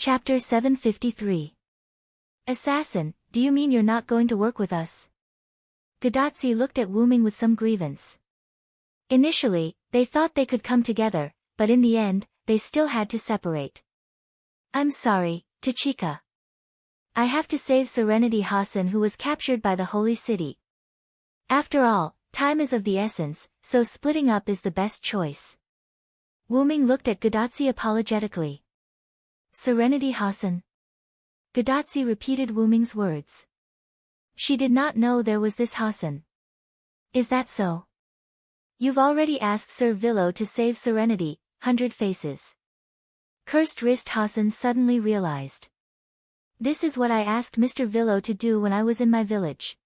Chapter 753. Assassin, do you mean you're not going to work with us? Gadotsi looked at Wuming with some grievance. Initially, they thought they could come together, but in the end, they still had to separate. I'm sorry, Tachika. I have to save Serenity Hasan, who was captured by the Holy City. After all, time is of the essence, so splitting up is the best choice. Wuming looked at Gadotsi apologetically. Serenity Hasan. Gadotsi repeated Wuming's words. She did not know there was this Hasan. Is that so? You've already asked Sir Villo to save Serenity, 100 Faces. Cursed Wrist Hasan suddenly realized. This is what I asked Mr. Villo to do when I was in my village.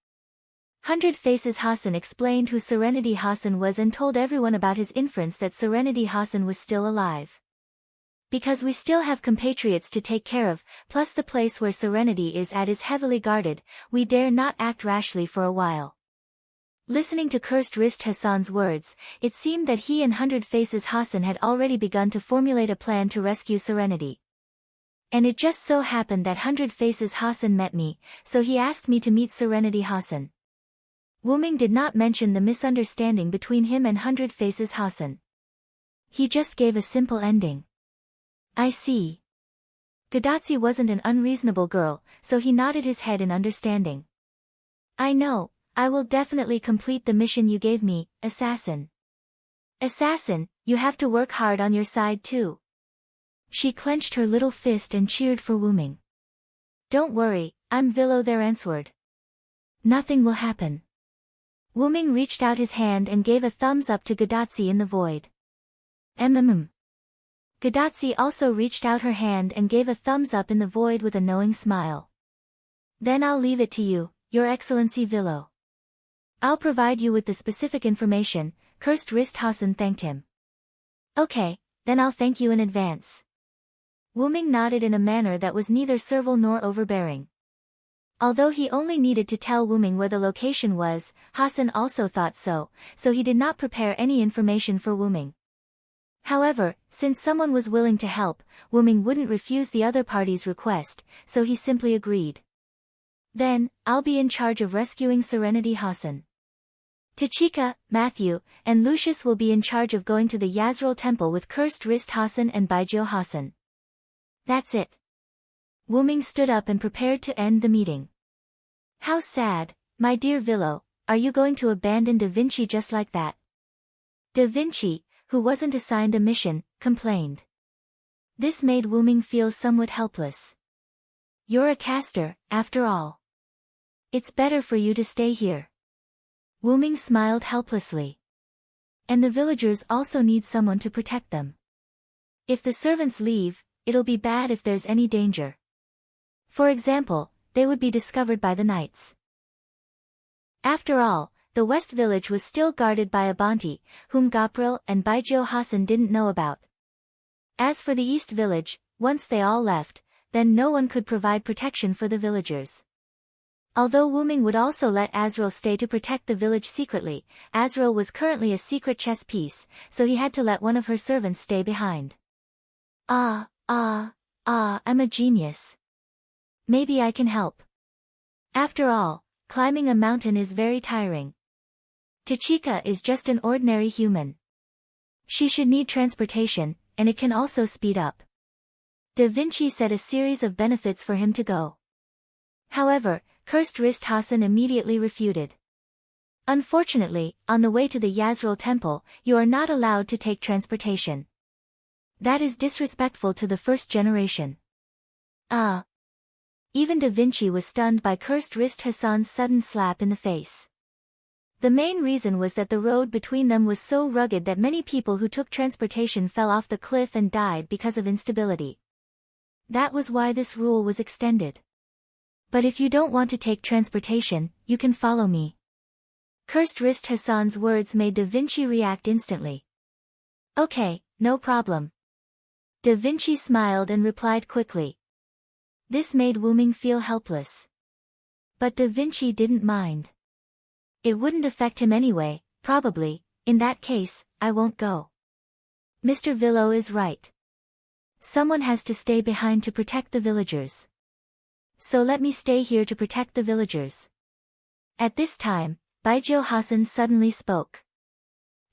100 Faces Hasan explained who Serenity Hasan was and told everyone about his inference that Serenity Hasan was still alive. Because we still have compatriots to take care of, plus the place where Serenity is at is heavily guarded, we dare not act rashly for a while. Listening to Cursed Wrist Hasan's words, it seemed that he and 100 Faces Hasan had already begun to formulate a plan to rescue Serenity. And it just so happened that 100 Faces Hasan met me, so he asked me to meet Serenity Hasan. Wuming did not mention the misunderstanding between him and 100 Faces Hasan. He just gave a simple ending. I see. Gadotsi wasn't an unreasonable girl, so he nodded his head in understanding. I know, I will definitely complete the mission you gave me, Assassin. Assassin, you have to work hard on your side too. She clenched her little fist and cheered for Wuming. Don't worry, I'm Villo there answered. Nothing will happen. Wuming reached out his hand and gave a thumbs up to Gadotsi in the void. Gadotsi also reached out her hand and gave a thumbs up in the void with a knowing smile. Then I'll leave it to you, Your Excellency Villo. I'll provide you with the specific information, Cursed Wrist Hasan thanked him. Okay, then I'll thank you in advance. Wuming nodded in a manner that was neither servile nor overbearing. Although he only needed to tell Wuming where the location was, Hasan also thought so he did not prepare any information for Wuming. However, since someone was willing to help, Wuming wouldn't refuse the other party's request, so he simply agreed. Then, I'll be in charge of rescuing Serenity Hasan. Tachika, Matthew, and Lucius will be in charge of going to the Yazril Temple with Cursed Wrist Hasan and Baijio Hasan. That's it. Wuming stood up and prepared to end the meeting. How sad, my dear Villo, are you going to abandon Da Vinci just like that? Da Vinci, who wasn't assigned a mission, complained. This made Wuming feel somewhat helpless. You're a caster, after all. It's better for you to stay here. Wuming smiled helplessly. And the villagers also need someone to protect them. If the servants leave, it'll be bad if there's any danger. For example, they would be discovered by the knights. After all, the West Village was still guarded by Abanti, whom Gapril and Baijio Hasan didn't know about. As for the East Village, once they all left, then no one could provide protection for the villagers. Although Wuming would also let Azrael stay to protect the village secretly, Azrael was currently a secret chess piece, so he had to let one of her servants stay behind. I'm a genius. Maybe I can help. After all, climbing a mountain is very tiring. Tachika is just an ordinary human. She should need transportation, and it can also speed up. Da Vinci said a series of benefits for him to go. However, Cursed Wrist Hasan immediately refuted. Unfortunately, on the way to the Yazril Temple, you are not allowed to take transportation. That is disrespectful to the first generation. Even Da Vinci was stunned by Cursed Wrist Hasan's sudden slap in the face. The main reason was that the road between them was so rugged that many people who took transportation fell off the cliff and died because of instability. That was why this rule was extended. But if you don't want to take transportation, you can follow me. Cursed Wrist Hasan's words made Da Vinci react instantly. Okay, no problem. Da Vinci smiled and replied quickly. This made Wuming feel helpless. But Da Vinci didn't mind. It wouldn't affect him anyway, probably. In that case, I won't go. Mr. Villo is right. Someone has to stay behind to protect the villagers. So let me stay here to protect the villagers. At this time, Baijiu Hassan suddenly spoke.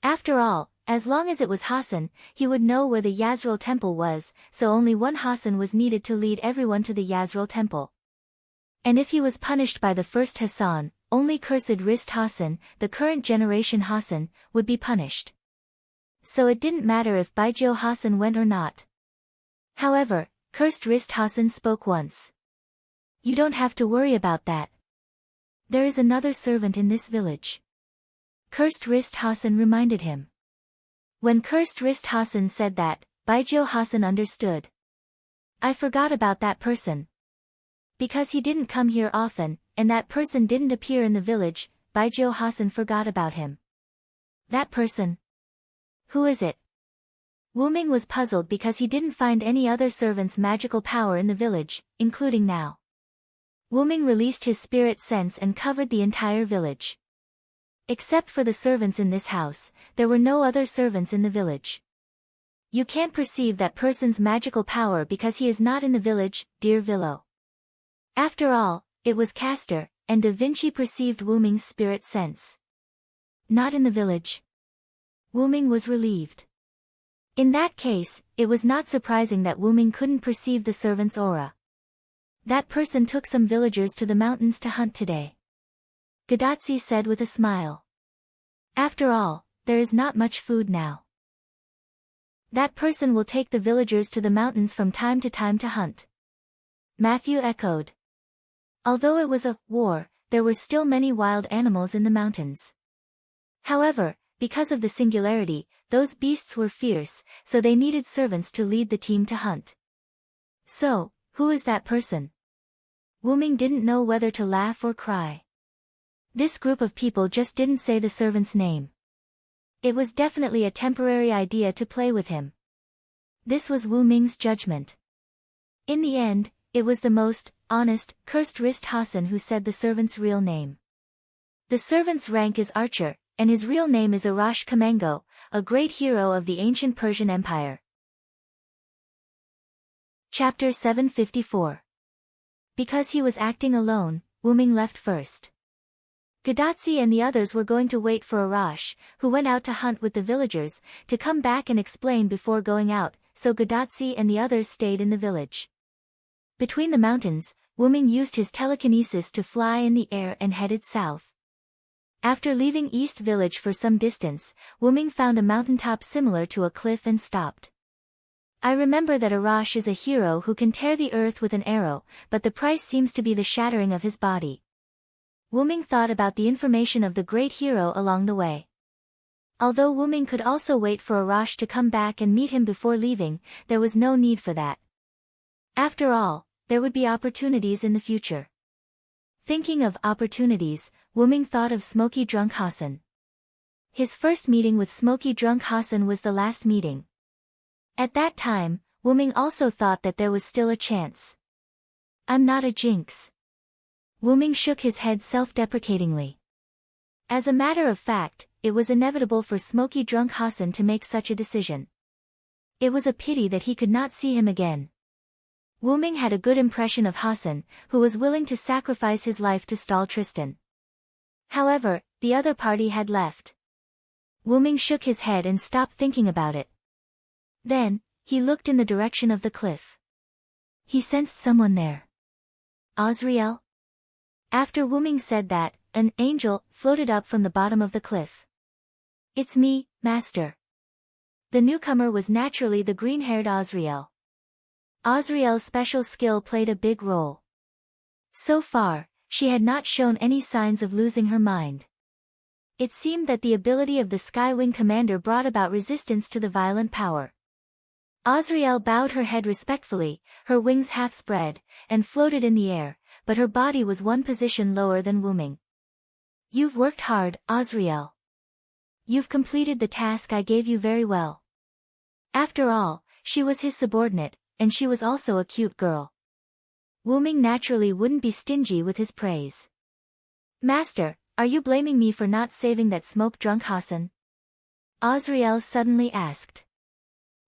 After all, as long as it was Hassan, he would know where the Yazril temple was, so only one Hassan was needed to lead everyone to the Yazril temple. And if he was punished by the first Hassan, only cursed wrist Hassan, the current generation Hassan, would be punished. So it didn't matter if Baijiu Hassan went or not. However, cursed wrist Hassan spoke once. You don't have to worry about that. There is another servant in this village. Cursed wrist Hassan reminded him. When cursed wrist Hassan said that, Baijiu Hassan understood. I forgot about that person. Because he didn't come here often, and that person didn't appear in the village, Baijiu Hassan forgot about him. That person? Who is it? Wuming was puzzled because he didn't find any other servant's magical power in the village, including now. Wuming released his spirit sense and covered the entire village. Except for the servants in this house, there were no other servants in the village. You can't perceive that person's magical power because he is not in the village, dear Villo. After all, it was Castor, and Da Vinci perceived Wuming's spirit sense. Not in the village. Wuming was relieved. In that case, it was not surprising that Wuming couldn't perceive the servant's aura. That person took some villagers to the mountains to hunt today. Gadotsi said with a smile. After all, there is not much food now. That person will take the villagers to the mountains from time to hunt. Matthew echoed. Although it was a war, there were still many wild animals in the mountains. However, because of the singularity, those beasts were fierce, so they needed servants to lead the team to hunt. So, who is that person? Wuming didn't know whether to laugh or cry. This group of people just didn't say the servant's name. It was definitely a temporary idea to play with him. This was Wuming's judgment. In the end, it was the most honest, cursed wrist Hassan who said the servant's real name. The servant's rank is archer, and his real name is Arash Kamengo, a great hero of the ancient Persian Empire. Chapter 754. Because he was acting alone, Wuming left first. Gadotsi and the others were going to wait for Arash, who went out to hunt with the villagers, to come back and explain before going out, so Gadotsi and the others stayed in the village. Between the mountains, Wuming used his telekinesis to fly in the air and headed south. After leaving East Village for some distance, Wuming found a mountaintop similar to a cliff and stopped. I remember that Arash is a hero who can tear the earth with an arrow, but the price seems to be the shattering of his body. Wuming thought about the information of the great hero along the way. Although Wuming could also wait for Arash to come back and meet him before leaving, there was no need for that. After all, there would be opportunities in the future. Thinking of opportunities, Wuming thought of Smoky Drunk Hassan. His first meeting with Smoky Drunk Hassan was the last meeting. At that time, Wuming also thought that there was still a chance. I'm not a jinx. Wuming shook his head self-deprecatingly. As a matter of fact, it was inevitable for Smoky Drunk Hassan to make such a decision. It was a pity that he could not see him again. Wuming had a good impression of Hassan, who was willing to sacrifice his life to stall Tristan. However, the other party had left. Wuming shook his head and stopped thinking about it. Then, he looked in the direction of the cliff. He sensed someone there. Azriel? After Wuming said that, an angel floated up from the bottom of the cliff. It's me, Master. The newcomer was naturally the green-haired Azriel. Azriel's special skill played a big role. So far, she had not shown any signs of losing her mind. It seemed that the ability of the Skywing Commander brought about resistance to the violent power. Azriel bowed her head respectfully, her wings half spread, and floated in the air, but her body was one position lower than Wuming. You've worked hard, Azriel. You've completed the task I gave you very well. After all, she was his subordinate, and she was also a cute girl. Wuming naturally wouldn't be stingy with his praise. Master, are you blaming me for not saving that smoke-drunk Hassan? Azriel suddenly asked.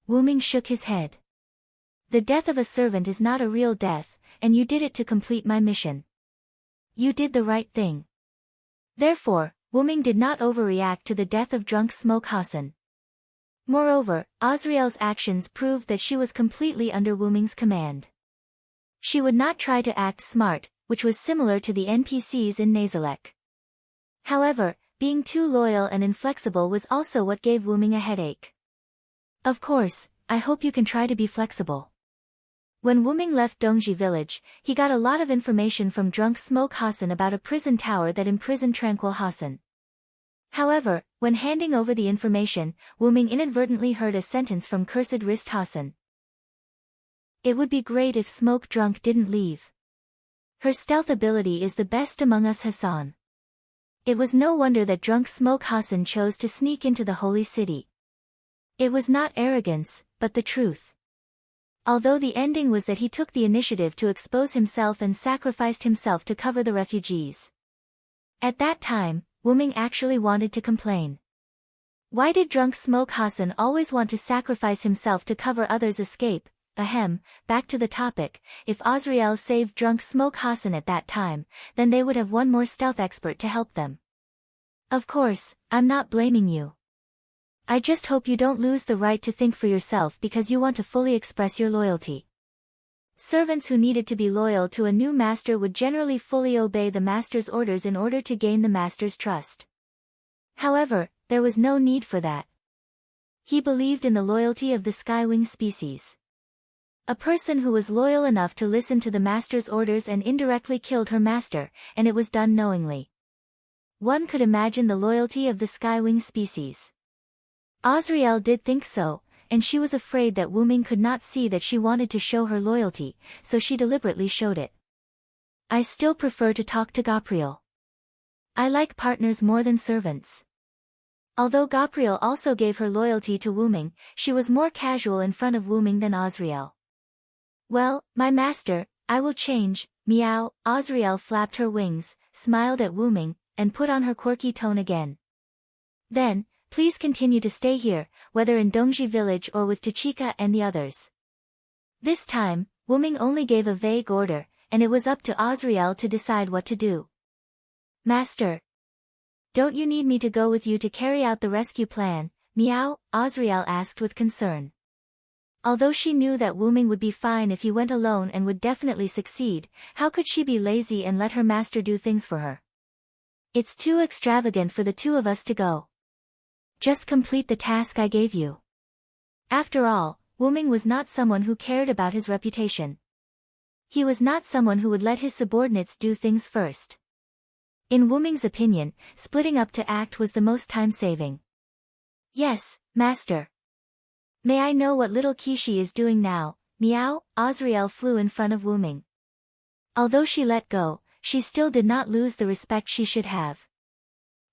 Wuming shook his head. The death of a servant is not a real death, and you did it to complete my mission. You did the right thing. Therefore, Wuming did not overreact to the death of drunk Smoke Hassan. Moreover, Azriel's actions proved that she was completely under Wuming's command. She would not try to act smart, which was similar to the NPCs in Nazalek. However, being too loyal and inflexible was also what gave Wuming a headache. Of course, I hope you can try to be flexible. When Wuming left Dongji village, he got a lot of information from drunk Smoke Hassan about a prison tower that imprisoned Tranquil Hassan. However, when handing over the information, Wuming inadvertently heard a sentence from Cursed Wrist Hassan. It would be great if Smoke Drunk didn't leave. Her stealth ability is the best among us, Hassan. It was no wonder that drunk Smoke Hassan chose to sneak into the holy city. It was not arrogance, but the truth. Although the ending was that he took the initiative to expose himself and sacrificed himself to cover the refugees. At that time, Wuming actually wanted to complain. Why did drunk Smoke Hassan always want to sacrifice himself to cover others' escape? Back to the topic, if Azriel saved drunk Smoke Hassan at that time, then they would have one more stealth expert to help them. Of course, I'm not blaming you. I just hope you don't lose the right to think for yourself because you want to fully express your loyalty. Servants who needed to be loyal to a new master would generally fully obey the master's orders in order to gain the master's trust. However, there was no need for that. He believed in the loyalty of the Skywing species. A person who was loyal enough to listen to the master's orders and indirectly killed her master, and it was done knowingly. One could imagine the loyalty of the Skywing species. Azriel did think so, and she was afraid that Wuming could not see that she wanted to show her loyalty, so she deliberately showed it. I still prefer to talk to Gabriel. I like partners more than servants. Although Gabriel also gave her loyalty to Wuming, she was more casual in front of Wuming than Azriel. Well, my master, I will change, meow. Azriel flapped her wings, smiled at Wuming, and put on her quirky tone again. Then, please continue to stay here, whether in Dongji village or with Tachika and the others. This time, Wuming only gave a vague order, and it was up to Azriel to decide what to do. Master. Don't you need me to go with you to carry out the rescue plan? Meow, Azriel asked with concern. Although she knew that Wuming would be fine if he went alone and would definitely succeed, how could she be lazy and let her master do things for her? It's too extravagant for the two of us to go. Just complete the task I gave you. After all, Wuming was not someone who cared about his reputation. He was not someone who would let his subordinates do things first. In Wuming's opinion, splitting up to act was the most time-saving. Yes, master. May I know what little Kishi is doing now? Meow, Azriel flew in front of Wuming. Although she let go, she still did not lose the respect she should have.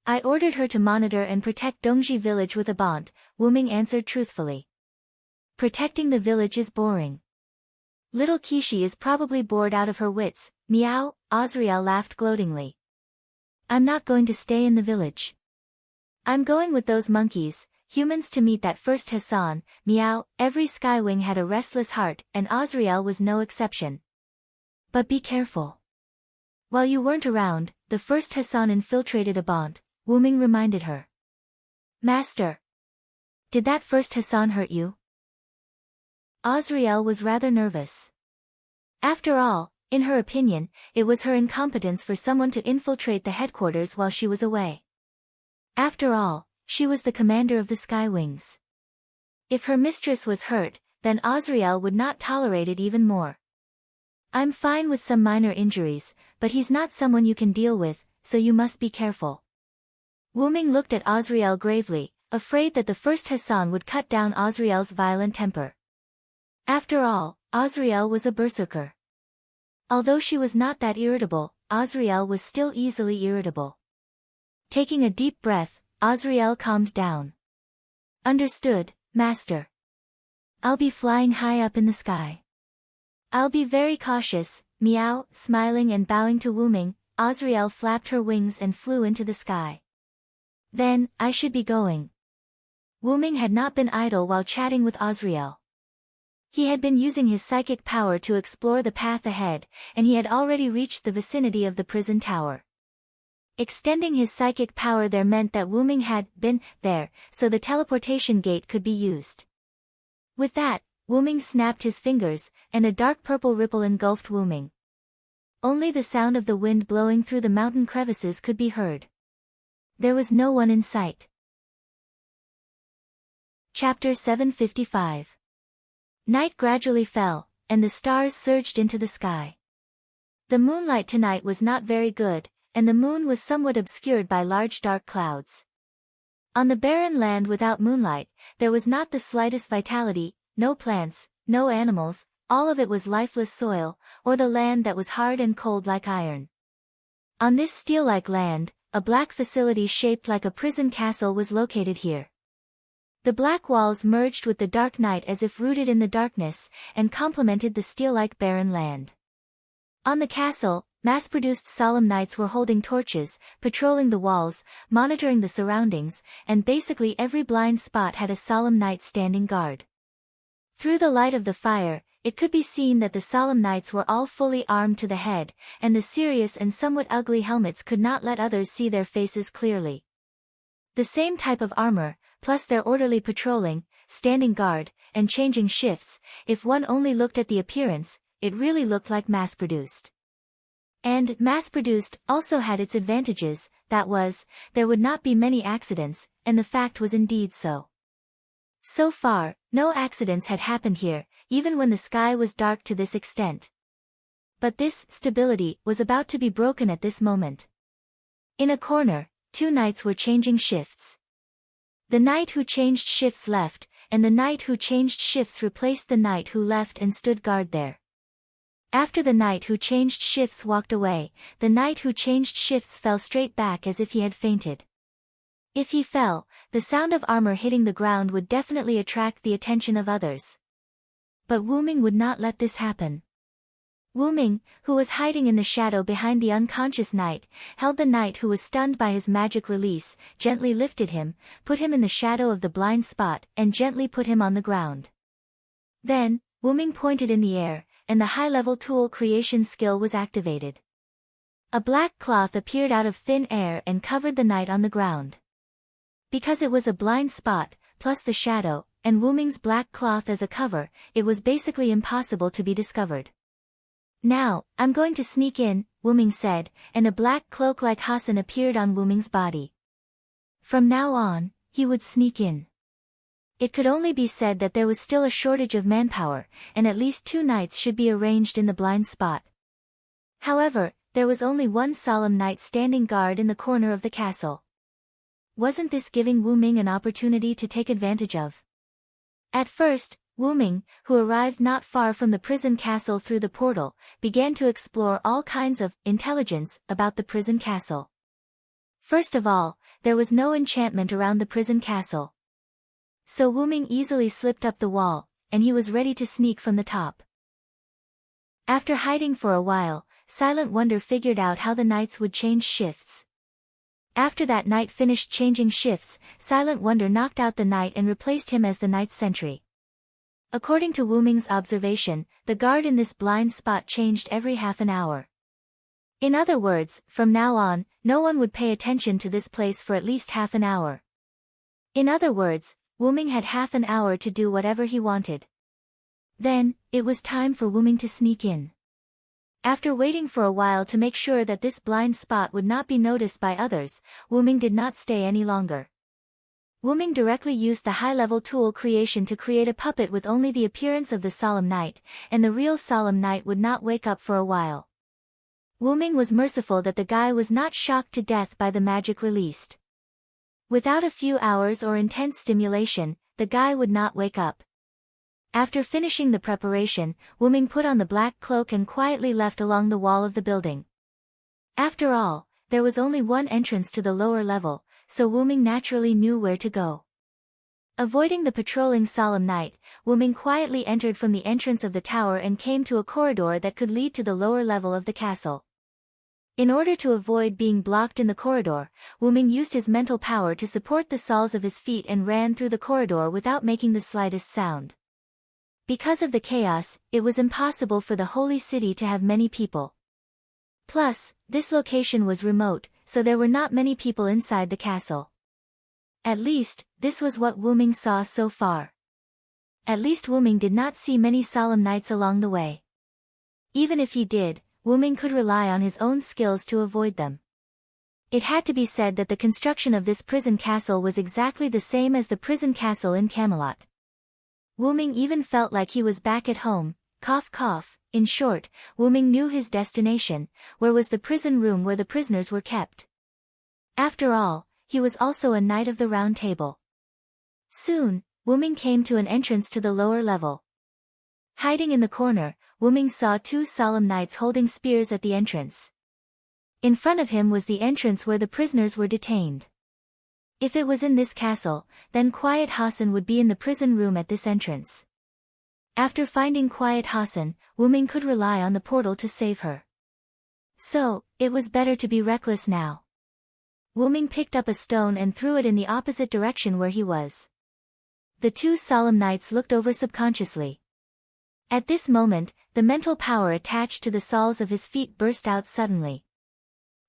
I ordered her to monitor and protect Dongji village with a bond, Wuming answered truthfully. Protecting the village is boring. Little Kishi is probably bored out of her wits, meow, Azriel laughed gloatingly. I'm not going to stay in the village. I'm going with those monkeys, humans to meet that first Hassan, meow. Every Skywing had a restless heart, and Azriel was no exception. But be careful. While you weren't around, the first Hassan infiltrated a bond, Wuming reminded her. Master. Did that first Hassan hurt you? Azriel was rather nervous. After all, in her opinion, it was her incompetence for someone to infiltrate the headquarters while she was away. After all, she was the commander of the Skywings. If her mistress was hurt, then Azriel would not tolerate it even more. I'm fine with some minor injuries, but he's not someone you can deal with, so you must be careful. Wuming looked at Azriel gravely, afraid that the first Hassan would cut down Azriel's violent temper. After all, Azriel was a berserker. Although she was not that irritable, Azriel was still easily irritable. Taking a deep breath, Azriel calmed down. Understood, master. I'll be flying high up in the sky. I'll be very cautious, meow. Smiling and bowing to Wuming, Azriel flapped her wings and flew into the sky. Then, I should be going. Wuming had not been idle while chatting with Azriel. He had been using his psychic power to explore the path ahead, and he had already reached the vicinity of the prison tower. Extending his psychic power there meant that Wyrm had been there, so the teleportation gate could be used. With that, Wyrm snapped his fingers, and a dark purple ripple engulfed Wyrm. Only the sound of the wind blowing through the mountain crevices could be heard. There was no one in sight. Chapter 755. Night gradually fell, and the stars surged into the sky. The moonlight tonight was not very good, and the moon was somewhat obscured by large dark clouds. On the barren land without moonlight, there was not the slightest vitality, no plants, no animals, all of it was lifeless soil, or the land that was hard and cold like iron. On this steel-like land, a black facility shaped like a prison castle was located here. The black walls merged with the dark night as if rooted in the darkness, and complemented the steel-like barren land. On the castle, mass-produced solemn knights were holding torches, patrolling the walls, monitoring the surroundings, and basically every blind spot had a solemn knight standing guard. Through the light of the fire, it could be seen that the solemn knights were all fully armed to the head, and the serious and somewhat ugly helmets could not let others see their faces clearly. The same type of armor, plus their orderly patrolling, standing guard, and changing shifts, if one only looked at the appearance, it really looked like mass-produced. And mass-produced also had its advantages, that was, there would not be many accidents, and the fact was indeed so. So far, no accidents had happened here, even when the sky was dark to this extent. But this stability was about to be broken at this moment. In a corner, two knights were changing shifts. The knight who changed shifts left, and the knight who changed shifts replaced the knight who left and stood guard there. After the knight who changed shifts walked away, the knight who changed shifts fell straight back as if he had fainted. If he fell, the sound of armor hitting the ground would definitely attract the attention of others. But Wyrm would not let this happen. Wyrm, who was hiding in the shadow behind the unconscious knight, held the knight who was stunned by his magic release, gently lifted him, put him in the shadow of the blind spot, and gently put him on the ground. Then, Wyrm pointed in the air, and the high-level tool creation skill was activated. A black cloth appeared out of thin air and covered the knight on the ground. Because it was a blind spot, plus the shadow, and Wyrm's black cloth as a cover, it was basically impossible to be discovered. Now, I'm going to sneak in, Wyrm said, and a black cloak like Hassan appeared on Wyrm's body. From now on, he would sneak in. It could only be said that there was still a shortage of manpower, and at least two knights should be arranged in the blind spot. However, there was only one solemn knight standing guard in the corner of the castle. Wasn't this giving Wyrm an opportunity to take advantage of? At first, Wyrm, who arrived not far from the prison castle through the portal, began to explore all kinds of intelligence about the prison castle. First of all, there was no enchantment around the prison castle. So Wyrm easily slipped up the wall, and he was ready to sneak from the top. After hiding for a while, Silent Wonder figured out how the knights would change shifts. After that knight finished changing shifts, Silent Wonder knocked out the knight and replaced him as the night's sentry. According to Wyrm's observation, the guard in this blind spot changed every half an hour. In other words, from now on, no one would pay attention to this place for at least half an hour. In other words, Wyrm had half an hour to do whatever he wanted. Then, it was time for Wyrm to sneak in. After waiting for a while to make sure that this blind spot would not be noticed by others, Wyrm did not stay any longer. Wyrm directly used the high-level tool creation to create a puppet with only the appearance of the solemn knight, and the real solemn knight would not wake up for a while. Wyrm was merciful that the guy was not shocked to death by the magic released. Without a few hours or intense stimulation, the guy would not wake up. After finishing the preparation, Wyrm put on the black cloak and quietly left along the wall of the building. After all, there was only one entrance to the lower level, so Wyrm naturally knew where to go. Avoiding the patrolling solemn knight, Wyrm quietly entered from the entrance of the tower and came to a corridor that could lead to the lower level of the castle. In order to avoid being blocked in the corridor, Wyrm used his mental power to support the soles of his feet and ran through the corridor without making the slightest sound. Because of the chaos, it was impossible for the holy city to have many people. Plus, this location was remote, so there were not many people inside the castle. At least, this was what Wyrm saw so far. At least Wyrm did not see many solemn knights along the way. Even if he did, Wyrm could rely on his own skills to avoid them. It had to be said that the construction of this prison castle was exactly the same as the prison castle in Camelot. Wyrm even felt like he was back at home, cough cough. In short, Wyrm knew his destination, where was the prison room where the prisoners were kept. After all, he was also a Knight of the Round Table. Soon, Wyrm came to an entrance to the lower level. Hiding in the corner, Wyrm saw two solemn knights holding spears at the entrance. In front of him was the entrance where the prisoners were detained. If it was in this castle, then Quiet Hassan would be in the prison room at this entrance. After finding Quiet Hassan, Wyrm could rely on the portal to save her. So, it was better to be reckless now. Wyrm picked up a stone and threw it in the opposite direction where he was. The two solemn knights looked over subconsciously. At this moment, the mental power attached to the soles of his feet burst out suddenly.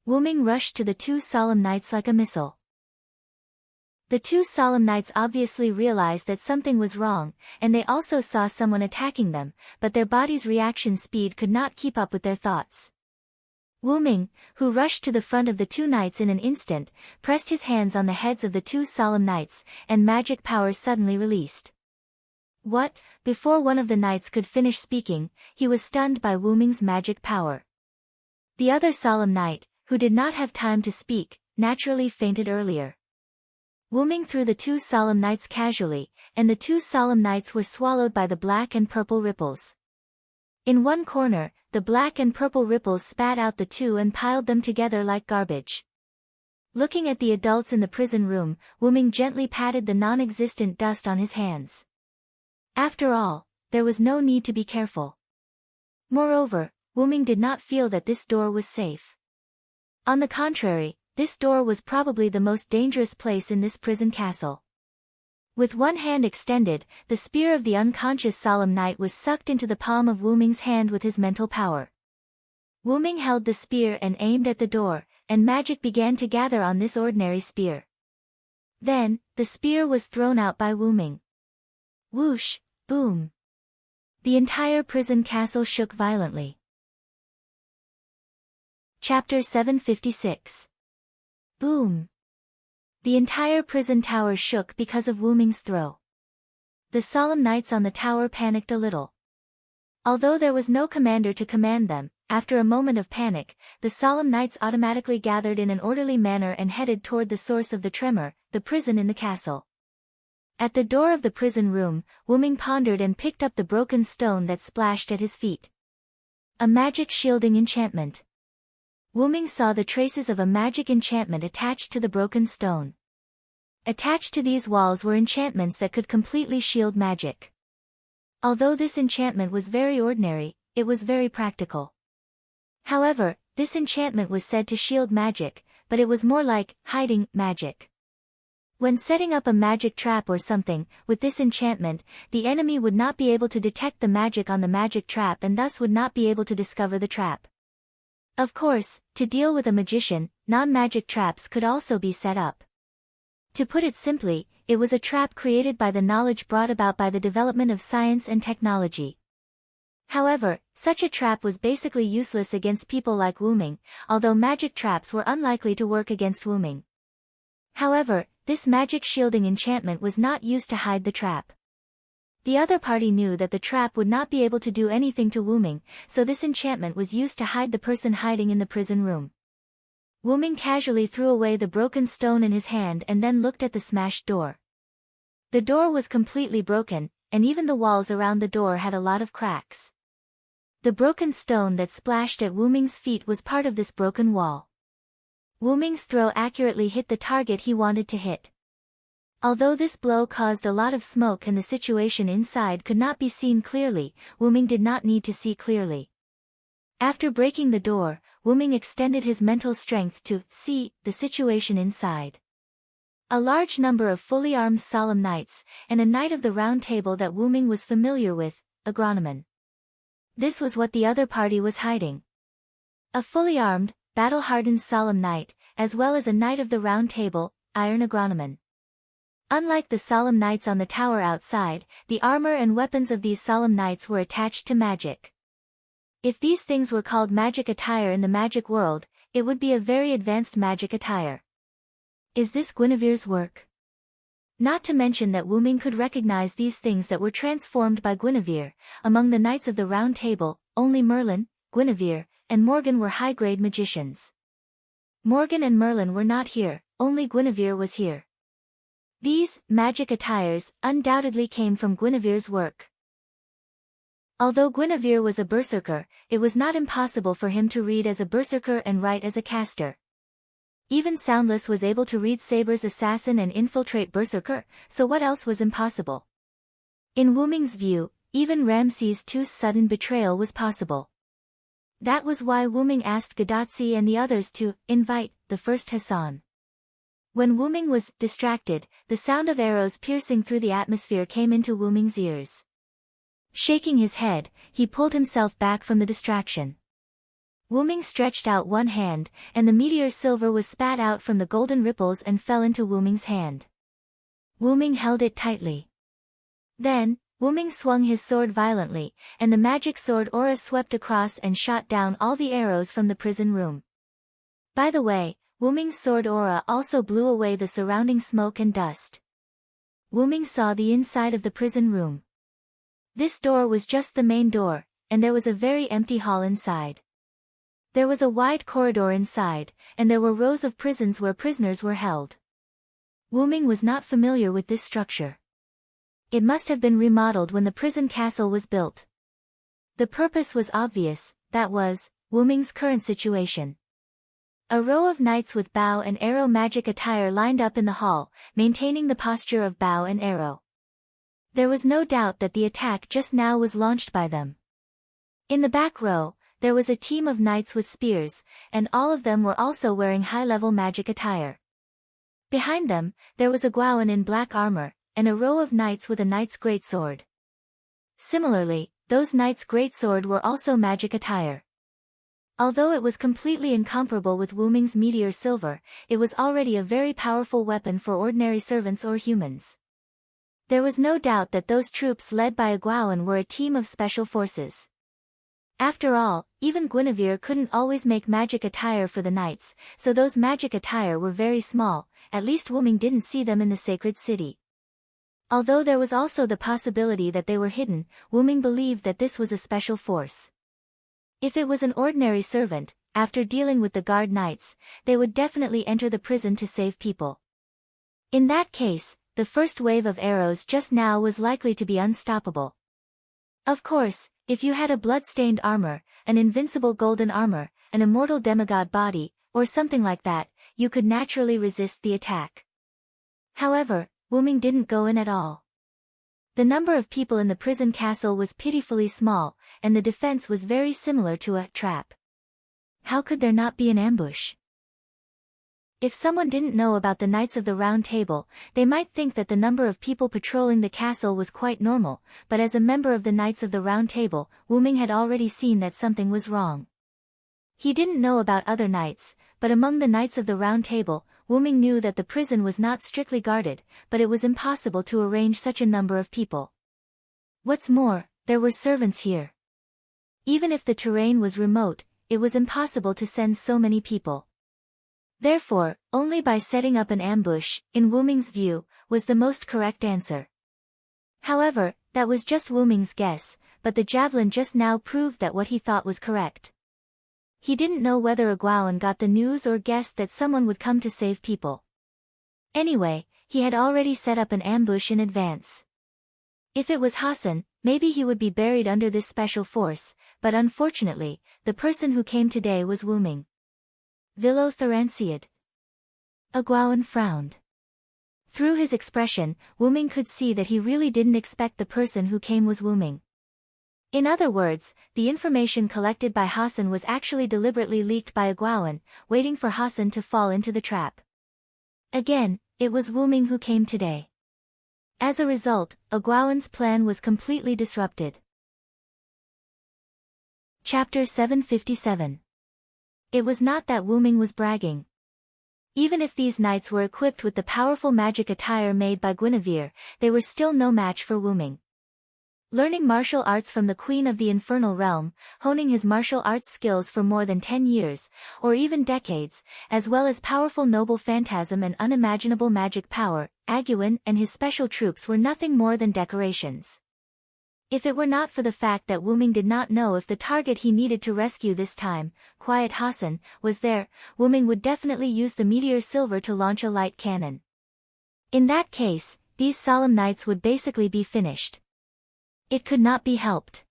Wyrm rushed to the two solemn knights like a missile. The two solemn knights obviously realized that something was wrong, and they also saw someone attacking them, but their body's reaction speed could not keep up with their thoughts. Wyrm, who rushed to the front of the two knights in an instant, pressed his hands on the heads of the two solemn knights, and magic power suddenly released. What? Before one of the knights could finish speaking, he was stunned by Wyrm's magic power. The other solemn knight, who did not have time to speak, naturally fainted earlier. Wyrm threw the two solemn knights casually, and the two solemn knights were swallowed by the black and purple ripples. In one corner, the black and purple ripples spat out the two and piled them together like garbage. Looking at the adults in the prison room, Wyrm gently patted the non-existent dust on his hands. After all, there was no need to be careful. Moreover, Wyrm did not feel that this door was safe. On the contrary, this door was probably the most dangerous place in this prison castle. With one hand extended, the spear of the unconscious solemn knight was sucked into the palm of Wyrm's hand with his mental power. Wyrm held the spear and aimed at the door, and magic began to gather on this ordinary spear. Then, the spear was thrown out by Wyrm. Whoosh, boom. The entire prison castle shook violently. Chapter 756. Boom. The entire prison tower shook because of Wyrm's throw. The solemn knights on the tower panicked a little. Although there was no commander to command them, after a moment of panic, the solemn knights automatically gathered in an orderly manner and headed toward the source of the tremor, the prison in the castle. At the door of the prison room, Wyrm pondered and picked up the broken stone that splashed at his feet. A magic shielding enchantment. Wyrm saw the traces of a magic enchantment attached to the broken stone. Attached to these walls were enchantments that could completely shield magic. Although this enchantment was very ordinary, it was very practical. However, this enchantment was said to shield magic, but it was more like hiding magic. When setting up a magic trap or something, with this enchantment, the enemy would not be able to detect the magic on the magic trap and thus would not be able to discover the trap. Of course, to deal with a magician, non-magic traps could also be set up. To put it simply, it was a trap created by the knowledge brought about by the development of science and technology. However, such a trap was basically useless against people like Wyrm, although magic traps were unlikely to work against Wyrm. However, this magic shielding enchantment was not used to hide the trap. The other party knew that the trap would not be able to do anything to Wyrm, so this enchantment was used to hide the person hiding in the prison room. Wyrm casually threw away the broken stone in his hand and then looked at the smashed door. The door was completely broken, and even the walls around the door had a lot of cracks. The broken stone that splashed at Wyrm's feet was part of this broken wall. Wyrm's throw accurately hit the target he wanted to hit. Although this blow caused a lot of smoke and the situation inside could not be seen clearly, Wyrm did not need to see clearly. After breaking the door, Wyrm extended his mental strength to see the situation inside. A large number of fully armed solemn knights, and a Knight of the Round Table that Wyrm was familiar with, agronomen. This was what the other party was hiding. A fully armed, battle-hardened solemn knight, as well as a knight of the Round Table, iron agronomen. Unlike the solemn knights on the tower outside, the armor and weapons of these solemn knights were attached to magic. If these things were called magic attire in the magic world, it would be a very advanced magic attire. Is this Guinevere's work? Not to mention that Wu Ming could recognize these things that were transformed by Guinevere. Among the knights of the Round Table, only Merlin, Guinevere, and Morgan were high-grade magicians. Morgan and Merlin were not here, only Guinevere was here. These magic attires undoubtedly came from Guinevere's work. Although Guinevere was a berserker, it was not impossible for him to read as a berserker and write as a caster. Even Soundless was able to read Saber's assassin and infiltrate berserker, so what else was impossible? In Wu Ming's view, even Ramses II's sudden betrayal was possible. That was why Wu Ming asked Gadotsi and the others to invite the first Hassan. When Wu Ming was distracted, the sound of arrows piercing through the atmosphere came into Wu Ming's ears. Shaking his head, he pulled himself back from the distraction. Wu Ming stretched out one hand, and the meteor silver was spat out from the golden ripples and fell into Wu Ming's hand. Wu Ming held it tightly. Then, Wu Ming swung his sword violently, and the magic sword aura swept across and shot down all the arrows from the prison room. By the way, Wu Ming's sword aura also blew away the surrounding smoke and dust. Wu Ming saw the inside of the prison room. This door was just the main door, and there was a very empty hall inside. There was a wide corridor inside, and there were rows of prisons where prisoners were held. Wu Ming was not familiar with this structure. It must have been remodeled when the prison castle was built. The purpose was obvious, that was, Wu Ming's current situation. A row of knights with bow and arrow magic attire lined up in the hall, maintaining the posture of bow and arrow. There was no doubt that the attack just now was launched by them. In the back row, there was a team of knights with spears, and all of them were also wearing high-level magic attire. Behind them, there was a Gwaun in black armor, and a row of knights with a knight's greatsword. Similarly, those knights' greatsword were also magic attire. Although it was completely incomparable with Wu Ming's meteor silver, it was already a very powerful weapon for ordinary servants or humans. There was no doubt that those troops led by a Gwaun were a team of special forces. After all, even Guinevere couldn't always make magic attire for the knights, so those magic attire were very small, at least Wu Ming didn't see them in the sacred city. Although there was also the possibility that they were hidden, Wu Ming believed that this was a special force. If it was an ordinary servant, after dealing with the guard knights, they would definitely enter the prison to save people. In that case, the first wave of arrows just now was likely to be unstoppable. Of course, if you had a blood-stained armor, an invincible golden armor, an immortal demigod body, or something like that, you could naturally resist the attack. However, Wu Ming didn't go in at all. The number of people in the prison castle was pitifully small, and the defense was very similar to a trap. How could there not be an ambush? If someone didn't know about the Knights of the Round Table, they might think that the number of people patrolling the castle was quite normal, but as a member of the Knights of the Round Table, Wu Ming had already seen that something was wrong. He didn't know about other knights, but among the Knights of the Round Table, Wu Ming knew that the prison was not strictly guarded, but it was impossible to arrange such a number of people. What's more, there were servants here. Even if the terrain was remote, it was impossible to send so many people. Therefore, only by setting up an ambush, in Wu Ming's view, was the most correct answer. However, that was just Wu Ming's guess, but the javelin just now proved that what he thought was correct. He didn't know whether a Gwaun got the news or guessed that someone would come to save people. Anyway, he had already set up an ambush in advance. If it was Hassan, maybe he would be buried under this special force, but unfortunately, the person who came today was Wu Ming. Vilo Theranciad. A Gwaun frowned. Through his expression, Wu Ming could see that he really didn't expect the person who came was Wu Ming. In other words, the information collected by Hassan was actually deliberately leaked by a Gwaun, waiting for Hassan to fall into the trap. Again, it was Wu Ming who came today. As a result, a Gwaun's plan was completely disrupted. Chapter 757. It was not that Wu Ming was bragging. Even if these knights were equipped with the powerful magic attire made by Guinevere, they were still no match for Wu Ming. Learning martial arts from the Queen of the Infernal Realm, honing his martial arts skills for more than 10 years, or even decades, as well as powerful noble phantasm and unimaginable magic power, Aguin and his special troops were nothing more than decorations. If it were not for the fact that Wu Ming did not know if the target he needed to rescue this time, Quiet Hassan, was there, Wu Ming would definitely use the meteor silver to launch a light cannon. In that case, these solemn nights would basically be finished. It could not be helped.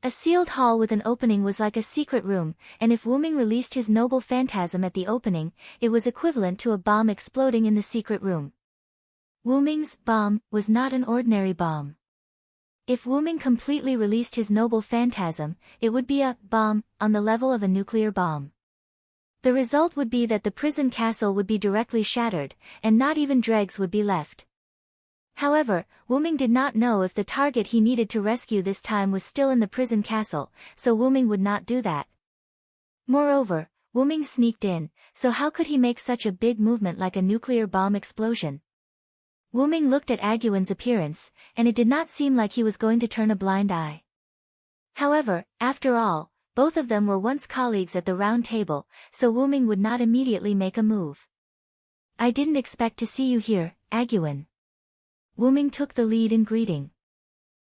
A sealed hall with an opening was like a secret room, and if Wu Ming released his noble phantasm at the opening, it was equivalent to a bomb exploding in the secret room. Wu Ming's bomb was not an ordinary bomb. If Wu Ming completely released his noble phantasm, it would be a bomb on the level of a nuclear bomb. The result would be that the prison castle would be directly shattered, and not even dregs would be left. However, Wu Ming did not know if the target he needed to rescue this time was still in the prison castle, so Wu Ming would not do that. Moreover, Wu Ming sneaked in, so how could he make such a big movement like a nuclear bomb explosion? Wu Ming looked at Aguin's appearance, and it did not seem like he was going to turn a blind eye. However, after all, both of them were once colleagues at the round table, so Wu Ming would not immediately make a move. "I didn't expect to see you here, Aguin." Wu Ming took the lead in greeting.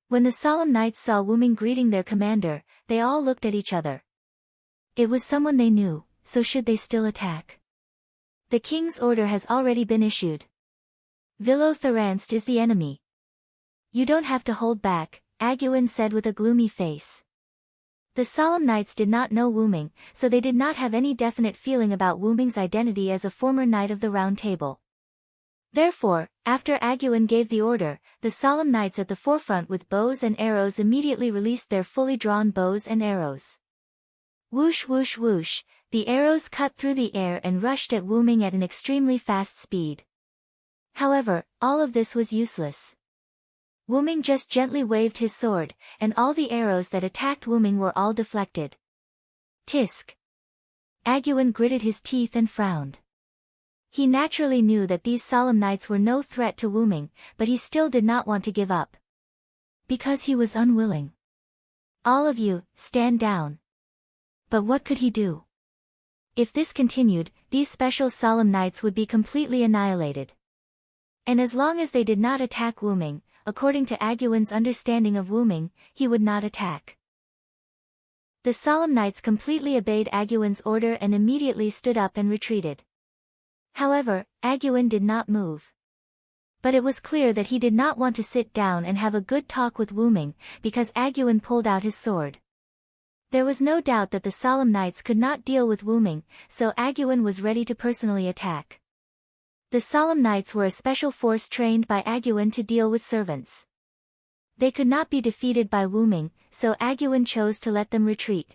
When the solemn knights saw Wu Ming greeting their commander, they all looked at each other. It was someone they knew, so should they still attack? The king's order has already been issued. Villotharanst is the enemy. You don't have to hold back, Aguin said with a gloomy face. The solemn knights did not know Wu Ming, so they did not have any definite feeling about Wu Ming's identity as a former knight of the Round Table. Therefore, after Aguin gave the order, the solemn knights at the forefront with bows and arrows immediately released their fully drawn bows and arrows. Whoosh whoosh whoosh, the arrows cut through the air and rushed at Wu Ming at an extremely fast speed. However, all of this was useless. Wu Ming just gently waved his sword, and all the arrows that attacked Wu Ming were all deflected. Tisk. Aguin gritted his teeth and frowned. He naturally knew that these solemn knights were no threat to Wu Ming, but he still did not want to give up. Because he was unwilling. "All of you, stand down." But what could he do? If this continued, these special solemn knights would be completely annihilated. And as long as they did not attack Wu Ming, according to Aguin's understanding of Wu Ming, he would not attack. The solemn knights completely obeyed Aguin's order and immediately stood up and retreated. However, Aguin did not move. But it was clear that he did not want to sit down and have a good talk with Wu Ming, because Aguin pulled out his sword. There was no doubt that the solemn knights could not deal with Wu Ming, so Aguin was ready to personally attack. The solemn knights were a special force trained by Aguin to deal with servants. They could not be defeated by Wu Ming, so Aguin chose to let them retreat.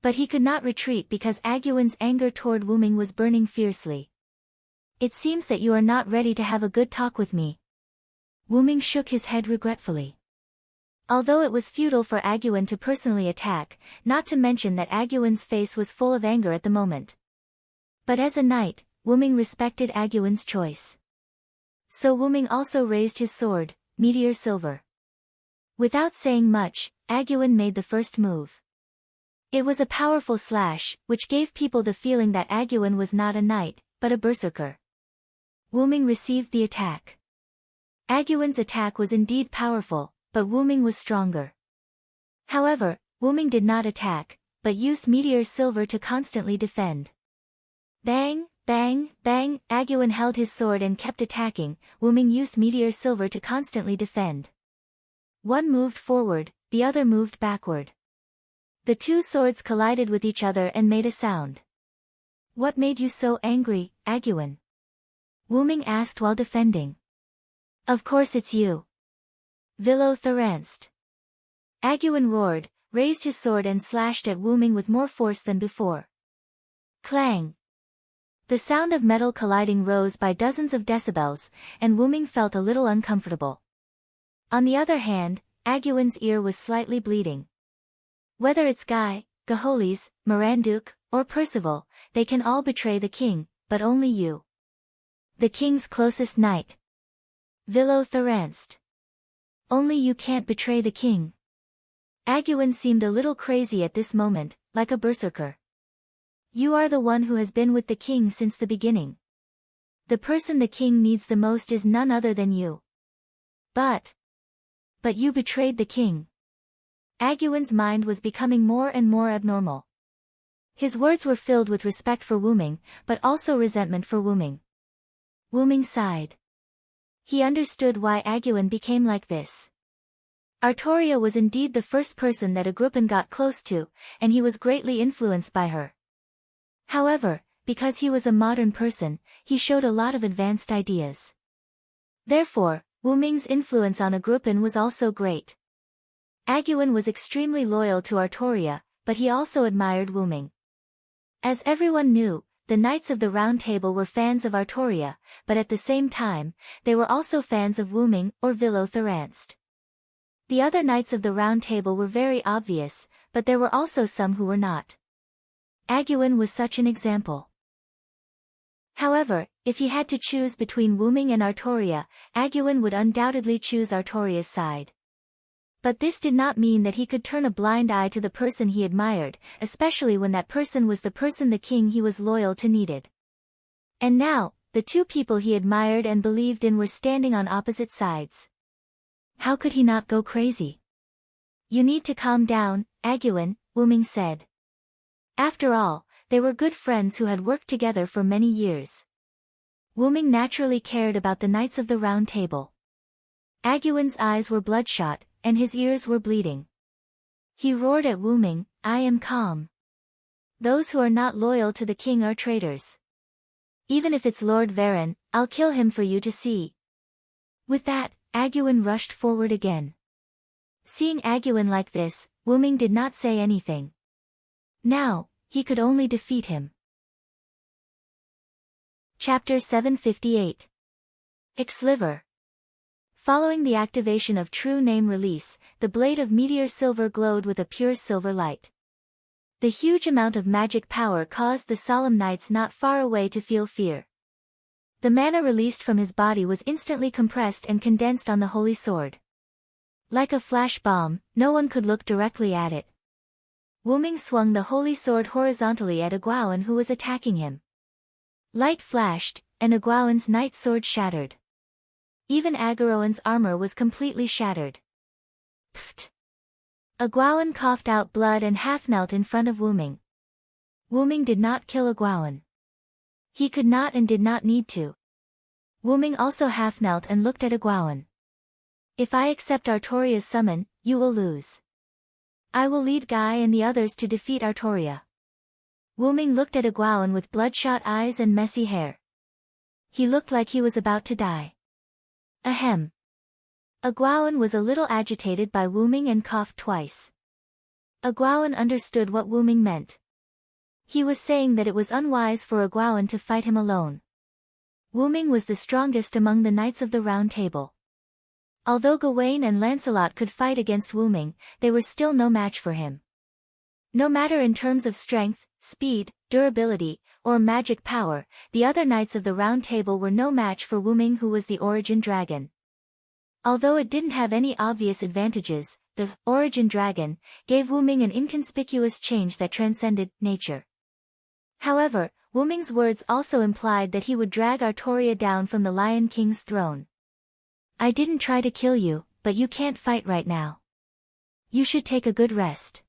But he could not retreat because Aguin's anger toward Wu Ming was burning fiercely. "It seems that you are not ready to have a good talk with me." Wu Ming shook his head regretfully. Although it was futile for Aguin to personally attack, not to mention that Aguin's face was full of anger at the moment. But as a knight, Wu Ming respected Aguin's choice. So Wu Ming also raised his sword, Meteor Silver. Without saying much, Aguin made the first move. It was a powerful slash, which gave people the feeling that Aguin was not a knight, but a berserker. Wu Ming received the attack. Aguin's attack was indeed powerful, but Wu Ming was stronger. However, Wu Ming did not attack, but used Meteor Silver to constantly defend. Bang, bang, bang, Aguin held his sword and kept attacking. Wu Ming used Meteor Silver to constantly defend. One moved forward, the other moved backward. The two swords collided with each other and made a sound. "What made you so angry, Aguin?" Wu Ming asked while defending. "Of course it's you. Villotharanst." Aguin roared, raised his sword and slashed at Wu Ming with more force than before. Clang! The sound of metal colliding rose by dozens of decibels, and Wu Ming felt a little uncomfortable. On the other hand, Aguin's ear was slightly bleeding. Whether it's Guy, Gaholis, Maranduk, or Percival, they can all betray the king, but only you. The king's closest knight. Vilo Thranst. Only you can't betray the king. Aguin seemed a little crazy at this moment, like a berserker. You are the one who has been with the king since the beginning. The person the king needs the most is none other than you. But you betrayed the king. Aguin's mind was becoming more and more abnormal. His words were filled with respect for Wuming, but also resentment for Wuming. Wuming sighed. He understood why Aguin became like this. Artoria was indeed the first person that Agrippan got close to, and he was greatly influenced by her. However, because he was a modern person, he showed a lot of advanced ideas. Therefore, Wuming's influence on Agrippan was also great. Aguin was extremely loyal to Artoria, but he also admired Wuming. As everyone knew, the Knights of the Round Table were fans of Artoria, but at the same time, they were also fans of Wuming or Vilo Thranst. The other Knights of the Round Table were very obvious, but there were also some who were not. Aguin was such an example. However, if he had to choose between Wuming and Artoria, Aguin would undoubtedly choose Artoria's side. But this did not mean that he could turn a blind eye to the person he admired, especially when that person was the person the king he was loyal to needed. And now, the two people he admired and believed in were standing on opposite sides. How could he not go crazy? You need to calm down, Aguin, Wuming said. After all, they were good friends who had worked together for many years. Wuming naturally cared about the Knights of the Round Table. Aguin's eyes were bloodshot, and his ears were bleeding. He roared at Wuming, I am calm. Those who are not loyal to the king are traitors. Even if it's Lord Varen, I'll kill him for you to see. With that, Aguin rushed forward again. Seeing Aguin like this, Wuming did not say anything. Now, he could only defeat him. Chapter 758. Exliver. Following the activation of True Name release, the blade of Meteor Silver glowed with a pure silver light. The huge amount of magic power caused the solemn knights not far away to feel fear. The mana released from his body was instantly compressed and condensed on the holy sword. Like a flash bomb, no one could look directly at it. Wuming swung the holy sword horizontally at Egwene who was attacking him. Light flashed, and Egwene's knight sword shattered. Even Agaroan's armor was completely shattered. Pfft! Egwene coughed out blood and half-knelt in front of Wuming. Wuming did not kill Egwene. He could not and did not need to. Wuming also half-knelt and looked at Egwene. If I accept Artoria's summon, you will lose. I will lead Guy and the others to defeat Artoria. Wuming looked at Egwene with bloodshot eyes and messy hair. He looked like he was about to die. Ahem. Egwene was a little agitated by Wuming and coughed twice. Egwene understood what Wuming meant. He was saying that it was unwise for Egwene to fight him alone. Wuming was the strongest among the Knights of the Round Table. Although Gawain and Lancelot could fight against Wuming, they were still no match for him. No matter in terms of strength, speed, durability, or magic power, the other Knights of the Round Table were no match for Wuming who was the Origin Dragon. Although it didn't have any obvious advantages, the Origin Dragon gave Wuming an inconspicuous change that transcended nature. However, Wuming's words also implied that he would drag Artoria down from the Lion King's throne. I didn't try to kill you, but you can't fight right now. You should take a good rest.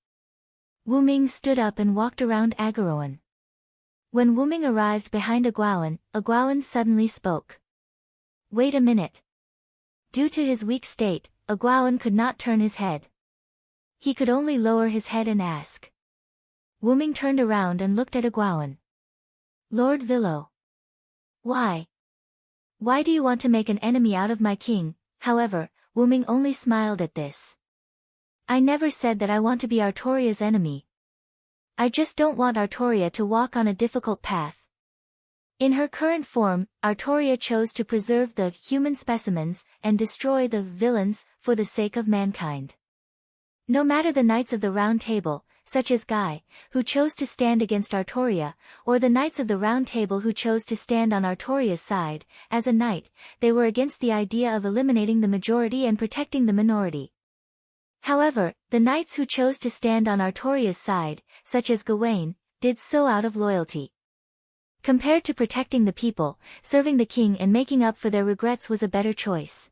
Wuming stood up and walked around Agaroan. When Wuming arrived behind Egwene suddenly spoke. Wait a minute. Due to his weak state, Egwene could not turn his head. He could only lower his head and ask. Wuming turned around and looked at Egwene. Lord Vilo. Why? Why do you want to make an enemy out of my king? However, Wuming only smiled at this. I never said that I want to be Artoria's enemy. I just don't want Artoria to walk on a difficult path. In her current form, Artoria chose to preserve the human specimens and destroy the villains for the sake of mankind. No matter the Knights of the Round Table, such as Guy, who chose to stand against Artoria, or the Knights of the Round Table who chose to stand on Artoria's side, as a knight, they were against the idea of eliminating the majority and protecting the minority. However, the knights who chose to stand on Artoria's side, such as Gawain, did so out of loyalty. Compared to protecting the people, serving the king and making up for their regrets was a better choice.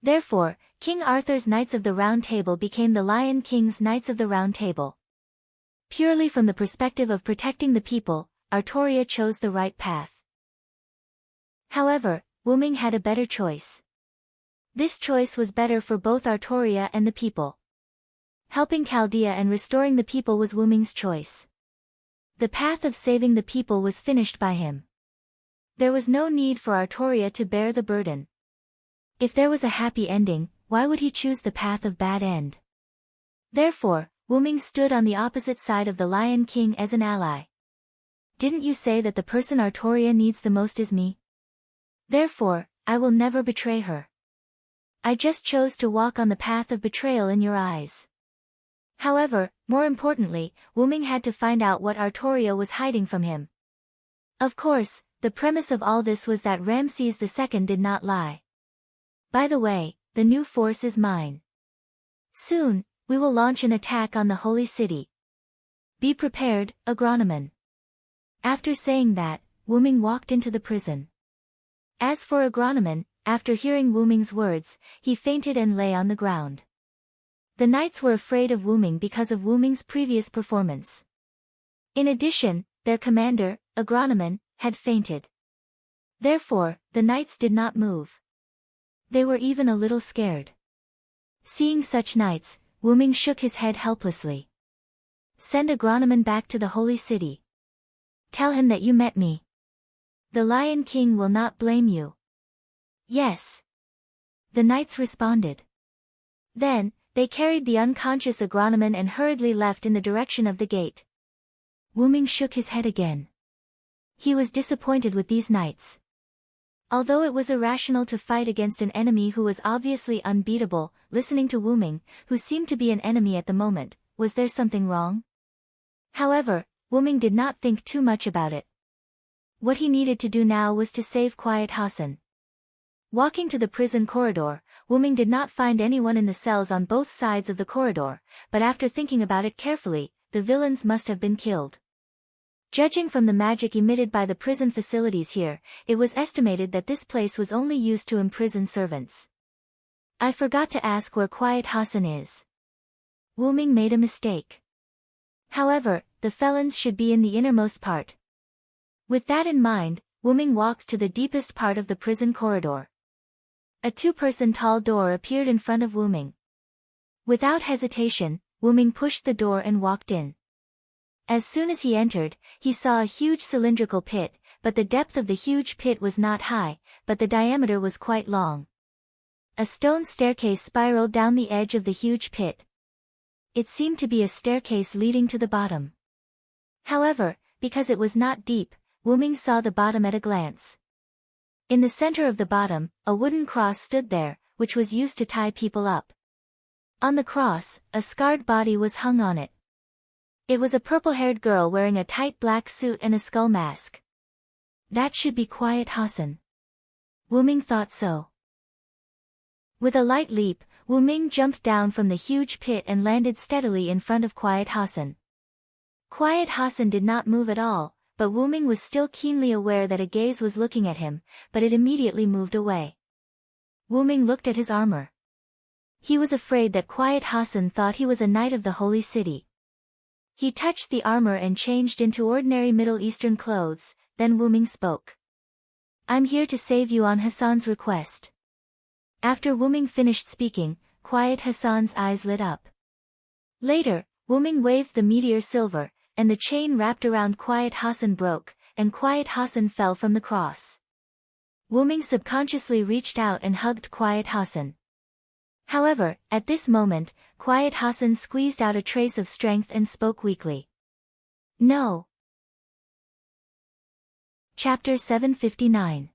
Therefore, King Arthur's Knights of the Round Table became the Lion King's Knights of the Round Table. Purely from the perspective of protecting the people, Artoria chose the right path. However, Wyrm had a better choice. This choice was better for both Artoria and the people. Helping Chaldea and restoring the people was Wyrm's choice. The path of saving the people was finished by him. There was no need for Artoria to bear the burden. If there was a happy ending, why would he choose the path of bad end? Therefore, Wyrm stood on the opposite side of the Lion King as an ally. Didn't you say that the person Artoria needs the most is me? Therefore, I will never betray her. I just chose to walk on the path of betrayal in your eyes. However, more importantly, Wyrm had to find out what Artoria was hiding from him. Of course, the premise of all this was that Ramses II did not lie. By the way, the new force is mine. Soon, we will launch an attack on the Holy City. Be prepared, agronomen. After saying that, Wyrm walked into the prison. As for agronomen, after hearing Wyrm's words, he fainted and lay on the ground. The knights were afraid of Wyrm because of Wyrm's previous performance. In addition, their commander, agronomen, had fainted. Therefore, the knights did not move. They were even a little scared. Seeing such knights, Wyrm shook his head helplessly. Send agronomen back to the Holy City. Tell him that you met me. The Lion King will not blame you. Yes. The knights responded. Then, they carried the unconscious agronomen and hurriedly left in the direction of the gate. Wyrm shook his head again. He was disappointed with these knights. Although it was irrational to fight against an enemy who was obviously unbeatable, listening to Wyrm, who seemed to be an enemy at the moment, was there something wrong? However, Wyrm did not think too much about it. What he needed to do now was to save Quiet Hassan. Walking to the prison corridor, Wyrm did not find anyone in the cells on both sides of the corridor, but after thinking about it carefully, the villains must have been killed. Judging from the magic emitted by the prison facilities here, it was estimated that this place was only used to imprison servants. I forgot to ask where Quiet Hassan is. Wyrm made a mistake. However, the felons should be in the innermost part. With that in mind, Wyrm walked to the deepest part of the prison corridor. A two-person tall door appeared in front of Wyrm. Without hesitation, Wyrm pushed the door and walked in. As soon as he entered, he saw a huge cylindrical pit, but the depth of the huge pit was not high, but the diameter was quite long. A stone staircase spiraled down the edge of the huge pit. It seemed to be a staircase leading to the bottom. However, because it was not deep, Wyrm saw the bottom at a glance. In the center of the bottom, a wooden cross stood there, which was used to tie people up. On the cross, a scarred body was hung on it. It was a purple-haired girl wearing a tight black suit and a skull mask. That should be Quiet Hassan. Wyrm thought so. With a light leap, Wyrm jumped down from the huge pit and landed steadily in front of Quiet Hassan. Quiet Hassan did not move at all, but Wyrm was still keenly aware that a gaze was looking at him, but it immediately moved away. Wyrm looked at his armor. He was afraid that Quiet Hassan thought he was a knight of the Holy City. He touched the armor and changed into ordinary Middle Eastern clothes, then Wyrm spoke. I'm here to save you on Hassan's request. After Wyrm finished speaking, Quiet Hassan's eyes lit up. Later, Wyrm waved the meteor silver, and the chain wrapped around Quiet Hassan broke, and Quiet Hassan fell from the cross. Wyrm subconsciously reached out and hugged Quiet Hassan. However, at this moment, Quiet Hassan squeezed out a trace of strength and spoke weakly. No. Chapter 759.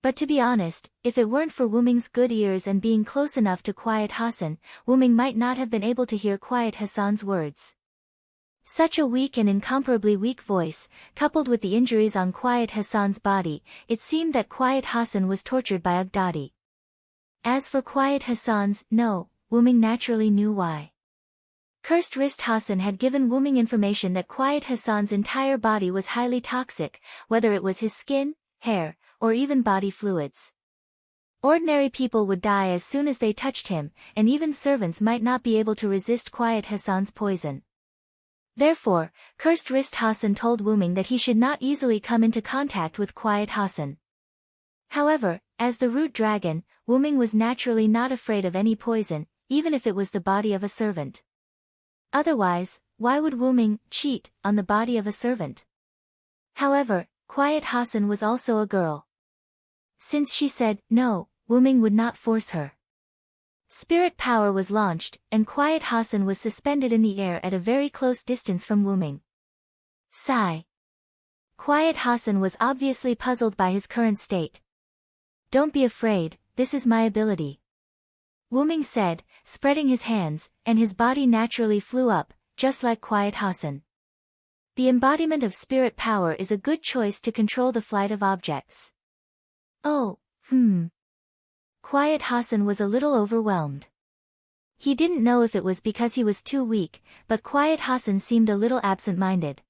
But to be honest, if it weren't for Wu Ming's good ears and being close enough to quiet Hassan, Wu Ming might not have been able to hear quiet Hassan's words. Such a weak and incomparably weak voice, coupled with the injuries on quiet Hassan's body, it seemed that quiet Hassan was tortured by Ugdadi. As for quiet Hassan's, no, Wu Ming naturally knew why. Cursed wrist Hassan had given Wu Ming information that quiet Hassan's entire body was highly toxic, whether it was his skin, hair, or even body fluids. Ordinary people would die as soon as they touched him, and even servants might not be able to resist quiet Hassan's poison. Therefore, cursed wrist Hassan told Wu Ming that he should not easily come into contact with quiet Hassan. However, as the root dragon, Wu Ming was naturally not afraid of any poison, even if it was the body of a servant. Otherwise, why would Wu Ming cheat on the body of a servant? However, quiet Hassan was also a girl. Since she said no, Wu Ming would not force her. Spirit power was launched, and quiet Hassan was suspended in the air at a very close distance from Wu Ming. Sigh. Quiet Hassan was obviously puzzled by his current state. Don't be afraid, this is my ability. Wu Ming said, spreading his hands, and his body naturally flew up, just like quiet Hassan. The embodiment of spirit power is a good choice to control the flight of objects. Oh, Quiet Hassan was a little overwhelmed. He didn't know if it was because he was too weak, but quiet Hassan seemed a little absent-minded.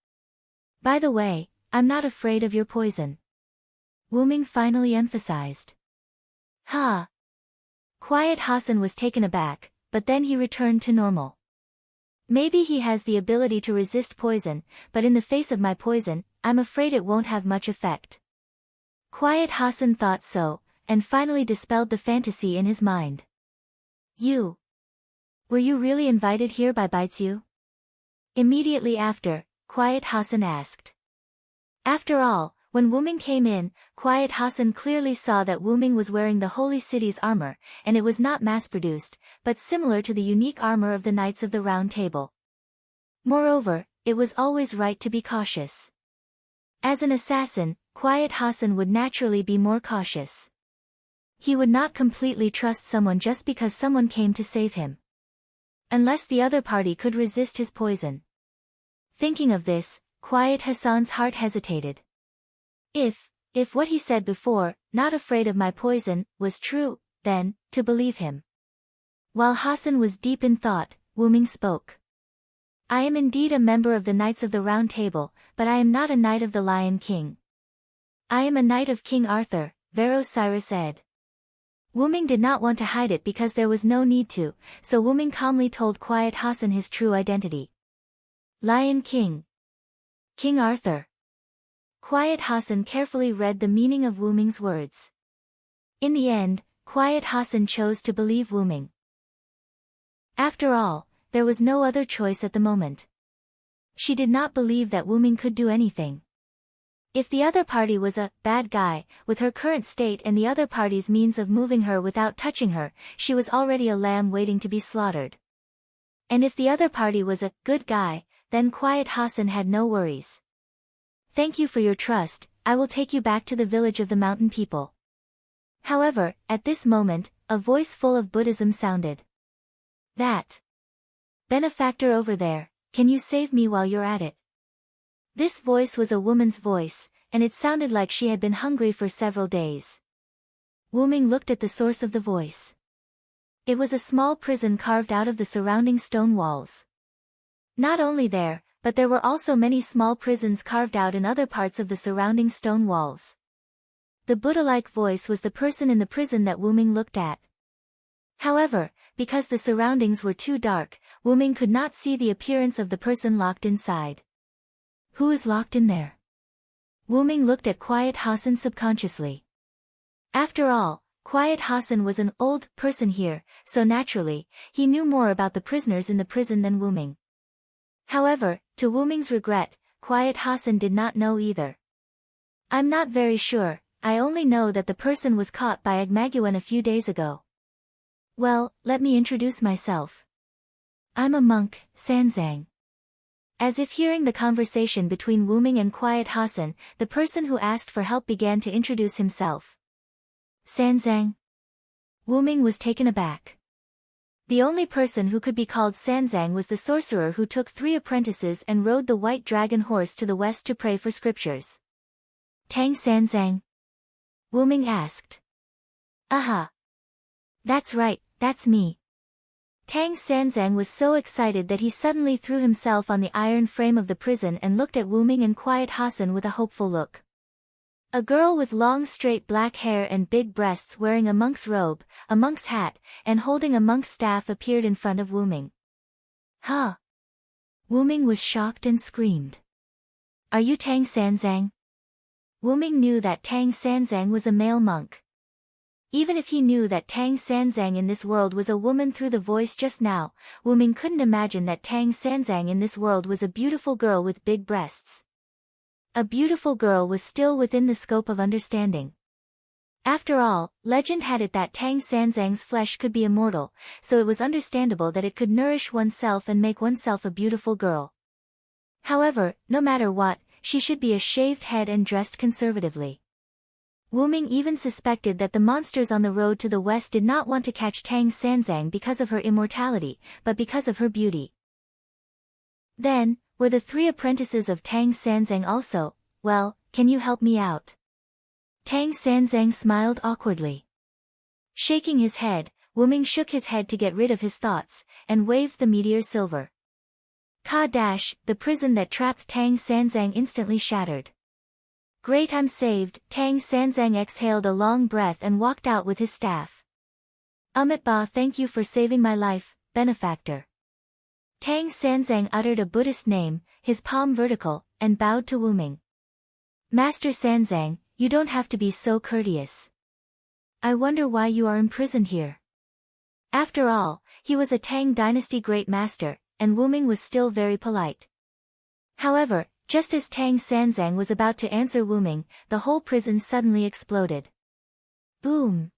By the way, I'm not afraid of your poison. Wu Ming finally emphasized. Ha! Quiet Hassan was taken aback, but then he returned to normal. Maybe he has the ability to resist poison, but in the face of my poison, I'm afraid it won't have much effect. Quiet Hassan thought so, and finally dispelled the fantasy in his mind. Were you really invited here by Baitsu? Immediately after, Quiet Hassan asked. After all, when Wu Ming came in, Quiet Hassan clearly saw that Wu Ming was wearing the Holy City's armor, and it was not mass-produced, but similar to the unique armor of the Knights of the Round Table. Moreover, it was always right to be cautious. As an assassin, Quiet Hassan would naturally be more cautious. He would not completely trust someone just because someone came to save him. Unless the other party could resist his poison. Thinking of this, Quiet Hassan's heart hesitated. If what he said before, not afraid of my poison, was true, then, to believe him. While Hassan was deep in thought, Wu Ming spoke. I am indeed a member of the Knights of the Round Table, but I am not a Knight of the Lion King. I am a Knight of King Arthur, Vero Cyrus Ed. Wu Ming did not want to hide it because there was no need to, so Wu Ming calmly told Quiet Hassan his true identity. Lion King. King Arthur. Quiet Hassan carefully read the meaning of Wu Ming's words. In the end, Quiet Hassan chose to believe Wu Ming. After all, there was no other choice at the moment. She did not believe that Wu Ming could do anything. If the other party was a bad guy, with her current state and the other party's means of moving her without touching her, she was already a lamb waiting to be slaughtered. And if the other party was a good guy, then Quiet Hassan had no worries. Thank you for your trust, I will take you back to the village of the mountain people. However, at this moment, a voice full of Buddhism sounded. That benefactor over there, can you save me while you're at it? This voice was a woman's voice, and it sounded like she had been hungry for several days. Wu Ming looked at the source of the voice. It was a small prison carved out of the surrounding stone walls. Not only there, but there were also many small prisons carved out in other parts of the surrounding stone walls. The Buddha-like voice was the person in the prison that Wu Ming looked at. However, because the surroundings were too dark, Wu Ming could not see the appearance of the person locked inside. Who is locked in there? Wu Ming looked at Quiet Hassan subconsciously. After all, Quiet Hassan was an old person here, so naturally, he knew more about the prisoners in the prison than Wu Ming. However, to Wu Ming's regret, Quiet Hassan did not know either. I'm not very sure, I only know that the person was caught by Agmaguan a few days ago. Well, let me introduce myself. I'm a monk, Sanzang. As if hearing the conversation between Wu Ming and Quiet Hassan, the person who asked for help began to introduce himself. Sanzang? Wuming was taken aback. The only person who could be called Sanzang was the sorcerer who took 3 apprentices and rode the white dragon horse to the west to pray for scriptures. Tang Sanzang? Wuming asked. Aha! That's right, that's me. Tang Sanzang was so excited that he suddenly threw himself on the iron frame of the prison and looked at Wuming and Quiet Hassan with a hopeful look. A girl with long straight black hair and big breasts wearing a monk's robe, a monk's hat, and holding a monk's staff appeared in front of Wuming. Huh! Wuming was shocked and screamed. Are you Tang Sanzang? Wuming knew that Tang Sanzang was a male monk. Even if he knew that Tang Sanzang in this world was a woman through the voice just now, Wuming couldn't imagine that Tang Sanzang in this world was a beautiful girl with big breasts. A beautiful girl was still within the scope of understanding. After all, legend had it that Tang Sanzang's flesh could be immortal, so it was understandable that it could nourish oneself and make oneself a beautiful girl. However, no matter what, she should be a shaved head and dressed conservatively. Wuming even suspected that the monsters on the road to the west did not want to catch Tang Sanzang because of her immortality, but because of her beauty. Then, were the 3 apprentices of Tang Sanzang also? Well, can you help me out? Tang Sanzang smiled awkwardly. Shaking his head, Wuming shook his head to get rid of his thoughts, and waved the meteor silver. Ka-dash, the prison that trapped Tang Sanzang instantly shattered. Great, I'm saved. Tang Sanzang exhaled a long breath and walked out with his staff. Ba, thank you for saving my life, benefactor. Tang Sanzang uttered a Buddhist name, his palm vertical, and bowed to Wuming. Master Sanzang, you don't have to be so courteous. I wonder why you are imprisoned here. After all, he was a Tang dynasty great master, and Wuming was still very polite. However, just as Tang Sanzang was about to answer Wuming, the whole prison suddenly exploded. Boom!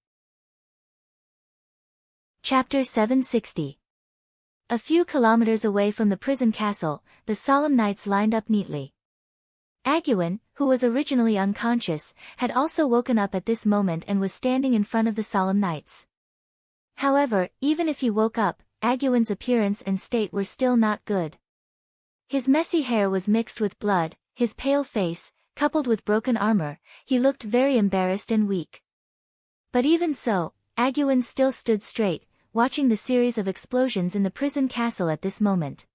Chapter 760. A few kilometers away from the prison castle, the solemn knights lined up neatly. Aguin, who was originally unconscious, had also woken up at this moment and was standing in front of the solemn knights. However, even if he woke up, Aguin's appearance and state were still not good. His messy hair was mixed with blood, his pale face, coupled with broken armor, he looked very embarrassed and weak. But even so, Aguin still stood straight, watching the series of explosions in the prison castle at this moment.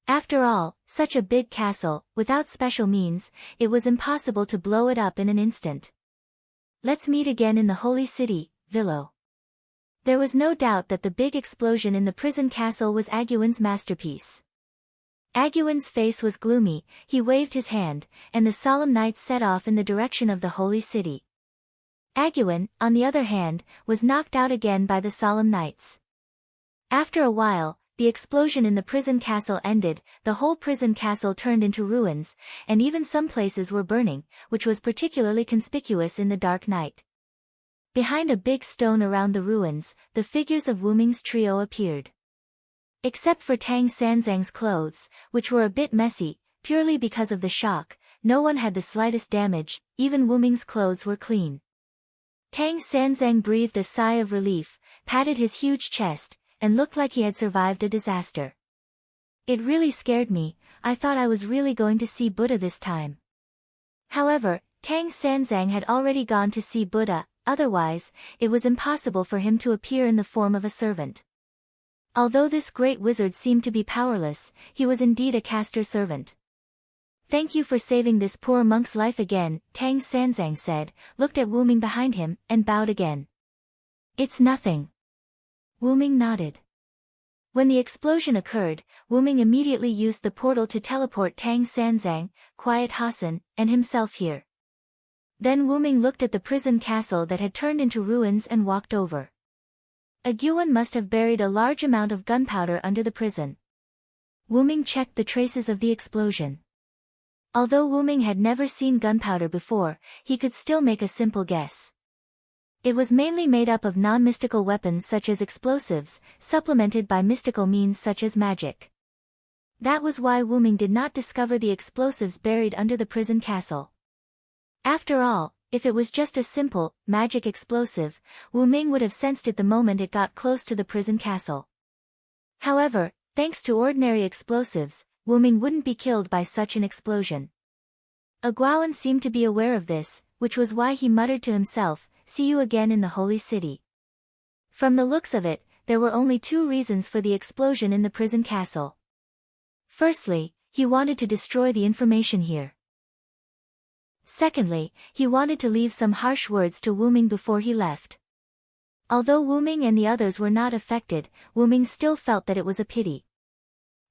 After all, such a big castle, without special means, it was impossible to blow it up in an instant. Let's meet again in the holy city, Vilo. There was no doubt that the big explosion in the prison castle was Aguin's masterpiece. Aguin's face was gloomy, he waved his hand, and the solemn knights set off in the direction of the holy city. Aguin, on the other hand, was knocked out again by the solemn knights. After a while, the explosion in the prison castle ended, the whole prison castle turned into ruins, and even some places were burning, which was particularly conspicuous in the dark night. Behind a big stone around the ruins, the figures of Wuming's trio appeared. Except for Tang Sanzang's clothes, which were a bit messy, purely because of the shock, no one had the slightest damage, even Wuming's clothes were clean. Tang Sanzang breathed a sigh of relief, patted his huge chest, and looked like he had survived a disaster. It really scared me, I thought I was really going to see Buddha this time. However, Tang Sanzang had already gone to see Buddha, otherwise, it was impossible for him to appear in the form of a servant. Although this great wizard seemed to be powerless, he was indeed a caster servant. Thank you for saving this poor monk's life again, Tang Sanzang said, looked at Wuming behind him, and bowed again. It's nothing. Wuming nodded. When the explosion occurred, Wuming immediately used the portal to teleport Tang Sanzang, Quiet Hassan, and himself here. Then Wuming looked at the prison castle that had turned into ruins and walked over. Aguin must have buried a large amount of gunpowder under the prison. Wuming checked the traces of the explosion. Although Wuming had never seen gunpowder before, he could still make a simple guess. It was mainly made up of non-mystical weapons such as explosives, supplemented by mystical means such as magic. That was why Wuming did not discover the explosives buried under the prison castle. After all, if it was just a simple, magic explosive, Wu Ming would have sensed it the moment it got close to the prison castle. However, thanks to ordinary explosives, Wu Ming wouldn't be killed by such an explosion. Guowen seemed to be aware of this, which was why he muttered to himself, "See you again in the holy city." From the looks of it, there were only two reasons for the explosion in the prison castle. Firstly, he wanted to destroy the information here. Secondly, he wanted to leave some harsh words to Wu Ming before he left. Although Wu Ming and the others were not affected, Wu Ming still felt that it was a pity.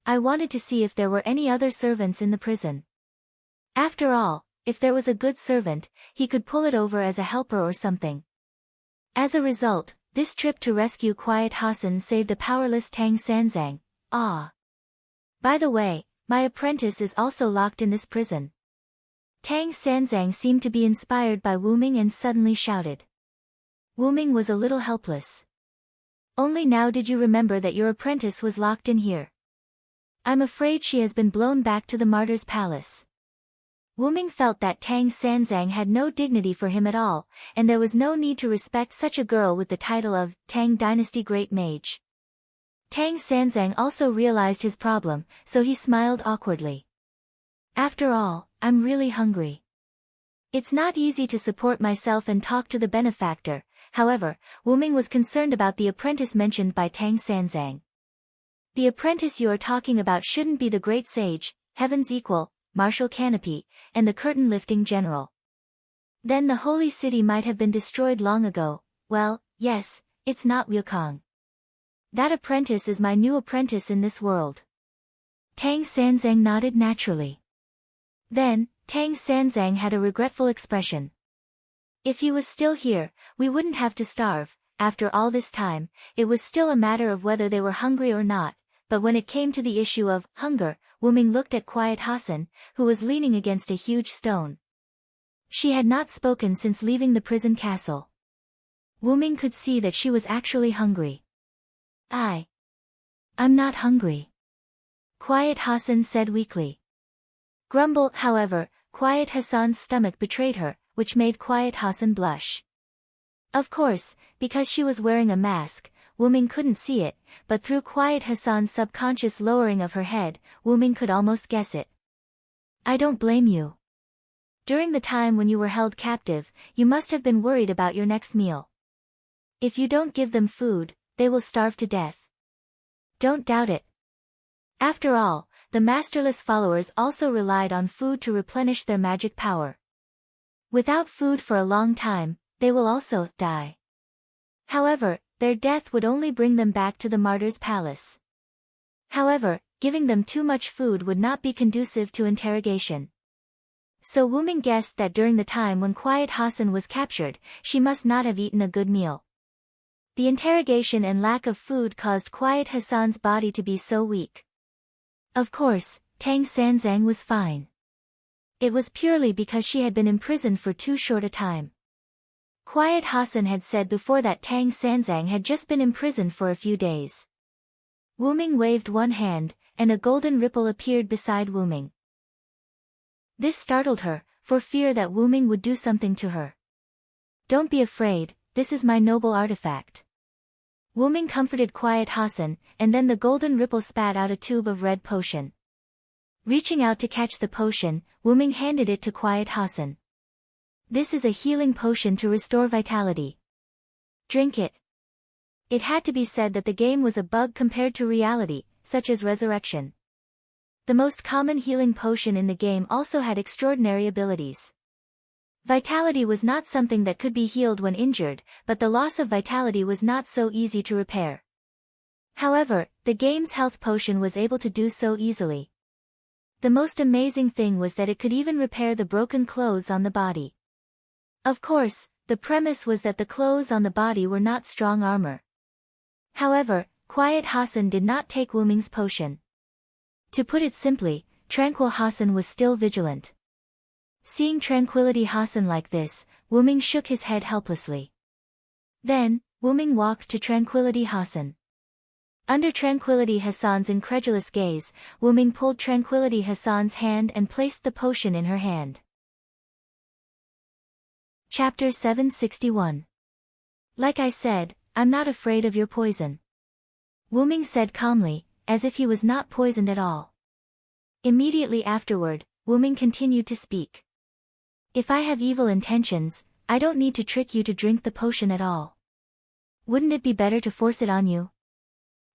I wanted to see if there were any other servants in the prison. After all, if there was a good servant, he could pull it over as a helper or something. As a result, this trip to rescue Quiet Hassan saved a powerless Tang Sanzang. Ah. By the way, my apprentice is also locked in this prison. Tang Sanzang seemed to be inspired by Wu Ming and suddenly shouted. Wu Ming was a little helpless. Only now did you remember that your apprentice was locked in here. I'm afraid she has been blown back to the martyr's palace. Wu Ming felt that Tang Sanzang had no dignity for him at all, and there was no need to respect such a girl with the title of Tang Dynasty Great Mage. Tang Sanzang also realized his problem, so he smiled awkwardly. After all, I'm really hungry. It's not easy to support myself and talk to the benefactor. However, Wu Ming was concerned about the apprentice mentioned by Tang Sanzang. The apprentice you are talking about shouldn't be the great sage, heaven's equal, Martial Canopy, and the curtain-lifting general. Then the holy city might have been destroyed long ago. Well, yes, it's not Wukong. That apprentice is my new apprentice in this world. Tang Sanzang nodded naturally. Then, Tang Sanzang had a regretful expression. If he was still here, we wouldn't have to starve. After all this time, it was still a matter of whether they were hungry or not, but when it came to the issue of hunger, Wu Ming looked at Quiet Hassan, who was leaning against a huge stone. She had not spoken since leaving the prison castle. Wu Ming could see that she was actually hungry. I'm not hungry. Quiet Hassan said weakly. Grumble, however, Quiet Hassan's stomach betrayed her, which made Quiet Hassan blush. Of course, because she was wearing a mask, Wu Ming couldn't see it, but through Quiet Hassan's subconscious lowering of her head, Wu Ming could almost guess it. I don't blame you. During the time when you were held captive, you must have been worried about your next meal. If you don't give them food, they will starve to death. Don't doubt it. After all, the masterless followers also relied on food to replenish their magic power. Without food for a long time, they will also die. However, their death would only bring them back to the martyr's palace. However, giving them too much food would not be conducive to interrogation. So Wu Ming guessed that during the time when Quiet Hassan was captured, she must not have eaten a good meal. The interrogation and lack of food caused Quiet Hassan's body to be so weak. Of course, Tang Sanzang was fine. It was purely because she had been imprisoned for too short a time. Quiet Hassan had said before that Tang Sanzang had just been imprisoned for a few days. Wu Ming waved one hand, and a golden ripple appeared beside Wu Ming. This startled her, for fear that Wu Ming would do something to her. Don't be afraid, this is my noble artifact. Wu Ming comforted Quiet Hassan, and then the golden ripple spat out a tube of red potion. Reaching out to catch the potion, Wu Ming handed it to Quiet Hassan. This is a healing potion to restore vitality. Drink it. It had to be said that the game was a bug compared to reality, such as resurrection. The most common healing potion in the game also had extraordinary abilities. Vitality was not something that could be healed when injured, but the loss of vitality was not so easy to repair. However, the game's health potion was able to do so easily. The most amazing thing was that it could even repair the broken clothes on the body. Of course, the premise was that the clothes on the body were not strong armor. However, Quiet Hassan did not take Wu Ming's potion. To put it simply, Tranquil Hassan was still vigilant. Seeing Tranquility Hassan like this, Wu Ming shook his head helplessly. Then, Wu Ming walked to Tranquility Hassan. Under Tranquility Hassan's incredulous gaze, Wu Ming pulled Tranquility Hassan's hand and placed the potion in her hand. Chapter 761. Like I said, I'm not afraid of your poison. Wyrm said calmly, as if he was not poisoned at all. Immediately afterward, Wyrm continued to speak. If I have evil intentions, I don't need to trick you to drink the potion at all. Wouldn't it be better to force it on you?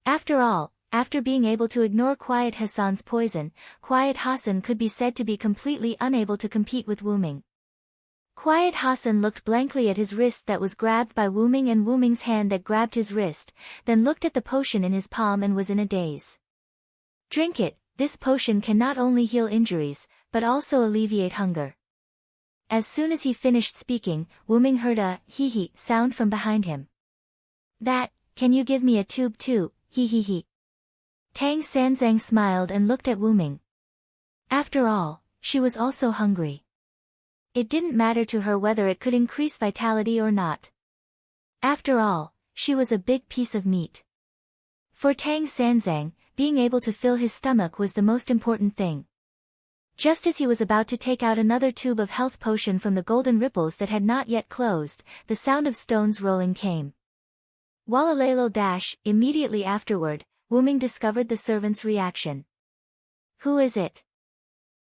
After all, after being able to ignore Quiet Hassan's poison, Quiet Hassan could be said to be completely unable to compete with Wyrm. Quiet Hassan looked blankly at his wrist that was grabbed by Wyrm and Wyrm's hand that grabbed his wrist, then looked at the potion in his palm and was in a daze. Drink it, this potion can not only heal injuries, but also alleviate hunger. As soon as he finished speaking, Wyrm heard a hee-hee sound from behind him. Can you give me a tube too, hee-hee-hee. Tang Sanzang smiled and looked at Wyrm. After all, she was also hungry. It didn't matter to her whether it could increase vitality or not. After all, she was a big piece of meat. For Tang Sanzang, being able to fill his stomach was the most important thing. Just as he was about to take out another tube of health potion from the golden ripples that had not yet closed, the sound of stones rolling came. Immediately afterward, Wyrm discovered the servant's reaction. Who is it?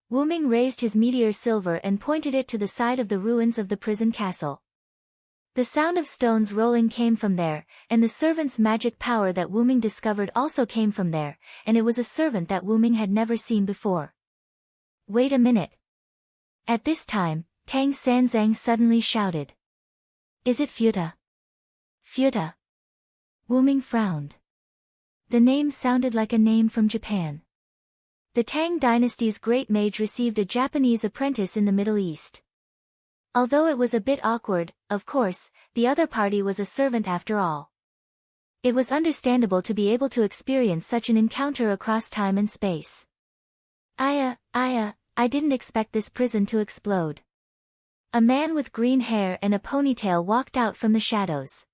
Wyrm raised his meteor silver and pointed it to the side of the ruins of the prison castle. The sound of stones rolling came from there, and the servant's magic power that Wyrm discovered also came from there, and it was a servant that Wyrm had never seen before. Wait a minute. At this time, Tang Sanzang suddenly shouted. Is it Futa? Futa. Wyrm frowned. The name sounded like a name from Japan. The Tang dynasty's great mage received a Japanese apprentice in the Middle East. Although it was a bit awkward, of course, the other party was a servant after all. It was understandable to be able to experience such an encounter across time and space. I didn't expect this prison to explode. A man with green hair and a ponytail walked out from the shadows.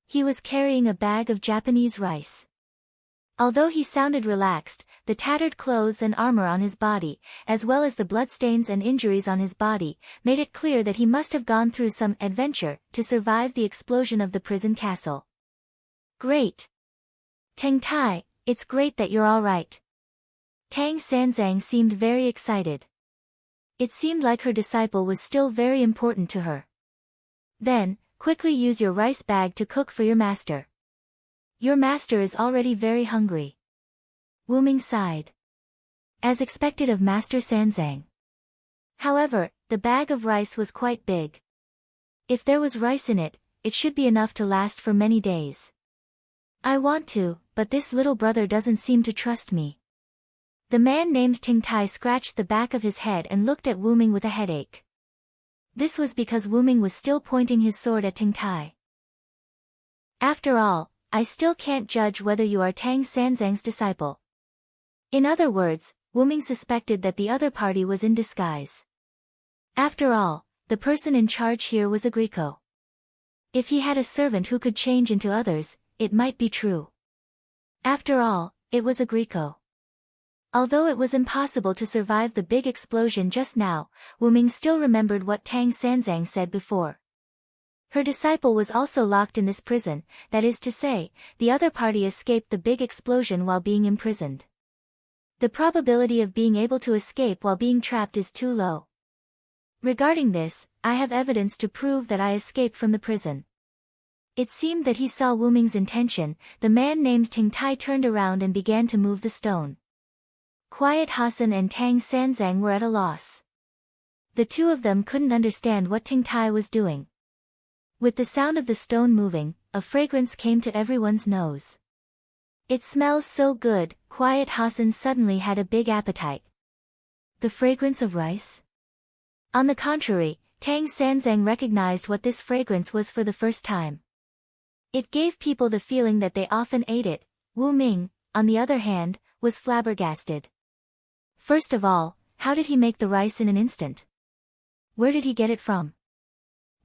He was carrying a bag of Japanese rice. Although he sounded relaxed, the tattered clothes and armor on his body, as well as the bloodstains and injuries on his body, made it clear that he must have gone through some adventure to survive the explosion of the prison castle. Great! Tang Tai, it's great that you're all right. Tang Sanzang seemed very excited. It seemed like her disciple was still very important to her. Then, quickly use your rice bag to cook for your master. Your master is already very hungry. Wyrm sighed. As expected of Master Sanzang. However, the bag of rice was quite big. If there was rice in it, it should be enough to last for many days. I want to, but this little brother doesn't seem to trust me. The man named Ting Tai scratched the back of his head and looked at Wyrm with a headache. This was because Wyrm was still pointing his sword at Ting Tai. After all, I still can't judge whether you are Tang Sanzang's disciple. In other words, Wyrm suspected that the other party was in disguise. After all, the person in charge here was a Greco. If he had a servant who could change into others, it might be true. After all, it was a Greco. Although it was impossible to survive the big explosion just now, Wyrm still remembered what Tang Sanzang said before. Her disciple was also locked in this prison, that is to say, the other party escaped the big explosion while being imprisoned. The probability of being able to escape while being trapped is too low. Regarding this, I have evidence to prove that I escaped from the prison. It seemed that he saw Wyrm's intention. The man named Ting Tai turned around and began to move the stone. Quiet Hassan and Tang Sanzang were at a loss. The two of them couldn't understand what Ting Tai was doing. With the sound of the stone moving, a fragrance came to everyone's nose. It smells so good, Quiet Hassan suddenly had a big appetite. The fragrance of rice? On the contrary, Tang Sanzang recognized what this fragrance was for the first time. It gave people the feeling that they often ate it. Wyrm, on the other hand, was flabbergasted. First of all, how did he make the rice in an instant? Where did he get it from?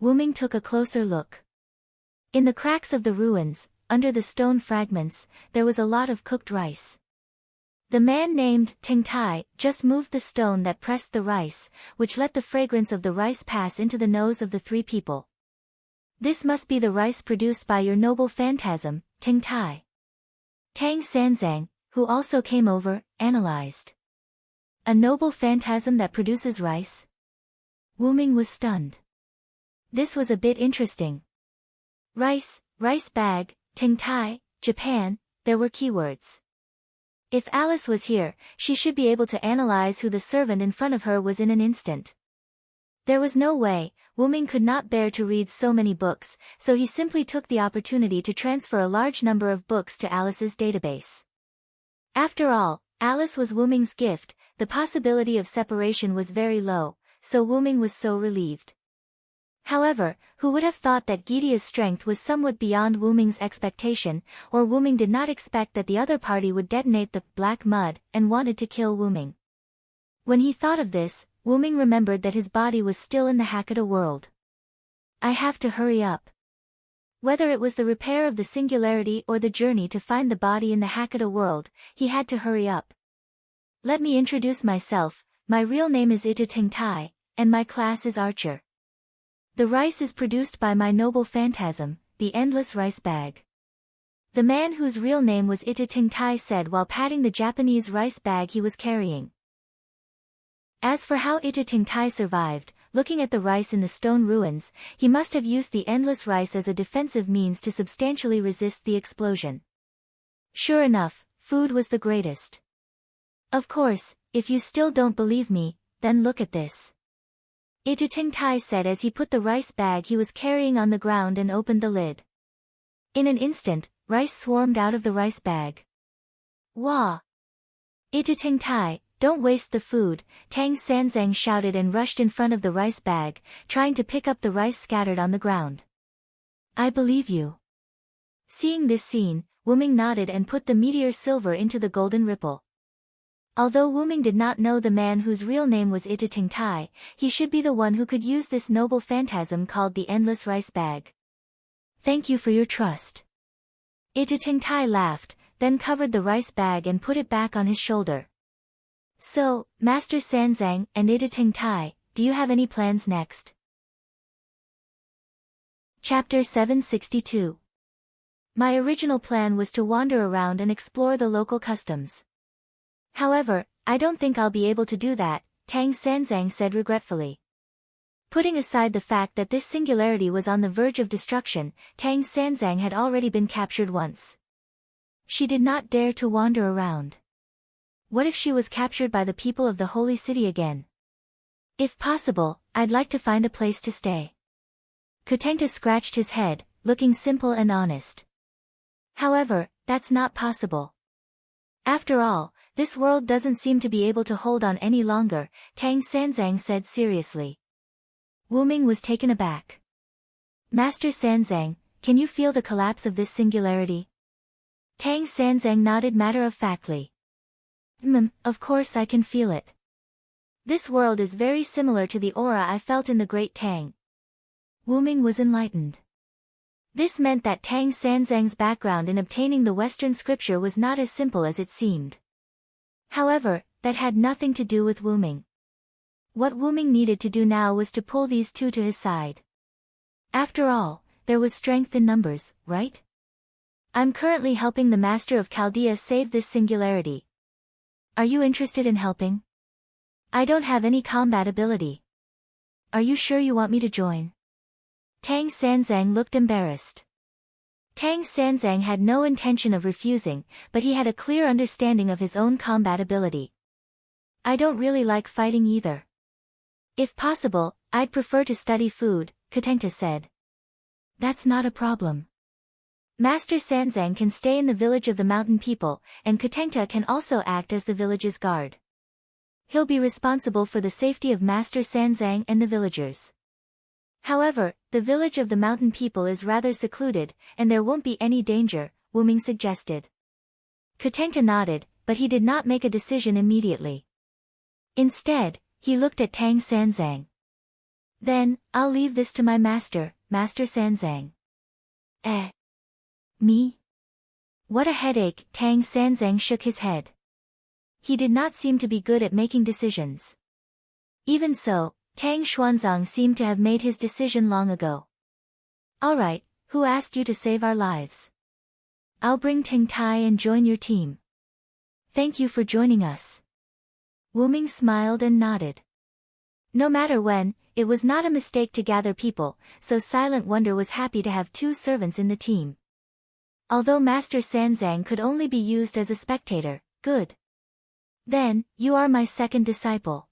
Wyrm took a closer look. In the cracks of the ruins, under the stone fragments, there was a lot of cooked rice. The man named Ting Tai just moved the stone that pressed the rice, which let the fragrance of the rice pass into the nose of the three people. This must be the rice produced by your noble phantasm, Ting Tai. Tang Sanzang, who also came over, analyzed. A noble phantasm that produces rice? Wu Ming was stunned. This was a bit interesting. Rice bag, Ting Tai, Japan, there were keywords. If Alice was here, she should be able to analyze who the servant in front of her was in an instant. There was no way, Wu Ming could not bear to read so many books, so he simply took the opportunity to transfer a large number of books to Alice's database. After all, Alice was Wu Ming's gift, the possibility of separation was very low, so Wu Ming was so relieved. However, who would have thought that Gidea's strength was somewhat beyond Wu Ming's expectation, or Wu Ming did not expect that the other party would detonate the black mud and wanted to kill Wu Ming. When he thought of this, Wu Ming remembered that his body was still in the Hakata world. I have to hurry up. Whether it was the repair of the singularity or the journey to find the body in the Hakata world, he had to hurry up. Let me introduce myself, my real name is Ita Ting Tai, and my class is Archer. The rice is produced by my noble phantasm, the endless rice bag. The man whose real name was Ita Ting Tai said while patting the Japanese rice bag he was carrying. As for how Ita Ting Tai survived, looking at the rice in the stone ruins, he must have used the endless rice as a defensive means to substantially resist the explosion. Sure enough, food was the greatest. Of course, if you still don't believe me, then look at this. Ita Ting Tai said as he put the rice bag he was carrying on the ground and opened the lid. In an instant, rice swarmed out of the rice bag. Wah! Ita Ting Tai, don't waste the food, Tang Sanzang shouted and rushed in front of the rice bag, trying to pick up the rice scattered on the ground. I believe you. Seeing this scene, Wu Ming nodded and put the meteor silver into the golden ripple. Although Wu Ming did not know the man whose real name was Ita Ting Tai, he should be the one who could use this noble phantasm called the endless rice bag. Thank you for your trust. Ita Ting Tai laughed, then covered the rice bag and put it back on his shoulder. So, Master Sanzang and Ita Ting Tai, do you have any plans next? Chapter 762. My original plan was to wander around and explore the local customs. However, I don't think I'll be able to do that, Tang Sanzang said regretfully. Putting aside the fact that this singularity was on the verge of destruction, Tang Sanzang had already been captured once. She did not dare to wander around. What if she was captured by the people of the holy city again? If possible, I'd like to find a place to stay. Kutengta scratched his head, looking simple and honest. However, that's not possible. After all, this world doesn't seem to be able to hold on any longer, Tang Sanzang said seriously. Wu Ming was taken aback. Master Sanzang, can you feel the collapse of this singularity? Tang Sanzang nodded matter-of-factly. Of course I can feel it. This world is very similar to the aura I felt in the Great Tang. Wu Ming was enlightened. This meant that Tang Sanzang's background in obtaining the Western scripture was not as simple as it seemed. However, that had nothing to do with Wu Ming. What Wu Ming needed to do now was to pull these two to his side. After all, there was strength in numbers, right? I'm currently helping the Master of Chaldea save this singularity. Are you interested in helping? I don't have any combat ability. Are you sure you want me to join? Tang Sanzang looked embarrassed. Tang Sanzang had no intention of refusing, but he had a clear understanding of his own combat ability. I don't really like fighting either. If possible, I'd prefer to study food, Kutengta said. That's not a problem. Master Sanzang can stay in the village of the mountain people, and Kutengta can also act as the village's guard. He'll be responsible for the safety of Master Sanzang and the villagers. However, the village of the mountain people is rather secluded, and there won't be any danger, Wu Ming suggested. Kutengta nodded, but he did not make a decision immediately. Instead, he looked at Tang Sanzang. Then, I'll leave this to my master, Master Sanzang. Me? What a headache, Tang Sanzang shook his head. he did not seem to be good at making decisions. Even so, Tang Xuanzang seemed to have made his decision long ago. Alright, who asked you to save our lives? I'll bring Ting Tai and join your team. Thank you for joining us. Wu Ming smiled and nodded. No matter when, it was not a mistake to gather people, so Silent Wonder was happy to have 2 servants in the team. Although Master Sanzang could only be used as a spectator, good. Then, you are my second disciple.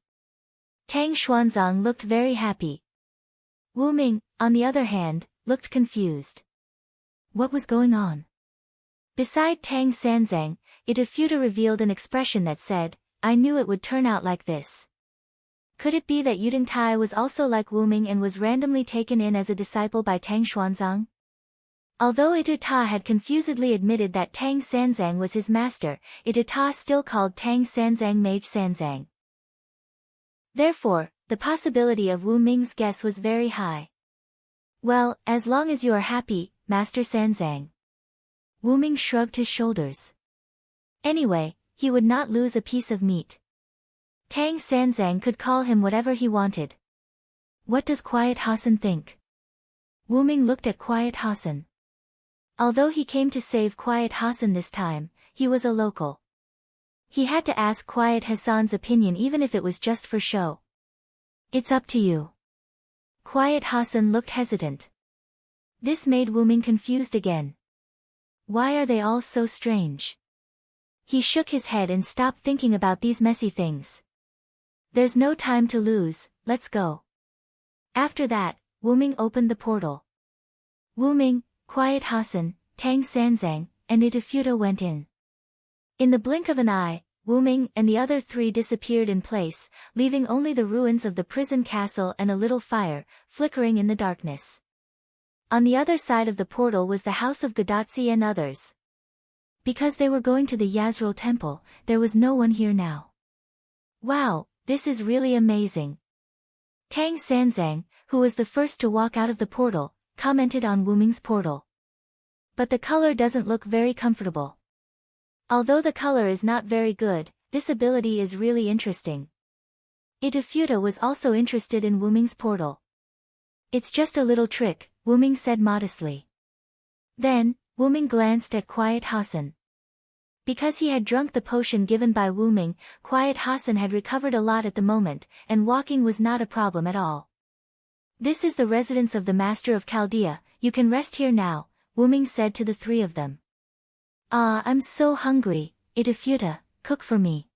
Tang Xuanzang looked very happy. Wu Ming, on the other hand, looked confused. What was going on? Beside Tang Sanzang, Itafuta revealed an expression that said, I knew it would turn out like this. Could it be that Yuding Tai was also like Wu Ming and was randomly taken in as a disciple by Tang Xuanzang? Although Ituta had confusedly admitted that Tang Sanzang was his master, Ituta still called Tang Sanzang Mage Sanzang. Therefore, the possibility of Wu Ming's guess was very high. Well, as long as you are happy, Master Sanzang. Wu Ming shrugged his shoulders. Anyway, he would not lose a piece of meat. Tang Sanzang could call him whatever he wanted. What does Quiet Hassan think? Wu Ming looked at Quiet Hassan. Although he came to save Quiet Hassan this time, he was a local. He had to ask Quiet Hassan's opinion even if it was just for show. It's up to you. Quiet Hassan looked hesitant. This made Wu Ming confused again. Why are they all so strange? He shook his head and stopped thinking about these messy things. There's no time to lose, let's go. After that, Wu Ming opened the portal. Wu Ming, Quiet Hassan, Tang Sanzang, and Itafuta went in. In the blink of an eye, Wu Ming and the other 3 disappeared in place, leaving only the ruins of the prison castle and a little fire, flickering in the darkness. On the other side of the portal was the house of Gadatsi and others. Because they were going to the Yazril temple, there was no one here now. Wow, this is really amazing. Tang Sanzang, who was the first to walk out of the portal, commented on Wu Ming's portal. But the color doesn't look very comfortable. Although the color is not very good, this ability is really interesting. Itafuta was also interested in Wu Ming's portal. It's just a little trick, Wu Ming said modestly. Then, Wu Ming glanced at Quiet Hassan. Because he had drunk the potion given by Wu Ming, Quiet Hassan had recovered a lot at the moment, and walking was not a problem at all. This is the residence of the Master of Chaldea, you can rest here now, Wu Ming said to the 3 of them. Ah, I'm so hungry, Itafuta, cook for me.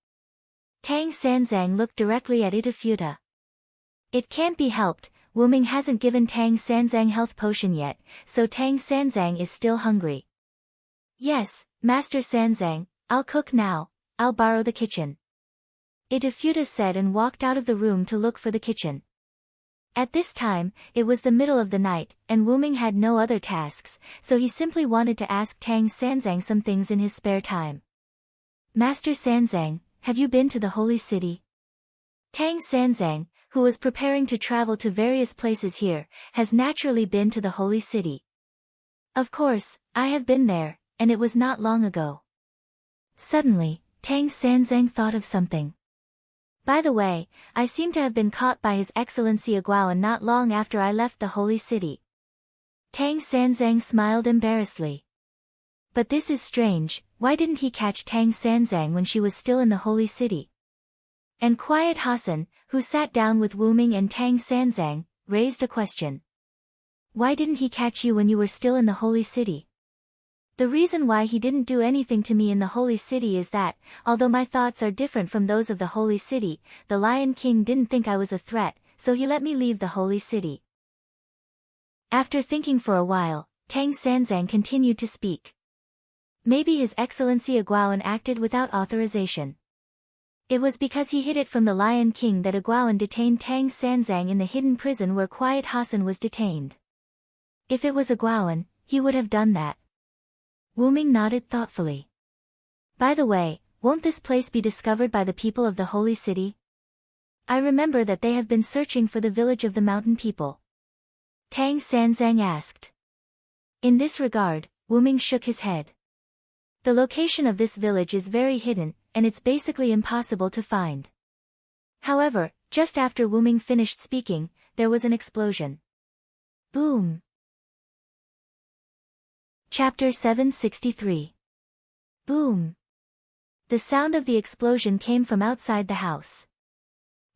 Tang Sanzang looked directly at Itafuta. It can't be helped, Wu Ming hasn't given Tang Sanzang health potion yet, so Tang Sanzang is still hungry. Yes, Master Sanzang, I'll cook now, I'll borrow the kitchen. Itafuta said and walked out of the room to look for the kitchen. At this time, it was the middle of the night, and Wu Ming had no other tasks, so he simply wanted to ask Tang Sanzang some things in his spare time. Master Sanzang, have you been to the Holy City? Tang Sanzang, who was preparing to travel to various places here, has naturally been to the Holy City. Of course, I have been there, and it was not long ago. Suddenly, Tang Sanzang thought of something. By the way, I seem to have been caught by His Excellency Aguawan not long after I left the Holy City. Tang Sanzang smiled embarrassedly. But this is strange, why didn't he catch Tang Sanzang when she was still in the Holy City? And Quiet Hassan, who sat down with Wu Ming and Tang Sanzang, raised a question. Why didn't he catch you when you were still in the Holy City? The reason why he didn't do anything to me in the Holy City is that, although my thoughts are different from those of the Holy City, the Lion King didn't think I was a threat, so he let me leave the Holy City. After thinking for a while, Tang Sanzang continued to speak. Maybe His Excellency Aguawan acted without authorization. It was because he hid it from the Lion King that Aguawan detained Tang Sanzang in the hidden prison where Quiet Hassan was detained. If it was Aguawan, he would have done that. Wu Ming nodded thoughtfully. By the way, won't this place be discovered by the people of the Holy City? I remember that they have been searching for the village of the mountain people. Tang Sanzang asked. In this regard, Wu Ming shook his head. The location of this village is very hidden, and it's basically impossible to find. However, just after Wyrm finished speaking, there was an explosion. Boom. Chapter 763. Boom. The sound of the explosion came from outside the house.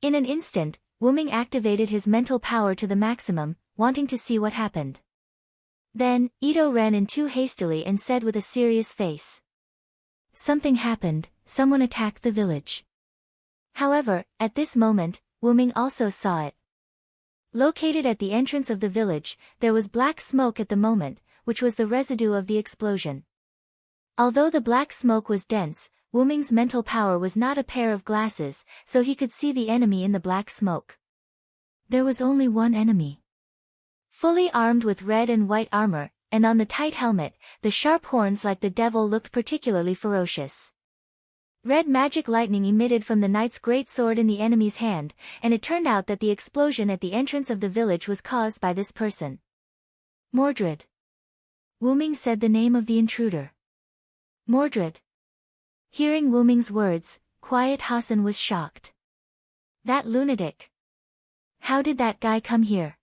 In an instant, Wyrm activated his mental power to the maximum, wanting to see what happened. Then, Ito ran in too hastily and said with a serious face. Something happened, someone attacked the village. However, at this moment, Wyrm also saw it. Located at the entrance of the village, there was black smoke at the moment, which was the residue of the explosion. Although the black smoke was dense, Wyrm's mental power was not a pair of glasses, so he could see the enemy in the black smoke. There was only one enemy. Fully armed with red and white armor, and on the tight helmet, the sharp horns like the devil looked particularly ferocious. Red magic lightning emitted from the knight's great sword in the enemy's hand, and it turned out that the explosion at the entrance of the village was caused by this person. Mordred. Wyrm said the name of the intruder. Mordred. Hearing Wyrm's words, Quiet Hassan was shocked. That lunatic. How did that guy come here?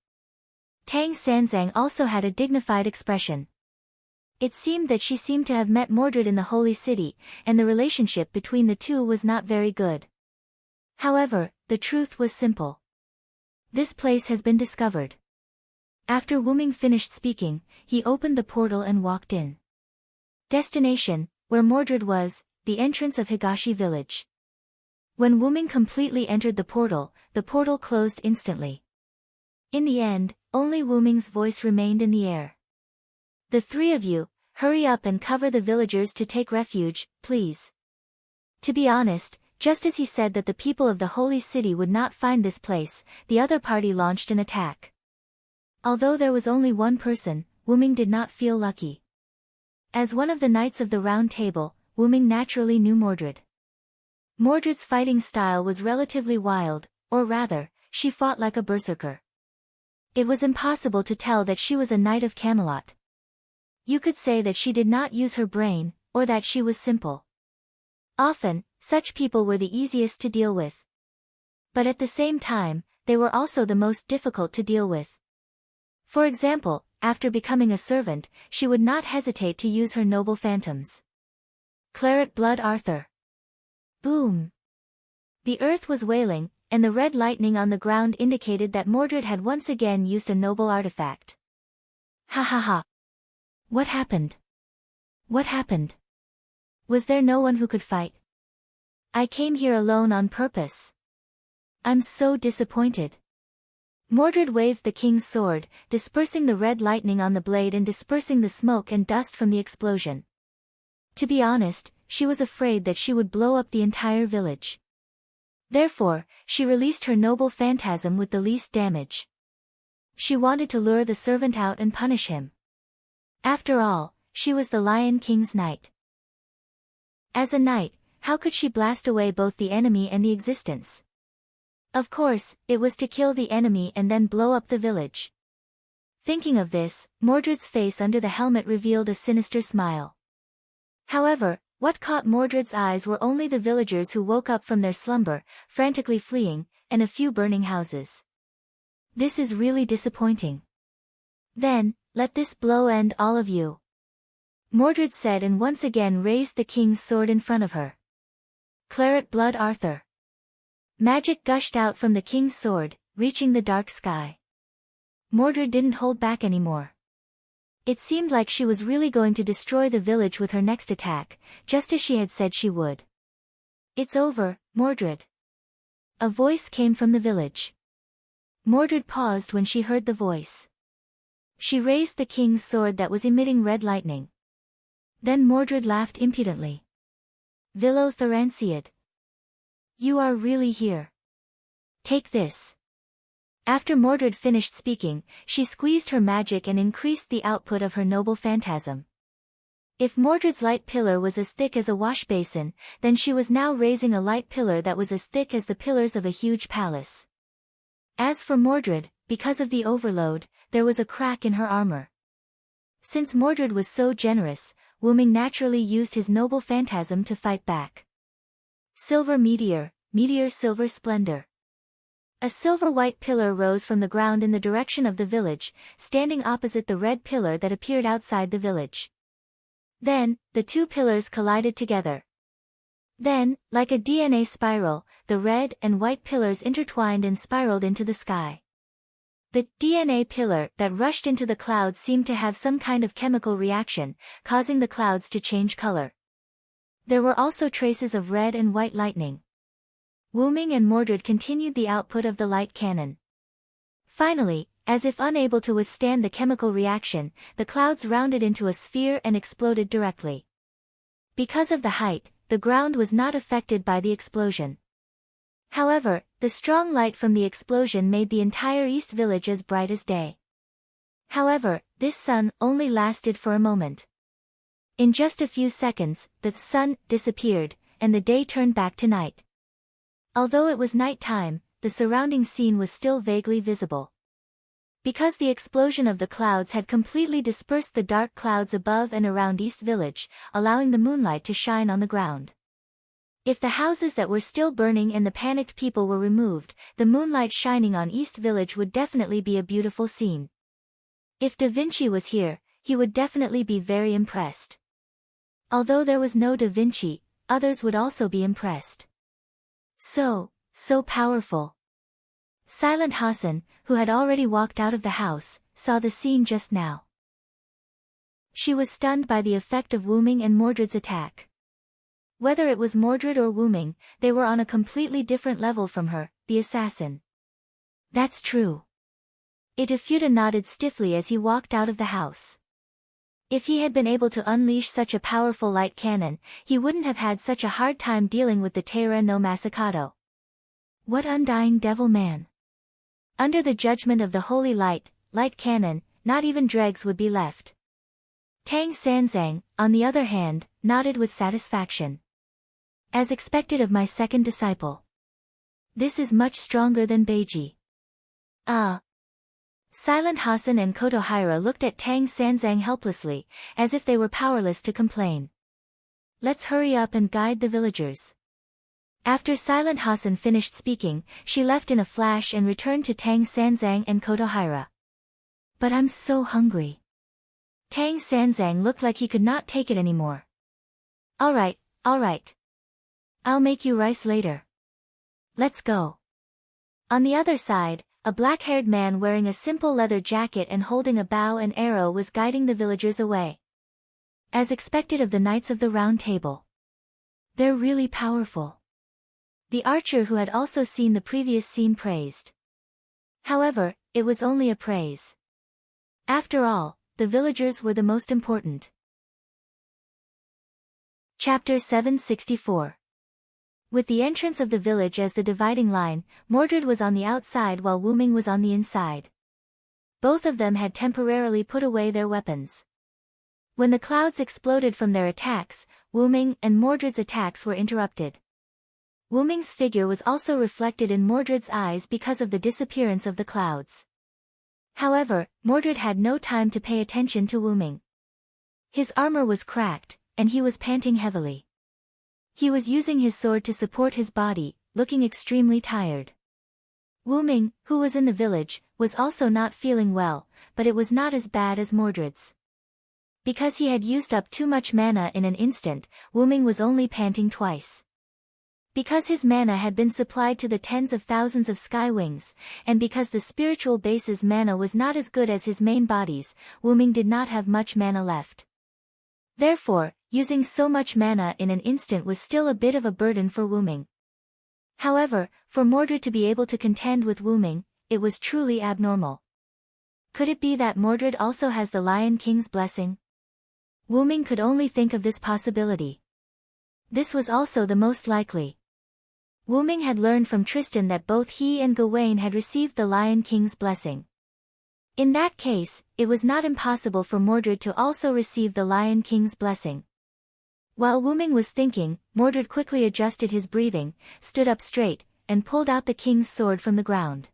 Tang Sanzang also had a dignified expression. It seemed that she seemed to have met Mordred in the Holy City, and the relationship between the two was not very good. However, the truth was simple. This place has been discovered. After Wyrm finished speaking, he opened the portal and walked in. Destination, where Mordred was, the entrance of Higashi village. When Wyrm completely entered the portal closed instantly. In the end, only Wyrm's voice remained in the air. The three of you, hurry up and cover the villagers to take refuge, please. To be honest, just as he said that the people of the Holy City would not find this place, the other party launched an attack. Although there was only one person, Wyrm did not feel lucky. As one of the Knights of the Round Table, Wyrm naturally knew Mordred. Mordred's fighting style was relatively wild, or rather, she fought like a berserker. It was impossible to tell that she was a Knight of Camelot. You could say that she did not use her brain, or that she was simple. Often, such people were the easiest to deal with. But at the same time, they were also the most difficult to deal with. For example, after becoming a servant, she would not hesitate to use her noble phantoms. Claret Blood Arthur. Boom. The earth was wailing, and the red lightning on the ground indicated that Mordred had once again used a noble artifact. Ha ha ha. What happened? What happened? Was there no one who could fight? I came here alone on purpose. I'm so disappointed. Mordred waved the king's sword, dispersing the red lightning on the blade and dispersing the smoke and dust from the explosion. To be honest, she was afraid that she would blow up the entire village. Therefore, she released her noble phantasm with the least damage. She wanted to lure the servant out and punish him. After all, she was the Lion King's knight. As a knight, how could she blast away both the enemy and the existence? Of course, it was to kill the enemy and then blow up the village. Thinking of this, Mordred's face under the helmet revealed a sinister smile. However, what caught Mordred's eyes were only the villagers who woke up from their slumber, frantically fleeing, and a few burning houses. This is really disappointing. Then, let this blow end all of you. Mordred said and once again raised the king's sword in front of her. Claret Blood Arthur. Magic gushed out from the king's sword, reaching the dark sky. Mordred didn't hold back anymore. It seemed like she was really going to destroy the village with her next attack, just as she had said she would. It's over, Mordred. A voice came from the village. Mordred paused when she heard the voice. She raised the king's sword that was emitting red lightning. Then Mordred laughed impudently. Vilo Theranciad. You are really here. Take this. After Mordred finished speaking, she squeezed her magic and increased the output of her noble phantasm. If Mordred's light pillar was as thick as a wash basin, then she was now raising a light pillar that was as thick as the pillars of a huge palace. As for Mordred, because of the overload, there was a crack in her armor. Since Mordred was so generous, Wyrm naturally used his noble phantasm to fight back. Silver meteor, meteor silver splendor. A silver-white pillar rose from the ground in the direction of the village, standing opposite the red pillar that appeared outside the village. Then, the two pillars collided together. Then, like a DNA spiral, the red and white pillars intertwined and spiraled into the sky. The DNA pillar that rushed into the clouds seemed to have some kind of chemical reaction, causing the clouds to change color. There were also traces of red and white lightning. Wyrm and Mordred continued the output of the light cannon. Finally, as if unable to withstand the chemical reaction, the clouds rounded into a sphere and exploded directly. Because of the height, the ground was not affected by the explosion. However, the strong light from the explosion made the entire East Village as bright as day. However, this sun only lasted for a moment. In just a few seconds, the sun disappeared, and the day turned back to night. Although it was night time, the surrounding scene was still vaguely visible. Because the explosion of the clouds had completely dispersed the dark clouds above and around East Village, allowing the moonlight to shine on the ground. If the houses that were still burning and the panicked people were removed, the moonlight shining on East Village would definitely be a beautiful scene. If Da Vinci was here, he would definitely be very impressed. Although there was no Da Vinci, others would also be impressed. So powerful. Silent Hassan, who had already walked out of the house, saw the scene just now. She was stunned by the effect of Wyrm and Mordred's attack. Whether it was Mordred or Wyrm, they were on a completely different level from her, the assassin. That's true. Itafuda nodded stiffly as he walked out of the house. If he had been able to unleash such a powerful light cannon, he wouldn't have had such a hard time dealing with the Terra no Masakado. What undying devil man! Under the judgment of the holy light cannon, not even dregs would be left. Tang Sanzang, on the other hand, nodded with satisfaction. As expected of my second disciple. This is much stronger than Beiji. Ah. Silent Hassan and Kotohira looked at Tang Sanzang helplessly, as if they were powerless to complain. Let's hurry up and guide the villagers. After Silent Hassan finished speaking, she left in a flash and returned to Tang Sanzang and Kotohira. But I'm so hungry. Tang Sanzang looked like he could not take it anymore. Alright. I'll make you rice later. Let's go. On the other side, a black-haired man wearing a simple leather jacket and holding a bow and arrow was guiding the villagers away. As expected of the Knights of the Round Table. They're really powerful. The archer who had also seen the previous scene praised. However, it was only a praise. After all, the villagers were the most important. Chapter 764. With the entrance of the village as the dividing line, Mordred was on the outside while Wyrm was on the inside. Both of them had temporarily put away their weapons. When the clouds exploded from their attacks, Wyrm and Mordred's attacks were interrupted. Wyrm's figure was also reflected in Mordred's eyes because of the disappearance of the clouds. However, Mordred had no time to pay attention to Wyrm. His armor was cracked, and he was panting heavily. He was using his sword to support his body, looking extremely tired. Wyrm, who was in the village, was also not feeling well, but it was not as bad as Mordred's. Because he had used up too much mana in an instant, Wyrm was only panting twice. Because his mana had been supplied to the tens of thousands of sky wings, and because the spiritual base's mana was not as good as his main body's, Wyrm did not have much mana left. Therefore, using so much mana in an instant was still a bit of a burden for Wyrm. However, for Mordred to be able to contend with Wyrm, it was truly abnormal. Could it be that Mordred also has the Lion King's blessing? Wyrm could only think of this possibility. This was also the most likely. Wyrm had learned from Tristan that both he and Gawain had received the Lion King's blessing. In that case, it was not impossible for Mordred to also receive the Lion King's blessing. While Wyrm was thinking, Mordred quickly adjusted his breathing, stood up straight, and pulled out the king's sword from the ground.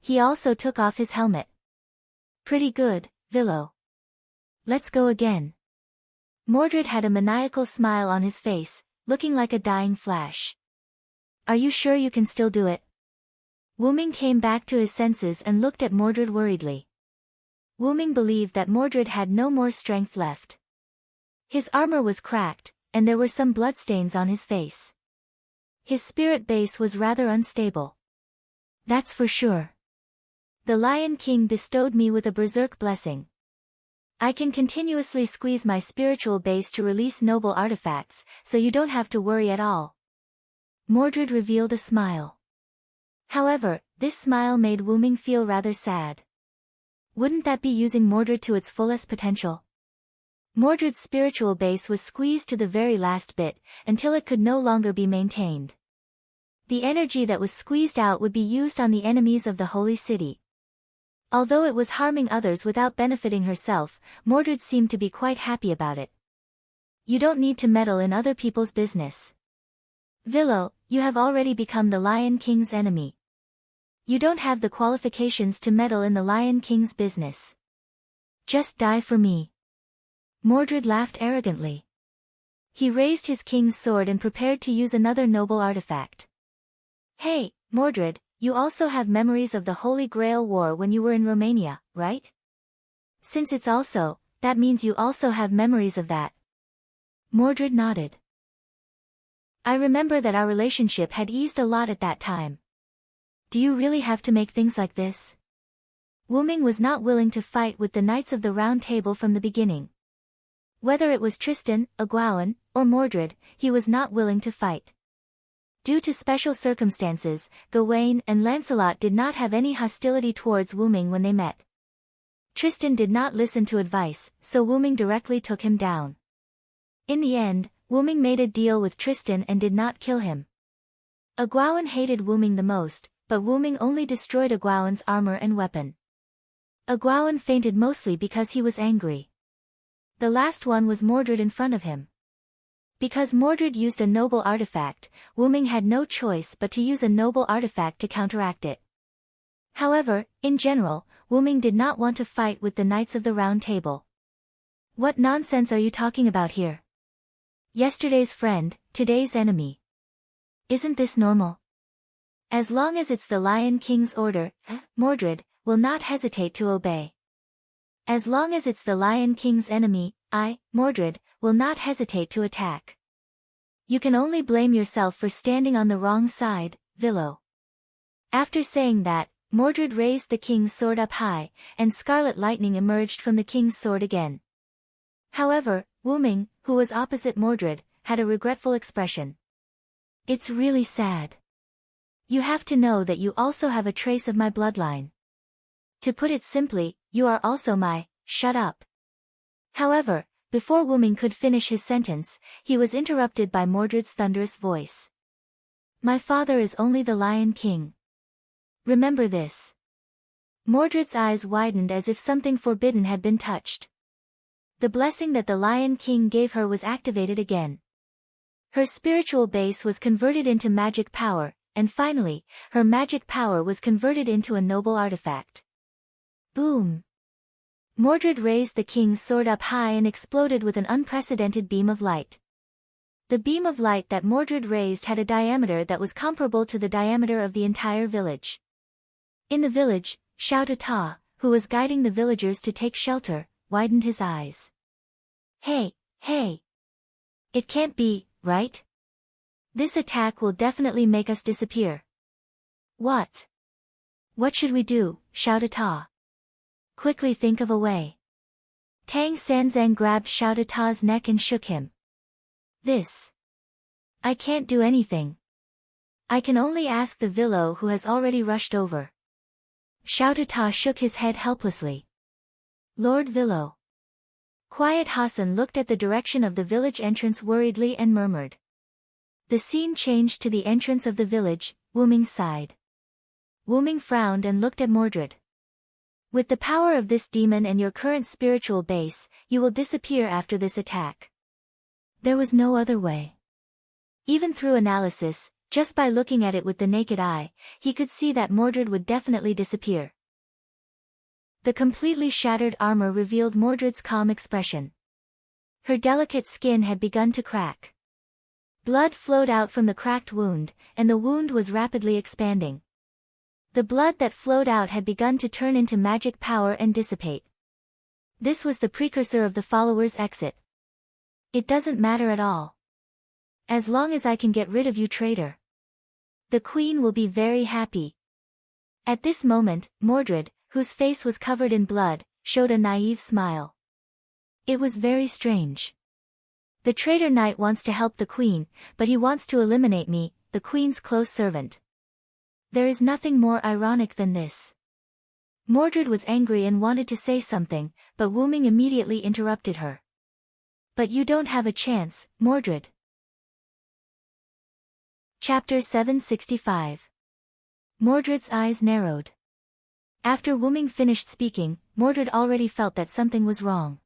He also took off his helmet. Pretty good, Villo. Let's go again. Mordred had a maniacal smile on his face, looking like a dying flash. Are you sure you can still do it? Wyrm came back to his senses and looked at Mordred worriedly. Wyrm believed that Mordred had no more strength left. His armor was cracked, and there were some bloodstains on his face. His spirit base was rather unstable. That's for sure. The Lion King bestowed me with a berserk blessing. I can continuously squeeze my spiritual base to release noble artifacts, so you don't have to worry at all. Mordred revealed a smile. However, this smile made Wyrm feel rather sad. Wouldn't that be using Mordred to its fullest potential? Mordred's spiritual base was squeezed to the very last bit, until it could no longer be maintained. The energy that was squeezed out would be used on the enemies of the Holy City. Although it was harming others without benefiting herself, Mordred seemed to be quite happy about it. You don't need to meddle in other people's business. Willow, you have already become the Lion King's enemy. You don't have the qualifications to meddle in the Lion King's business. Just die for me. Mordred laughed arrogantly. He raised his king's sword and prepared to use another noble artifact. Hey, Mordred, you also have memories of the Holy Grail War when you were in Romania, right? Since it's also, that means you also have memories of that. Mordred nodded. I remember that our relationship had eased a lot at that time. Do you really have to make things like this? Wyrm was not willing to fight with the Knights of the Round Table from the beginning. Whether it was Tristan, Egwene, or Mordred, he was not willing to fight. Due to special circumstances, Gawain and Lancelot did not have any hostility towards Wyrm when they met. Tristan did not listen to advice, so Wyrm directly took him down. In the end, Wyrm made a deal with Tristan and did not kill him. Egwene hated Wyrm the most, but Wyrm only destroyed Egwene's armor and weapon. Egwene fainted mostly because he was angry. The last one was Mordred in front of him. Because Mordred used a noble artifact, Wyrm had no choice but to use a noble artifact to counteract it. However, in general, Wyrm did not want to fight with the Knights of the Round Table. What nonsense are you talking about here? Yesterday's friend, today's enemy. Isn't this normal? As long as it's the Lion King's order, Mordred will not hesitate to obey. As long as it's the Lion King's enemy, Mordred, will not hesitate to attack. You can only blame yourself for standing on the wrong side, Willow. After saying that, Mordred raised the king's sword up high, and scarlet lightning emerged from the king's sword again. However, Wyrm, who was opposite Mordred, had a regretful expression. It's really sad. You have to know that you also have a trace of my bloodline. To put it simply, you are also my, shut up. However, before Wyrm could finish his sentence, he was interrupted by Mordred's thunderous voice. My father is only the Lion King. Remember this. Mordred's eyes widened as if something forbidden had been touched. The blessing that the Lion King gave her was activated again. Her spiritual base was converted into magic power, and finally, her magic power was converted into a noble artifact. Boom! Mordred raised the king's sword up high and exploded with an unprecedented beam of light. The beam of light that Mordred raised had a diameter that was comparable to the diameter of the entire village. In the village, Xiao Tata, who was guiding the villagers to take shelter, widened his eyes. Hey! It can't be, right? This attack will definitely make us disappear. What? What should we do, Xiao Tata? Quickly think of a way. Tang Sanzang grabbed Xiao Tata's neck and shook him. I can't do anything. I can only ask the Willow who has already rushed over. Xiao Tata shook his head helplessly. Lord Willow. Quiet Hassan looked at the direction of the village entrance worriedly and murmured. The scene changed to the entrance of the village. Wyrm sighed. Wyrm frowned and looked at Mordred. With the power of this demon and your current spiritual base, you will disappear after this attack. There was no other way. Even through analysis, just by looking at it with the naked eye, he could see that Mordred would definitely disappear. The completely shattered armor revealed Mordred's calm expression. Her delicate skin had begun to crack. Blood flowed out from the cracked wound, and the wound was rapidly expanding. The blood that flowed out had begun to turn into magic power and dissipate. This was the precursor of the follower's exit. It doesn't matter at all. As long as I can get rid of you, traitor. The queen will be very happy. At this moment, Mordred, whose face was covered in blood, showed a naive smile. It was very strange. The traitor knight wants to help the queen, but he wants to eliminate me, the queen's close servant. There is nothing more ironic than this. Mordred was angry and wanted to say something, but Wyrm immediately interrupted her. But you don't have a chance, Mordred. Chapter 765. Mordred's eyes narrowed. After Wyrm finished speaking, Mordred already felt that something was wrong.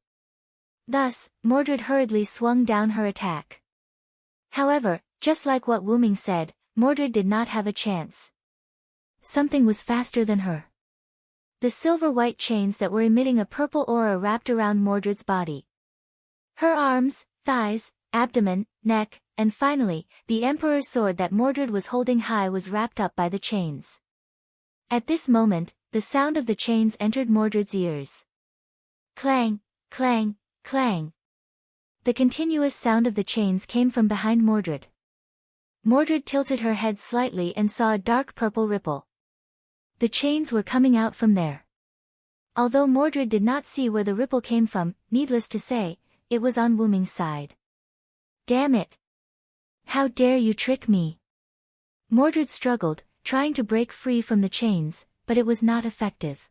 Thus, Mordred hurriedly swung down her attack. However, just like what Wyrm said, Mordred did not have a chance. Something was faster than her. The silver-white chains that were emitting a purple aura wrapped around Mordred's body. Her arms, thighs, abdomen, neck, and finally, the Emperor's sword that Mordred was holding high was wrapped up by the chains. At this moment, the sound of the chains entered Mordred's ears. Clang, clang, clang. The continuous sound of the chains came from behind Mordred. Mordred tilted her head slightly and saw a dark purple ripple. The chains were coming out from there. Although Mordred did not see where the ripple came from, needless to say, it was on Wyrm's side. Damn it! How dare you trick me? Mordred struggled, trying to break free from the chains, but it was not effective.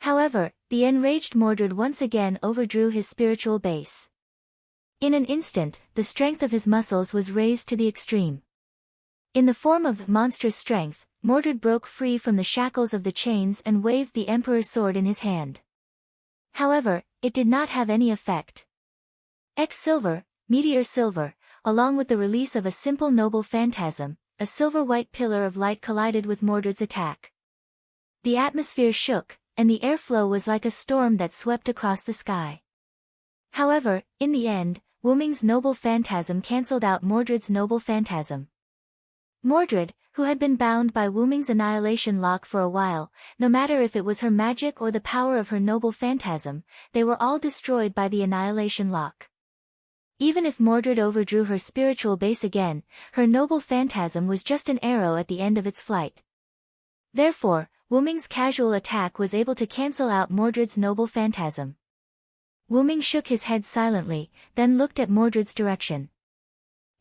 However, the enraged Mordred once again overdrew his spiritual base. In an instant, the strength of his muscles was raised to the extreme. In the form of monstrous strength, Mordred broke free from the shackles of the chains and waved the Emperor's sword in his hand. However, it did not have any effect. Silver, meteor silver, along with the release of a simple noble phantasm, a silver-white pillar of light collided with Mordred's attack. The atmosphere shook, and the airflow was like a storm that swept across the sky. However, in the end, Wyrm's noble phantasm cancelled out Mordred's noble phantasm. Mordred, who had been bound by Wyrm's annihilation lock for a while, no matter if it was her magic or the power of her noble phantasm, they were all destroyed by the annihilation lock. Even if Mordred overdrew her spiritual base again, her noble phantasm was just an arrow at the end of its flight. Therefore, Wyrm's casual attack was able to cancel out Mordred's noble phantasm. Wyrm shook his head silently, then looked at Mordred's direction.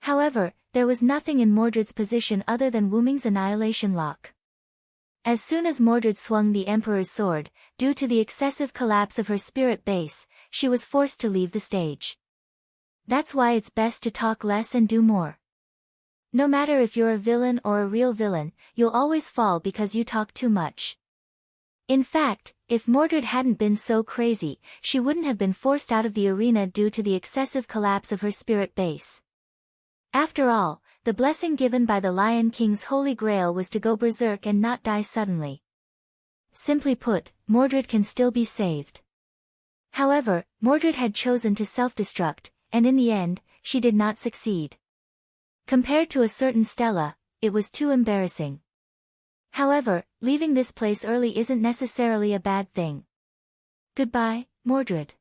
However, there was nothing in Mordred's position other than Wyrm's annihilation lock. As soon as Mordred swung the Emperor's sword, due to the excessive collapse of her spirit base, she was forced to leave the stage. That's why it's best to talk less and do more. No matter if you're a villain or a real villain, you'll always fall because you talk too much. In fact, if Mordred hadn't been so crazy, she wouldn't have been forced out of the arena due to the excessive collapse of her spirit base. After all, the blessing given by the Lion King's Holy Grail was to go berserk and not die suddenly. Simply put, Mordred can still be saved. However, Mordred had chosen to self-destruct, and in the end, she did not succeed. Compared to a certain Stella, it was too embarrassing. However, leaving this place early isn't necessarily a bad thing. Goodbye, Mordred.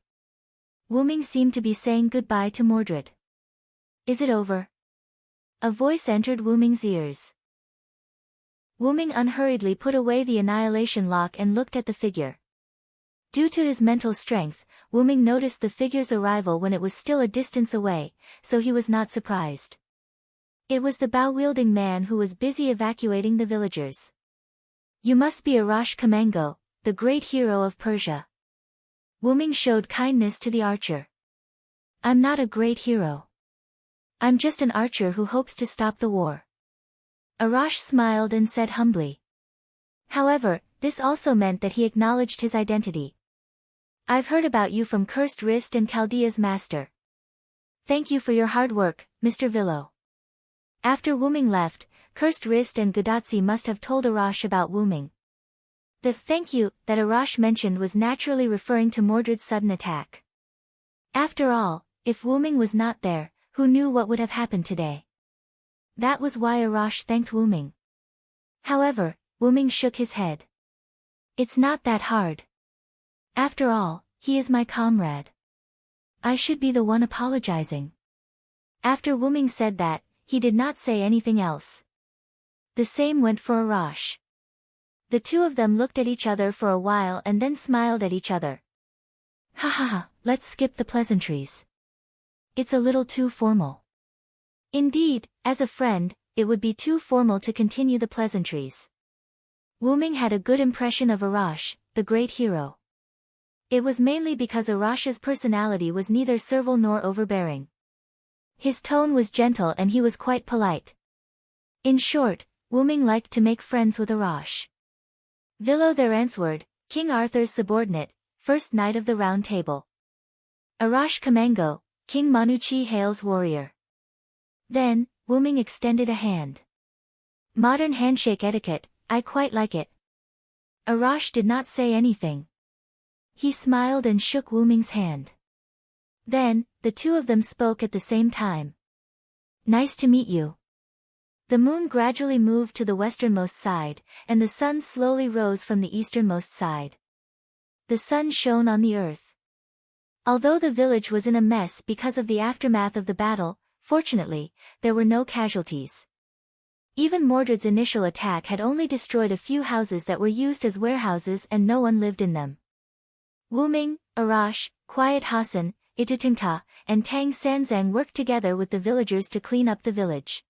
Wyrm seemed to be saying goodbye to Mordred. Is it over? A voice entered Wyrm's ears. Wyrm unhurriedly put away the annihilation lock and looked at the figure. Due to his mental strength, Wyrm noticed the figure's arrival when it was still a distance away, so he was not surprised. It was the bow-wielding man who was busy evacuating the villagers. You must be Arash Kamengo, the great hero of Persia. Wyrm showed kindness to the archer. I'm not a great hero. I'm just an archer who hopes to stop the war. Arash smiled and said humbly. However, this also meant that he acknowledged his identity. I've heard about you from Cursed Wrist and Chaldea's master. Thank you for your hard work, Mr. Villo. After Wyrm left, Cursed Wrist and Gudatsi must have told Arash about Wyrm. The thank you that Arash mentioned was naturally referring to Mordred's sudden attack. After all, if Wuming was not there, who knew what would have happened today? That was why Arash thanked Wuming. However, Wuming shook his head. It's not that hard. After all, he is my comrade. I should be the one apologizing. After Wuming said that, he did not say anything else. The same went for Arash. The two of them looked at each other for a while and then smiled at each other. Ha ha ha, let's skip the pleasantries. It's a little too formal. Indeed, as a friend, it would be too formal to continue the pleasantries. Wuming had a good impression of Arash, the great hero. It was mainly because Arash's personality was neither servile nor overbearing. His tone was gentle and he was quite polite. In short, Wuming liked to make friends with Arash. Villo there answered, King Arthur's subordinate, first knight of the Round Table. Arash Kamango, King Manuchi Hale's warrior. Then, Wuming extended a hand. Modern handshake etiquette, I quite like it. Arash did not say anything. He smiled and shook Wuming's hand. Then, the two of them spoke at the same time. Nice to meet you. The moon gradually moved to the westernmost side, and the sun slowly rose from the easternmost side. The sun shone on the earth. Although the village was in a mess because of the aftermath of the battle, fortunately, there were no casualties. Even Mordred's initial attack had only destroyed a few houses that were used as warehouses and no one lived in them. Wuming, Arash, Quiet Hassan, Itutingta, and Tang Sanzang worked together with the villagers to clean up the village.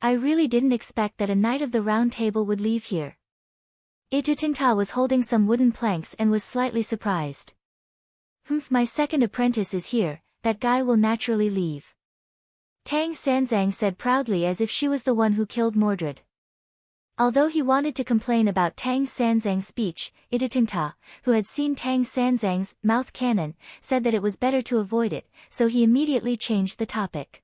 I really didn't expect that a knight of the Round Table would leave here. Itutingta was holding some wooden planks and was slightly surprised. My second apprentice is here, that guy will naturally leave. Tang Sanzang said proudly as if she was the one who killed Mordred. Although he wanted to complain about Tang Sanzang's speech, Itutingta, who had seen Tang Sanzang's mouth cannon, said that it was better to avoid it, so he immediately changed the topic.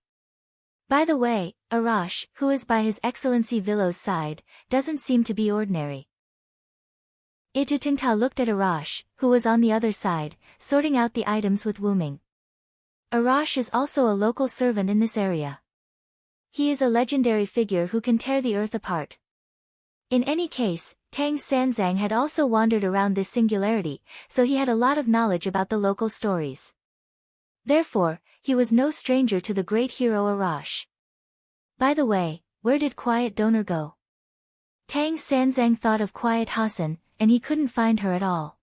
By the way, Arash, who is by His Excellency Villo's side, doesn't seem to be ordinary. Itutingta looked at Arash, who was on the other side, sorting out the items with Wuming. Arash is also a local servant in this area. He is a legendary figure who can tear the earth apart. In any case, Tang Sanzang had also wandered around this singularity, so he had a lot of knowledge about the local stories. Therefore, he was no stranger to the great hero Arash. By the way, where did Quiet Donor go? Tang Sanzang thought of Quiet Hassan, and he couldn't find her at all.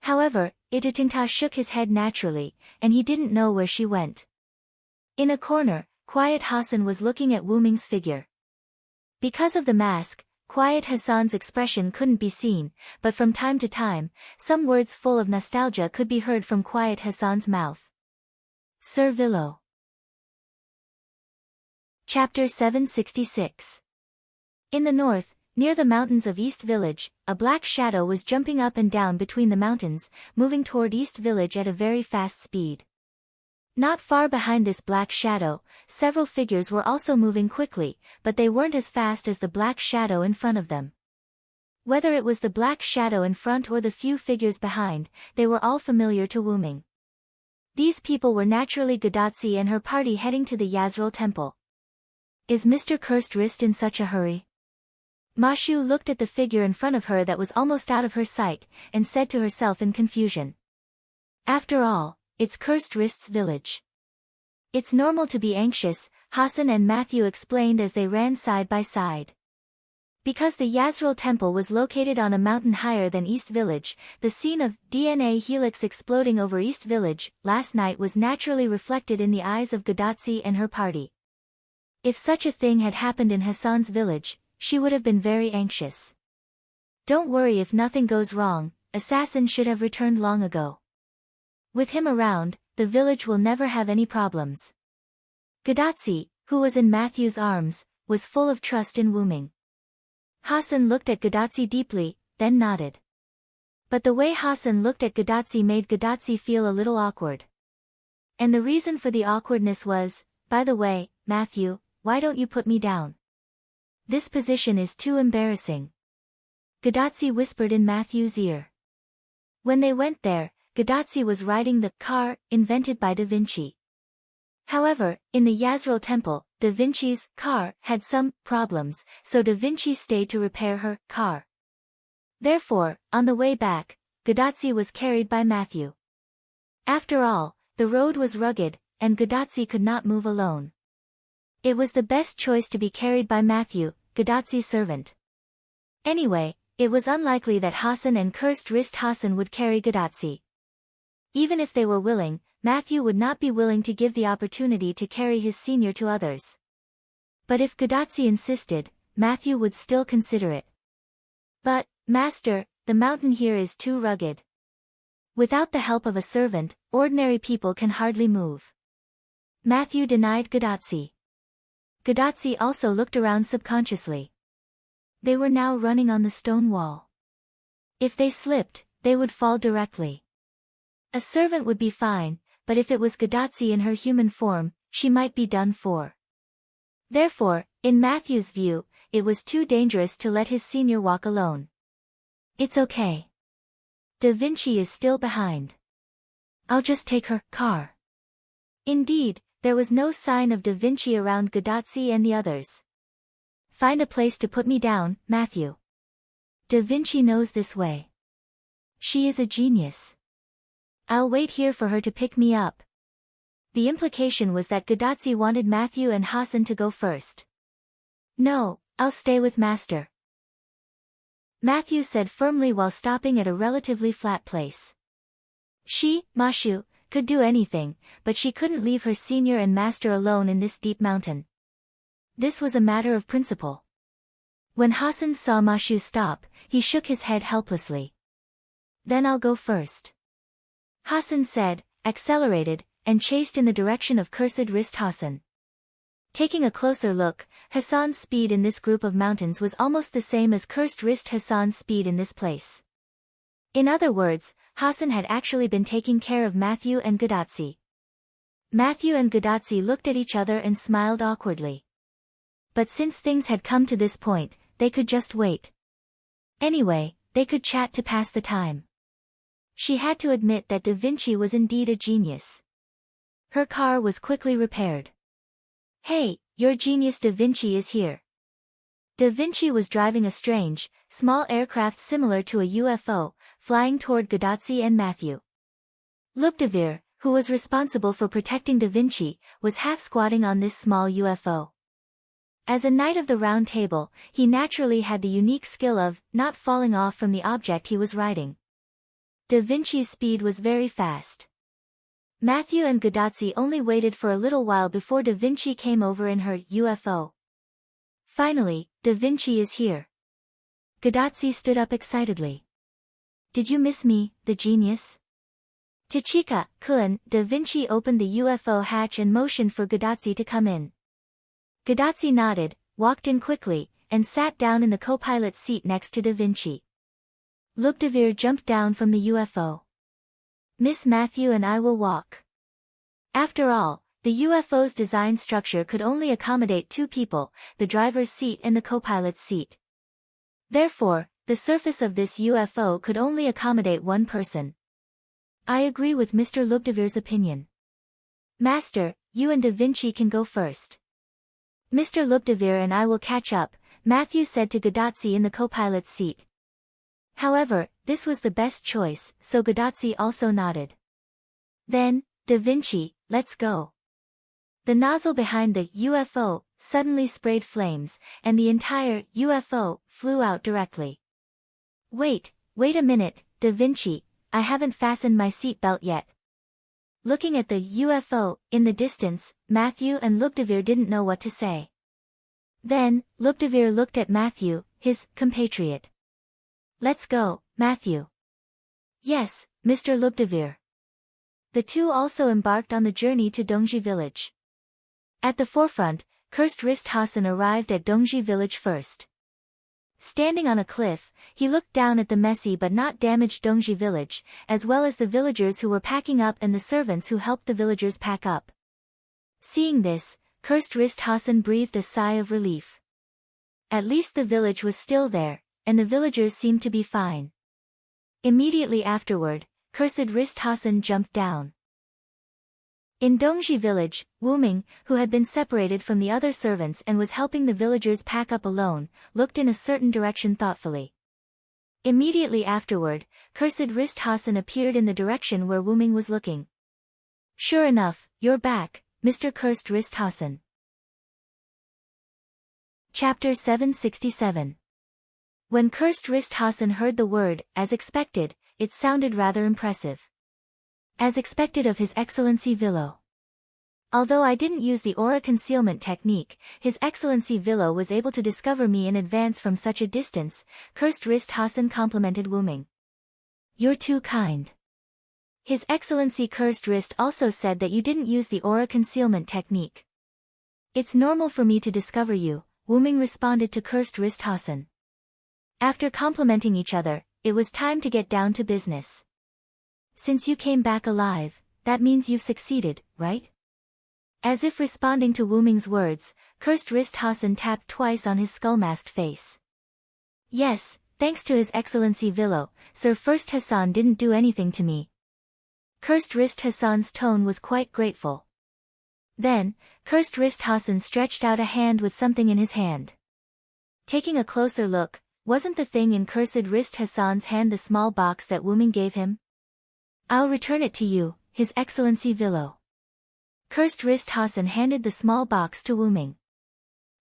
However, Itutingta shook his head naturally, and he didn't know where she went. In a corner, Quiet Hassan was looking at Wuming's figure. Because of the mask, Quiet Hassan's expression couldn't be seen, but from time to time, some words full of nostalgia could be heard from Quiet Hassan's mouth. Sir Villo. Chapter 766. In the north, near the mountains of East Village, a black shadow was jumping up and down between the mountains, moving toward East Village at a very fast speed. Not far behind this black shadow, several figures were also moving quickly, but they weren't as fast as the black shadow in front of them. Whether it was the black shadow in front or the few figures behind, they were all familiar to Wuming. These people were naturally Gadatsi and her party heading to the Yazril temple. Is Mr. Cursed Wrist in such a hurry? Mashu looked at the figure in front of her that was almost out of her sight, and said to herself in confusion. After all, it's Cursed Wrist's village. It's normal to be anxious, Hassan and Matthew explained as they ran side by side. Because the Yazril temple was located on a mountain higher than East Village, the scene of DNA helix exploding over East Village last night was naturally reflected in the eyes of Gadatsi and her party. If such a thing had happened in Hassan's village, she would have been very anxious. Don't worry if nothing goes wrong, Assassin should have returned long ago. With him around, the village will never have any problems. Gadatsi, who was in Matthew's arms, was full of trust in Wuming. Hassan looked at Gadatsi deeply, then nodded. But the way Hassan looked at Gadatsi made Gadatsi feel a little awkward. And the reason for the awkwardness was, by the way, Matthew, why don't you put me down? This position is too embarrassing. Gadatsi whispered in Matthew's ear. When they went there, Gadotsi was riding the car invented by Da Vinci. However, in the Yazril temple, Da Vinci's car had some problems, so Da Vinci stayed to repair her car. Therefore, on the way back, Gadotsi was carried by Matthew. After all, the road was rugged, and Gadotsi could not move alone. It was the best choice to be carried by Matthew, Gadotsi's servant. Anyway, it was unlikely that Hassan and Cursed Wrist Hassan would carry Gadotsi. Even if they were willing, Matthew would not be willing to give the opportunity to carry his senior to others. But if Gadotsi insisted, Matthew would still consider it. But, Master, the mountain here is too rugged. Without the help of a servant, ordinary people can hardly move. Matthew denied Gadotsi. Gadotsi also looked around subconsciously. They were now running on the stone wall. If they slipped, they would fall directly. A servant would be fine, but if it was Gadotsi in her human form, she might be done for. Therefore, in Matthew's view, it was too dangerous to let his senior walk alone. It's okay. Da Vinci is still behind. I'll just take her car. Indeed, there was no sign of Da Vinci around Gadotsi and the others. Find a place to put me down, Matthew. Da Vinci knows this way. She is a genius. I'll wait here for her to pick me up. The implication was that Gadotsi wanted Matthew and Hassan to go first. No, I'll stay with Master. Matthew said firmly while stopping at a relatively flat place. She, Mashu, could do anything, but she couldn't leave her senior and master alone in this deep mountain. This was a matter of principle. When Hassan saw Mashu stop, he shook his head helplessly. Then I'll go first. Hassan said, accelerated, and chased in the direction of Cursed Wrist Hassan. Taking a closer look, Hassan's speed in this group of mountains was almost the same as Cursed Wrist Hassan's speed in this place. In other words, Hassan had actually been taking care of Matthew and Gadotsi. Matthew and Gadotsi looked at each other and smiled awkwardly. But since things had come to this point, they could just wait. Anyway, they could chat to pass the time. She had to admit that Da Vinci was indeed a genius. Her car was quickly repaired. Hey, your genius Da Vinci is here. Da Vinci was driving a strange, small aircraft similar to a UFO, flying toward Gadotsi and Matthew. Lubdavir, who was responsible for protecting Da Vinci, was half-squatting on this small UFO. As a knight of the Round Table, he naturally had the unique skill of not falling off from the object he was riding. Da Vinci's speed was very fast. Matthew and Gadotsi only waited for a little while before Da Vinci came over in her UFO. Finally, Da Vinci is here. Gadotsi stood up excitedly. Did you miss me, the genius? Tachika-kun, Da Vinci opened the UFO hatch and motioned for Gadotsi to come in. Gadotsi nodded, walked in quickly, and sat down in the co-pilot's seat next to Da Vinci. Lubdavir jumped down from the UFO. Miss Matthew and I will walk. After all, the UFO's design structure could only accommodate two people, the driver's seat and the co-pilot's seat. Therefore, the surface of this UFO could only accommodate one person. I agree with Mr. Lubdavir's opinion. Master, you and Da Vinci can go first. Mr. Lubdavir and I will catch up, Matthew said to Gadotsi in the co-pilot's seat. However, this was the best choice, so Gadotsi also nodded. Then, Da Vinci, let's go. The nozzle behind the UFO suddenly sprayed flames, and the entire UFO flew out directly. Wait a minute, Da Vinci, I haven't fastened my seatbelt yet. Looking at the UFO in the distance, Matthew and Lubdavir didn't know what to say. Then, Lubdavir looked at Matthew, his compatriot. Let's go, Matthew. Yes, Mr. Lubdavir. The two also embarked on the journey to Dongji village. At the forefront, Cursed Wrist Hassan arrived at Dongji village first. Standing on a cliff, he looked down at the messy but not damaged Dongji village, as well as the villagers who were packing up and the servants who helped the villagers pack up. Seeing this, Cursed Wrist Hassan breathed a sigh of relief. At least the village was still there, and the villagers seemed to be fine. Immediately afterward, cursed wrist Hassan jumped down. In Dongji village, Wuming, who had been separated from the other servants and was helping the villagers pack up alone, looked in a certain direction thoughtfully. Immediately afterward, cursed wrist Hassan appeared in the direction where Wuming was looking. Sure enough, you're back, Mr. Cursed Wrist Hassan. Chapter 767. When Cursed Wrist Hassan heard the word, as expected, it sounded rather impressive. As expected of His Excellency Villo. Although I didn't use the aura concealment technique, His Excellency Villo was able to discover me in advance from such a distance, Cursed Wrist Hassan complimented Wuming. You're too kind. His Excellency Cursed Wrist also said that you didn't use the aura concealment technique. It's normal for me to discover you, Wuming responded to Cursed Wrist Hassan. After complimenting each other, it was time to get down to business. Since you came back alive, that means you've succeeded, right? As if responding to Wuming's words, Cursed Wrist Hassan tapped twice on his skull-masked face. Yes, thanks to His Excellency Villo, Sir First Hassan didn't do anything to me. Cursed Wrist Hassan's tone was quite grateful. Then, Cursed Wrist Hassan stretched out a hand with something in his hand. Taking a closer look, wasn't the thing in Cursed Wrist Hassan's hand the small box that Wuming gave him? I'll return it to you, His Excellency Villo. Cursed Wrist Hassan handed the small box to Wuming.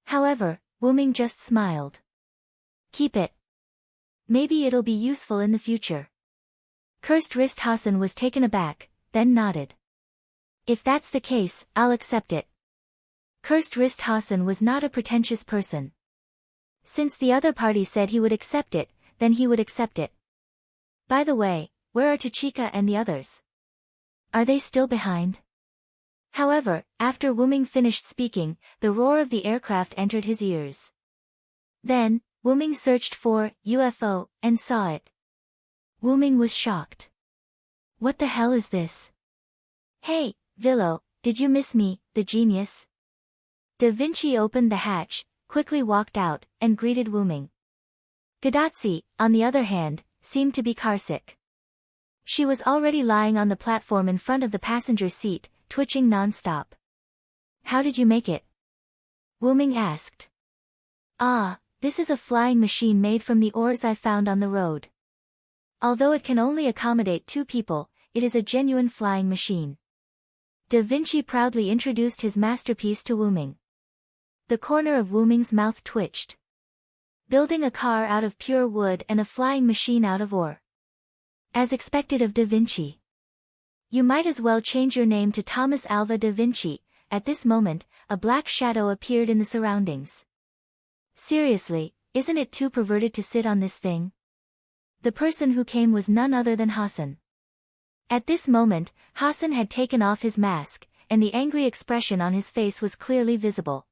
However, Wuming just smiled. Keep it. Maybe it'll be useful in the future. Cursed Wrist Hassan was taken aback, then nodded. If that's the case, I'll accept it. Cursed Wrist Hassan was not a pretentious person. Since the other party said he would accept it, then he would accept it. By the way, where are Tachika and the others? Are they still behind? However, after Wuming finished speaking, the roar of the aircraft entered his ears. Then, Wuming searched for UFO and saw it. Wuming was shocked. What the hell is this? Hey, Villo, did you miss me, the genius? Da Vinci opened the hatch, quickly walked out, and greeted Wuming. Gadotsi, on the other hand, seemed to be carsick. She was already lying on the platform in front of the passenger seat, twitching non-stop. How did you make it? Wuming asked. Ah, this is a flying machine made from the ores I found on the road. Although it can only accommodate 2 people, it is a genuine flying machine. Da Vinci proudly introduced his masterpiece to Wuming. The corner of Wuming's mouth twitched. Building a car out of pure wood and a flying machine out of ore. As expected of Da Vinci. You might as well change your name to Thomas Alva Da Vinci. At this moment, a black shadow appeared in the surroundings. Seriously, isn't it too perverted to sit on this thing? The person who came was none other than Hassan. At this moment, Hassan had taken off his mask, and the angry expression on his face was clearly visible.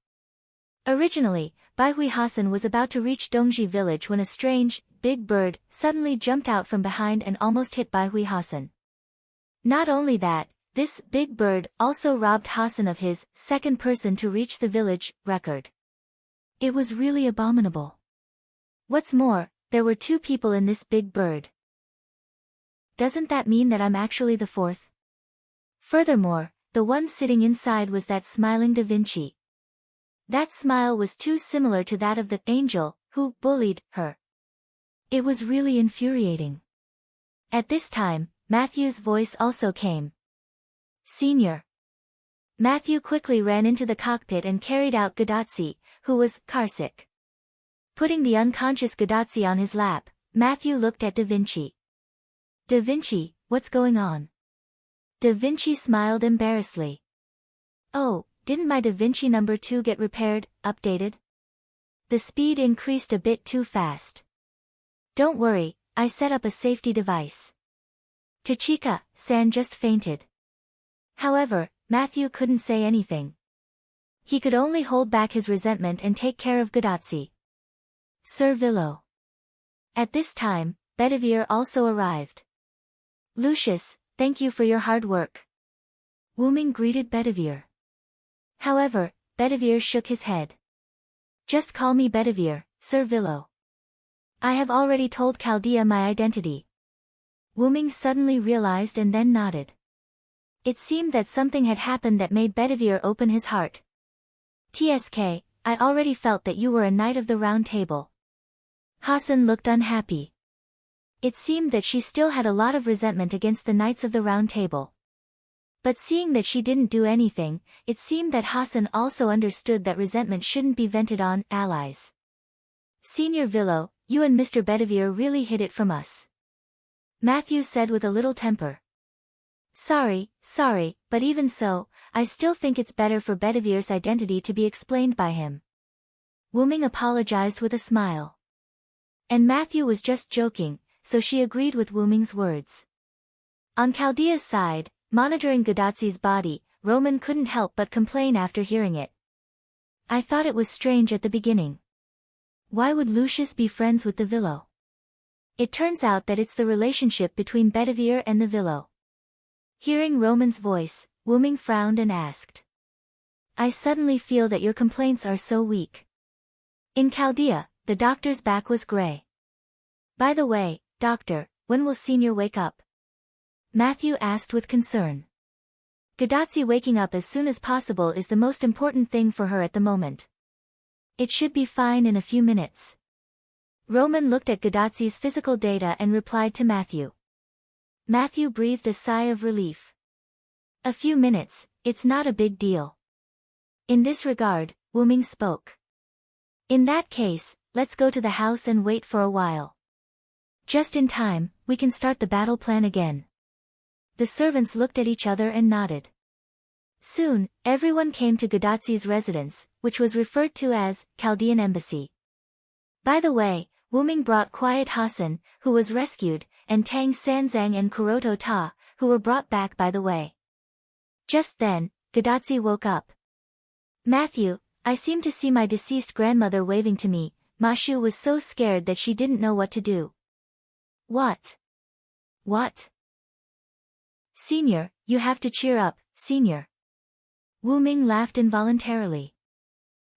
Originally, Baihui Hassan was about to reach Dongji village when a strange, big bird suddenly jumped out from behind and almost hit Baihui Hassan. Not only that, this big bird also robbed Hassan of his second person to reach the village record. It was really abominable. What's more, there were 2 people in this big bird. Doesn't that mean that I'm actually the 4th? Furthermore, the one sitting inside was that smiling Da Vinci. That smile was too similar to that of the angel who bullied her. It was really infuriating. At this time, Matthew's voice also came. Senior. Matthew quickly ran into the cockpit and carried out Gadotsi, who was carsick. Putting the unconscious Gadotsi on his lap, Matthew looked at Da Vinci. Da Vinci, what's going on? Da Vinci smiled embarrassedly. Oh, didn't my Da Vinci number 2 get repaired, updated? The speed increased a bit too fast. Don't worry, I set up a safety device. Tachika-san just fainted. However, Matthew couldn't say anything. He could only hold back his resentment and take care of Gadotsi. Sir Villo. At this time, Bedivere also arrived. Lucius, thank you for your hard work. Wuming greeted Bedivere. However, Bedivere shook his head. Just call me Bedivere, Sir Villo. I have already told Chaldea my identity. Wuming suddenly realized and then nodded. It seemed that something had happened that made Bedivere open his heart. "TSK, I already felt that you were a knight of the Round Table." Hassan looked unhappy. It seemed that she still had a lot of resentment against the Knights of the Round Table. But seeing that she didn't do anything, it seemed that Hassan also understood that resentment shouldn't be vented on allies. "Senior Villo, you and Mr. Bedivere really hid it from us," Matthew said with a little temper. Sorry, but even so, I still think it's better for Bedivere's identity to be explained by him." Wuming apologized with a smile. And Matthew was just joking, so she agreed with Wuming's words. On Chaldea's side, monitoring Gadatsi's body, Roman couldn't help but complain after hearing it. "I thought it was strange at the beginning. Why would Lucius be friends with the Villo? It turns out that it's the relationship between Bedivere and the Villo." Hearing Roman's voice, Wuming frowned and asked. "I suddenly feel that your complaints are so weak." In Chaldea, the doctor's back was gray. "By the way, doctor, when will Senior wake up?" Matthew asked with concern. "Gadatsi waking up as soon as possible is the most important thing for her at the moment. It should be fine in a few minutes." Roman looked at Gadatsi's physical data and replied to Matthew. Matthew breathed a sigh of relief. "A few minutes, it's not a big deal." In this regard, Wuming spoke. "In that case, let's go to the house and wait for a while. Just in time, we can start the battle plan again." The servants looked at each other and nodded. Soon, everyone came to Gadatsi's residence, which was referred to as Chaldean Embassy. By the way, Wuming brought Quiet Hassan, who was rescued, and Tang Sanzang and Kuroto Ta, who were brought back by the way. Just then, Gadatsi woke up. "Matthew, I seem to see my deceased grandmother waving to me." Mashu was so scared that she didn't know what to do. What? "Senior, you have to cheer up, Senior." Wuming laughed involuntarily.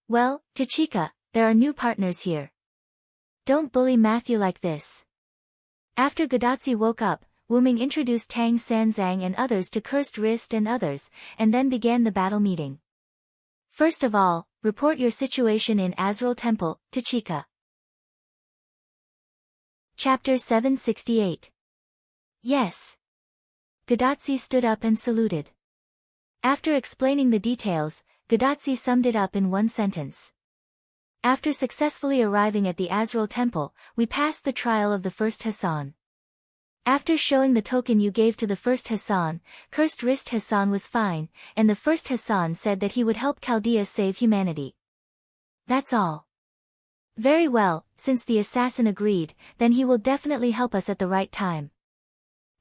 "Well, Tachika, there are new partners here. Don't bully Matthew like this." After Gadatsi woke up, Wuming introduced Tang Sanzang and others to Cursed Wrist and others, and then began the battle meeting. "First of all, report your situation in Azrael Temple, Tachika." Chapter 768. Yes. Gadatsi stood up and saluted. After explaining the details, Gadatsi summed it up in one sentence. "After successfully arriving at the Azrael Temple, we passed the trial of the first Hassan. After showing the token you gave to the first Hassan, Cursed Wrist Hassan was fine, and the first Hassan said that he would help Chaldea save humanity. That's all." "Very well, since the assassin agreed, then he will definitely help us at the right time.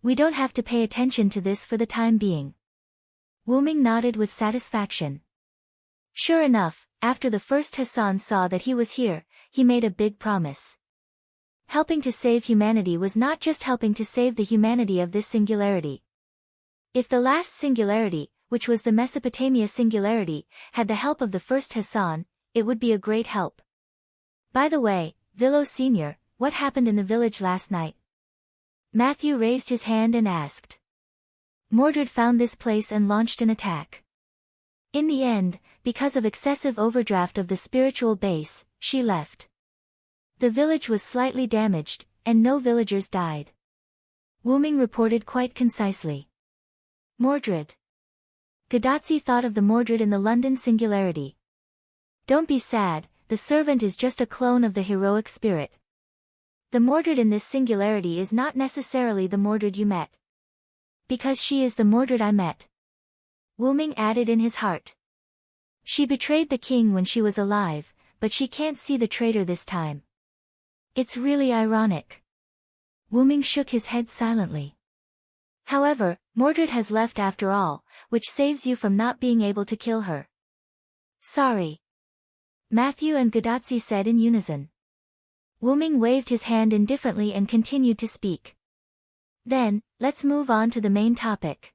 We don't have to pay attention to this for the time being." Wuming nodded with satisfaction. Sure enough, after the first Hassan saw that he was here, he made a big promise. Helping to save humanity was not just helping to save the humanity of this singularity. If the last singularity, which was the Mesopotamia singularity, had the help of the first Hassan, it would be a great help. "By the way, Villo Senior, what happened in the village last night?" Matthew raised his hand and asked. "Mordred found this place and launched an attack. In the end, because of excessive overdraft of the spiritual base, she left. The village was slightly damaged, and no villagers died." Wuming reported quite concisely. "Mordred." Gadatsi thought of the Mordred in the London singularity. "Don't be sad, the servant is just a clone of the heroic spirit. The Mordred in this singularity is not necessarily the Mordred you met. Because she is the Mordred I met." Wuming added in his heart. "She betrayed the king when she was alive, but she can't see the traitor this time. It's really ironic." Wuming shook his head silently. "However, Mordred has left after all, which saves you from not being able to kill her." "Sorry," Matthew and Gadatsi said in unison. Wuming waved his hand indifferently and continued to speak. "Then, let's move on to the main topic."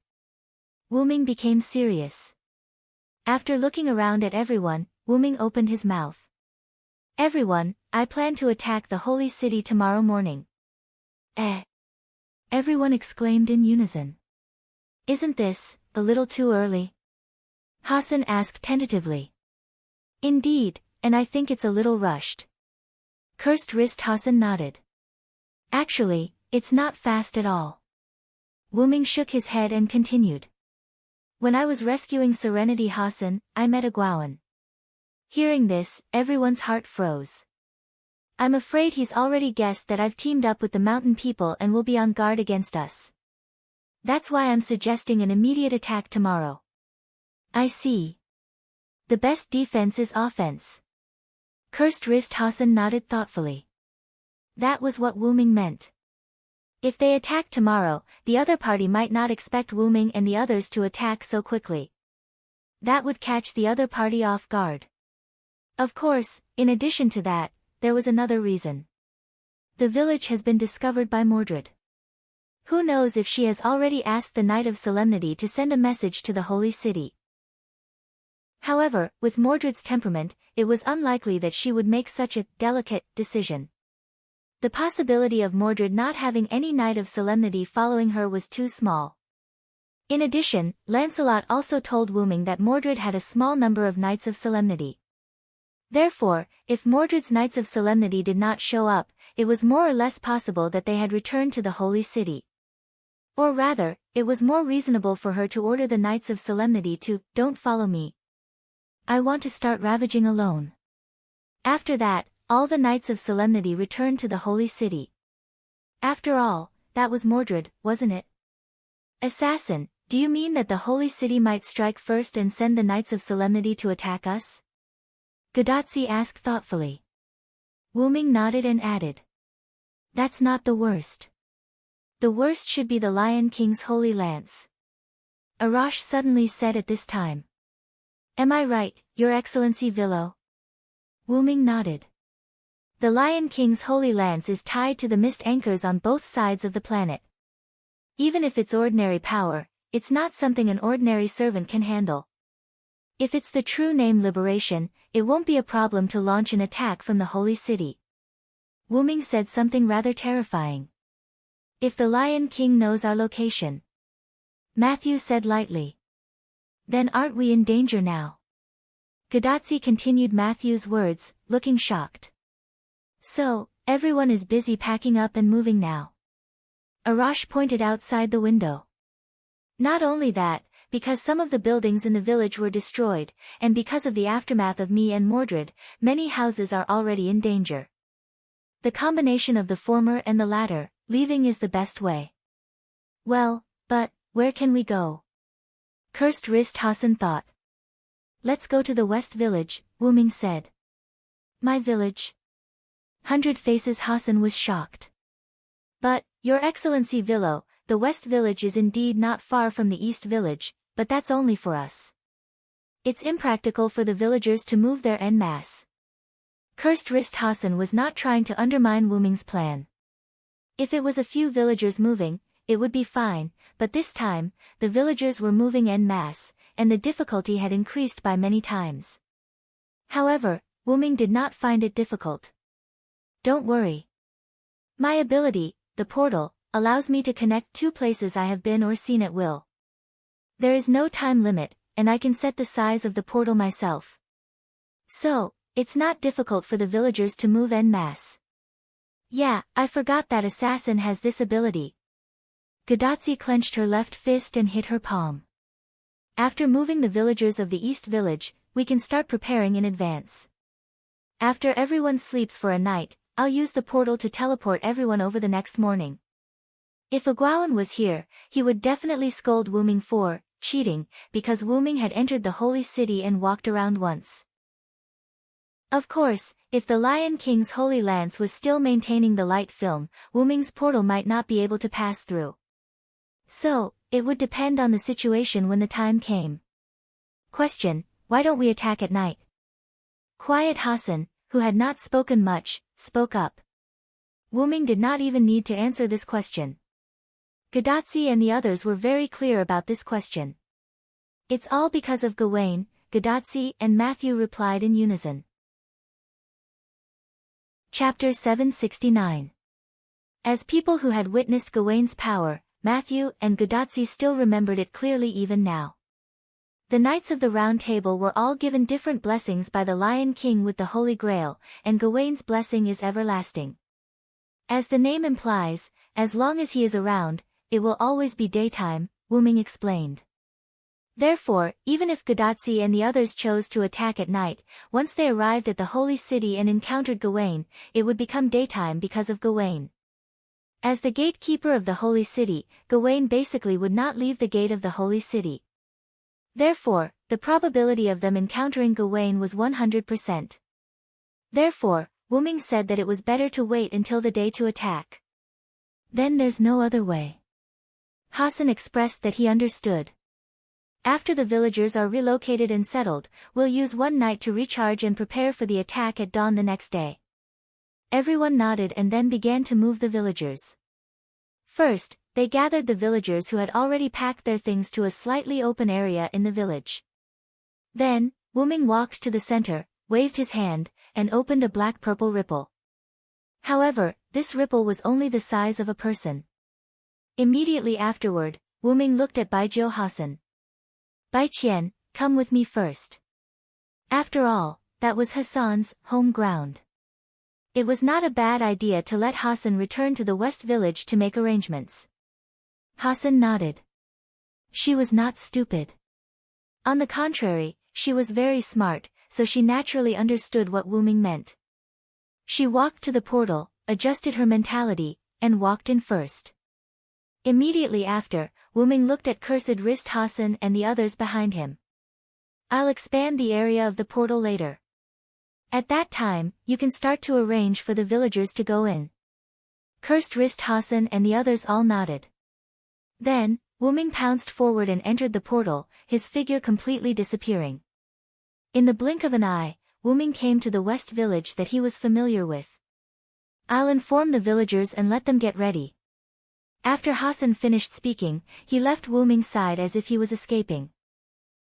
Wuming became serious. After looking around at everyone, Wuming opened his mouth. "Everyone, I plan to attack the holy city tomorrow morning." Everyone Everyone exclaimed in unison. Isn't this a little too early? Hassan asked tentatively. Indeed, and I think it's a little rushed. Cursed Wrist Hassan nodded. Actually, it's not fast at all. Wuming shook his head and continued. When I was rescuing Serenity Hassan, I met a Gwawan. Hearing this, everyone's heart froze. I'm afraid he's already guessed that I've teamed up with the mountain people and will be on guard against us. That's why I'm suggesting an immediate attack tomorrow. I see. The best defense is offense. Cursed Wrist Hassan nodded thoughtfully. That was what Wuming meant. If they attack tomorrow, the other party might not expect Wuming and the others to attack so quickly. That would catch the other party off guard. Of course, in addition to that, there was another reason. The village has been discovered by Mordred. Who knows if she has already asked the Knight of Solemnity to send a message to the Holy City. However, with Mordred's temperament, it was unlikely that she would make such a delicate decision. The possibility of Mordred not having any Knight of Solemnity following her was too small. In addition, Lancelot also told Wuming that Mordred had a small number of Knights of Solemnity. Therefore, if Mordred's Knights of Solemnity did not show up, it was more or less possible that they had returned to the Holy City. Or rather, it was more reasonable for her to order the Knights of Solemnity to, "Don't follow me. I want to start ravaging alone." After that, all the Knights of Solemnity returned to the Holy City. After all, that was Mordred, wasn't it? Assassin, do you mean that the Holy City might strike first and send the Knights of Solemnity to attack us? Gadotsi asked thoughtfully. Wuming nodded and added. That's not the worst. The worst should be the Lion King's Holy Lance. Arash suddenly said at this time. Am I right, Your Excellency Villo? Wuming nodded. The Lion King's Holy Lance is tied to the mist anchors on both sides of the planet. Even if it's ordinary power, it's not something an ordinary servant can handle. If it's the true name Liberation, it won't be a problem to launch an attack from the Holy City. Wuming said something rather terrifying. If the Lion King knows our location. Matthew said lightly. Then aren't we in danger now? Gadotsi continued Matthew's words, looking shocked. So, everyone is busy packing up and moving now. Arash pointed outside the window. Not only that, because some of the buildings in the village were destroyed, and because of the aftermath of me and Mordred, many houses are already in danger. The combination of the former and the latter, leaving is the best way. Well, but, where can we go? Cursed Wrist Hassan thought. Let's go to the West Village, Wuming said. My village? 100 Faces Hassan was shocked. But, Your Excellency Villo, the West Village is indeed not far from the East Village, but that's only for us. It's impractical for the villagers to move there en masse. Cursed Wrist Hassan was not trying to undermine Wuming's plan. If it was a few villagers moving, it would be fine, but this time, the villagers were moving en masse, and the difficulty had increased by many times. However, Wuming did not find it difficult. Don't worry. My ability, the portal, allows me to connect two places I have been or seen at will. There is no time limit, and I can set the size of the portal myself. So, it's not difficult for the villagers to move en masse. Yeah, I forgot that Assassin has this ability. Gadotsi clenched her left fist and hit her palm. After moving the villagers of the East Village, we can start preparing in advance. After everyone sleeps for a night, I'll use the portal to teleport everyone over the next morning. If a Gwawan was here, he would definitely scold Wuming for cheating, because Wuming had entered the Holy City and walked around once. Of course, if the Lion King's Holy Lance was still maintaining the light film, Wuming's portal might not be able to pass through. So, it would depend on the situation when the time came. Question, why don't we attack at night? Quiet Hassan, who had not spoken much, spoke up. Wuming did not even need to answer this question. Gadotsi and the others were very clear about this question. It's all because of Gawain, Gadotsi and Matthew replied in unison. Chapter 769. As people who had witnessed Gawain's power, Matthew and Godotzi still remembered it clearly even now. The Knights of the Round Table were all given different blessings by the Lion King with the Holy Grail, and Gawain's blessing is everlasting. As the name implies, as long as he is around, it will always be daytime, Wyrm explained. Therefore, even if Godotzi and the others chose to attack at night, once they arrived at the Holy City and encountered Gawain, it would become daytime because of Gawain. As the gatekeeper of the Holy City, Gawain basically would not leave the gate of the Holy City. Therefore, the probability of them encountering Gawain was 100%. Therefore, Wyrm said that it was better to wait until the day to attack. Then there's no other way. Hassan expressed that he understood. After the villagers are relocated and settled, we'll use one night to recharge and prepare for the attack at dawn the next day. Everyone nodded and then began to move the villagers. First, they gathered the villagers who had already packed their things to a slightly open area in the village. Then, Wyrm walked to the center, waved his hand, and opened a black-purple ripple. However, this ripple was only the size of a person. Immediately afterward, Wyrm looked at Baijiu Hassan. Baiqian, come with me first. After all, that was Hassan's home ground. It was not a bad idea to let Hassan return to the West Village to make arrangements. Hassan nodded. She was not stupid. On the contrary, she was very smart, so she naturally understood what Wyrm meant. She walked to the portal, adjusted her mentality, and walked in first. Immediately after, Wyrm looked at Cursed Wrist Hassan and the others behind him. I'll expand the area of the portal later. At that time, you can start to arrange for the villagers to go in. Cursed Wrist Hassan and the others all nodded. Then, Wyrm pounced forward and entered the portal, his figure completely disappearing. In the blink of an eye, Wyrm came to the West Village that he was familiar with. I'll inform the villagers and let them get ready. After Hassan finished speaking, he left Wyrm's side as if he was escaping.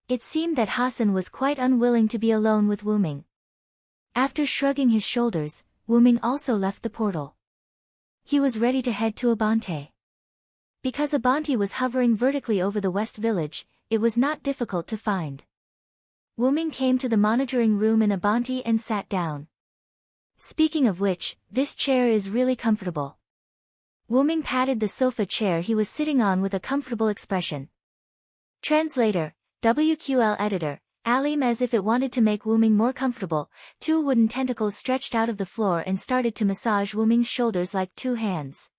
It seemed that Hassan was quite unwilling to be alone with Wyrm. After shrugging his shoulders, Wyrm also left the portal. He was ready to head to Abante. Because Abante was hovering vertically over the West Village, it was not difficult to find. Wyrm came to the monitoring room in Abante and sat down. Speaking of which, this chair is really comfortable. Wyrm patted the sofa chair he was sitting on with a comfortable expression. Translator, WQL editor, Alim as if it wanted to make Wyrm more comfortable, two wooden tentacles stretched out of the floor and started to massage Wyrm's shoulders like two hands.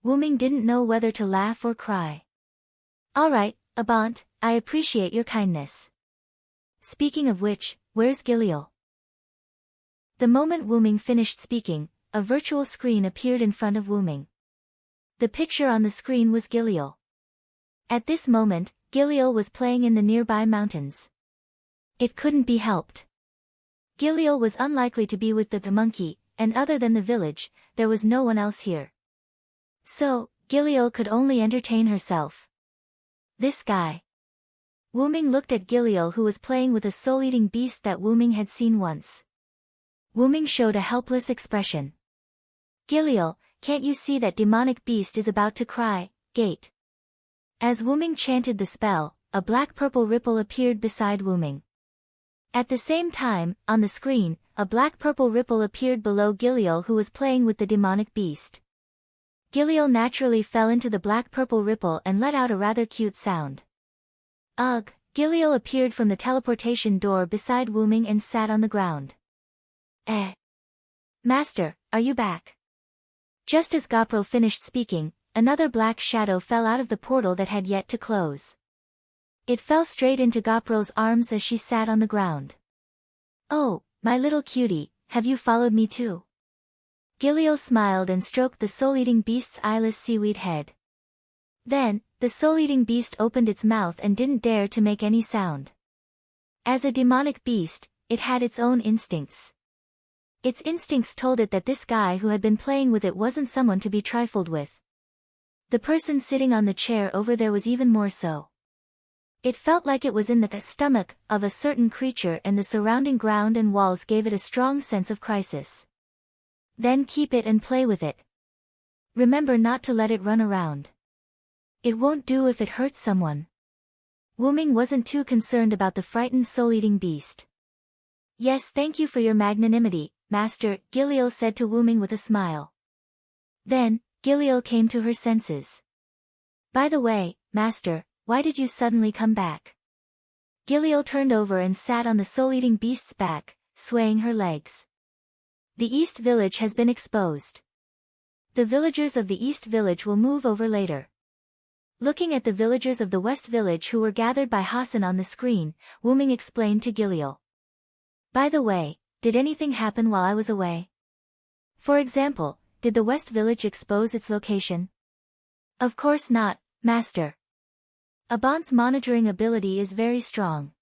Wyrm didn't know whether to laugh or cry. Alright, Abant, I appreciate your kindness. Speaking of which, where's Giliel? The moment Wyrm finished speaking, a virtual screen appeared in front of Wyrm. The picture on the screen was Giliel. At this moment, Giliel was playing in the nearby mountains. It couldn't be helped. Giliel was unlikely to be with the monkey, and other than the village, there was no one else here. So, Giliel could only entertain herself. This guy. Wyrm looked at Giliel who was playing with a soul-eating beast that Wyrm had seen once. Wyrm showed a helpless expression. Giliel, can't you see that demonic beast is about to cry, gate? As Wyrm chanted the spell, a black-purple ripple appeared beside Wyrm. At the same time, on the screen, a black-purple ripple appeared below Giliel who was playing with the demonic beast. Giliel naturally fell into the black-purple ripple and let out a rather cute sound. Ugh, Giliel appeared from the teleportation door beside Wyrm and sat on the ground. Master, are you back? Just as Gopro finished speaking, another black shadow fell out of the portal that had yet to close. It fell straight into Gopro's arms as she sat on the ground. Oh, my little cutie, have you followed me too? Giliel smiled and stroked the soul-eating beast's eyeless seaweed head. Then, the soul-eating beast opened its mouth and didn't dare to make any sound. As a demonic beast, it had its own instincts. Its instincts told it that this guy who had been playing with it wasn't someone to be trifled with. The person sitting on the chair over there was even more so. It felt like it was in the stomach of a certain creature, and the surrounding ground and walls gave it a strong sense of crisis. Then keep it and play with it. Remember not to let it run around. It won't do if it hurts someone. Wuming wasn't too concerned about the frightened soul-eating beast. Yes, thank you for your magnanimity, Master, Giliel said to Wuming with a smile. Then, Giliel came to her senses. By the way, Master, why did you suddenly come back? Giliel turned over and sat on the soul-eating beast's back, swaying her legs. The East Village has been exposed. The villagers of the East Village will move over later. Looking at the villagers of the West Village who were gathered by Hassan on the screen, Wuming explained to Giliel. By the way, did anything happen while I was away? For example, did the West Village expose its location? Of course not, Master. Abant's monitoring ability is very strong.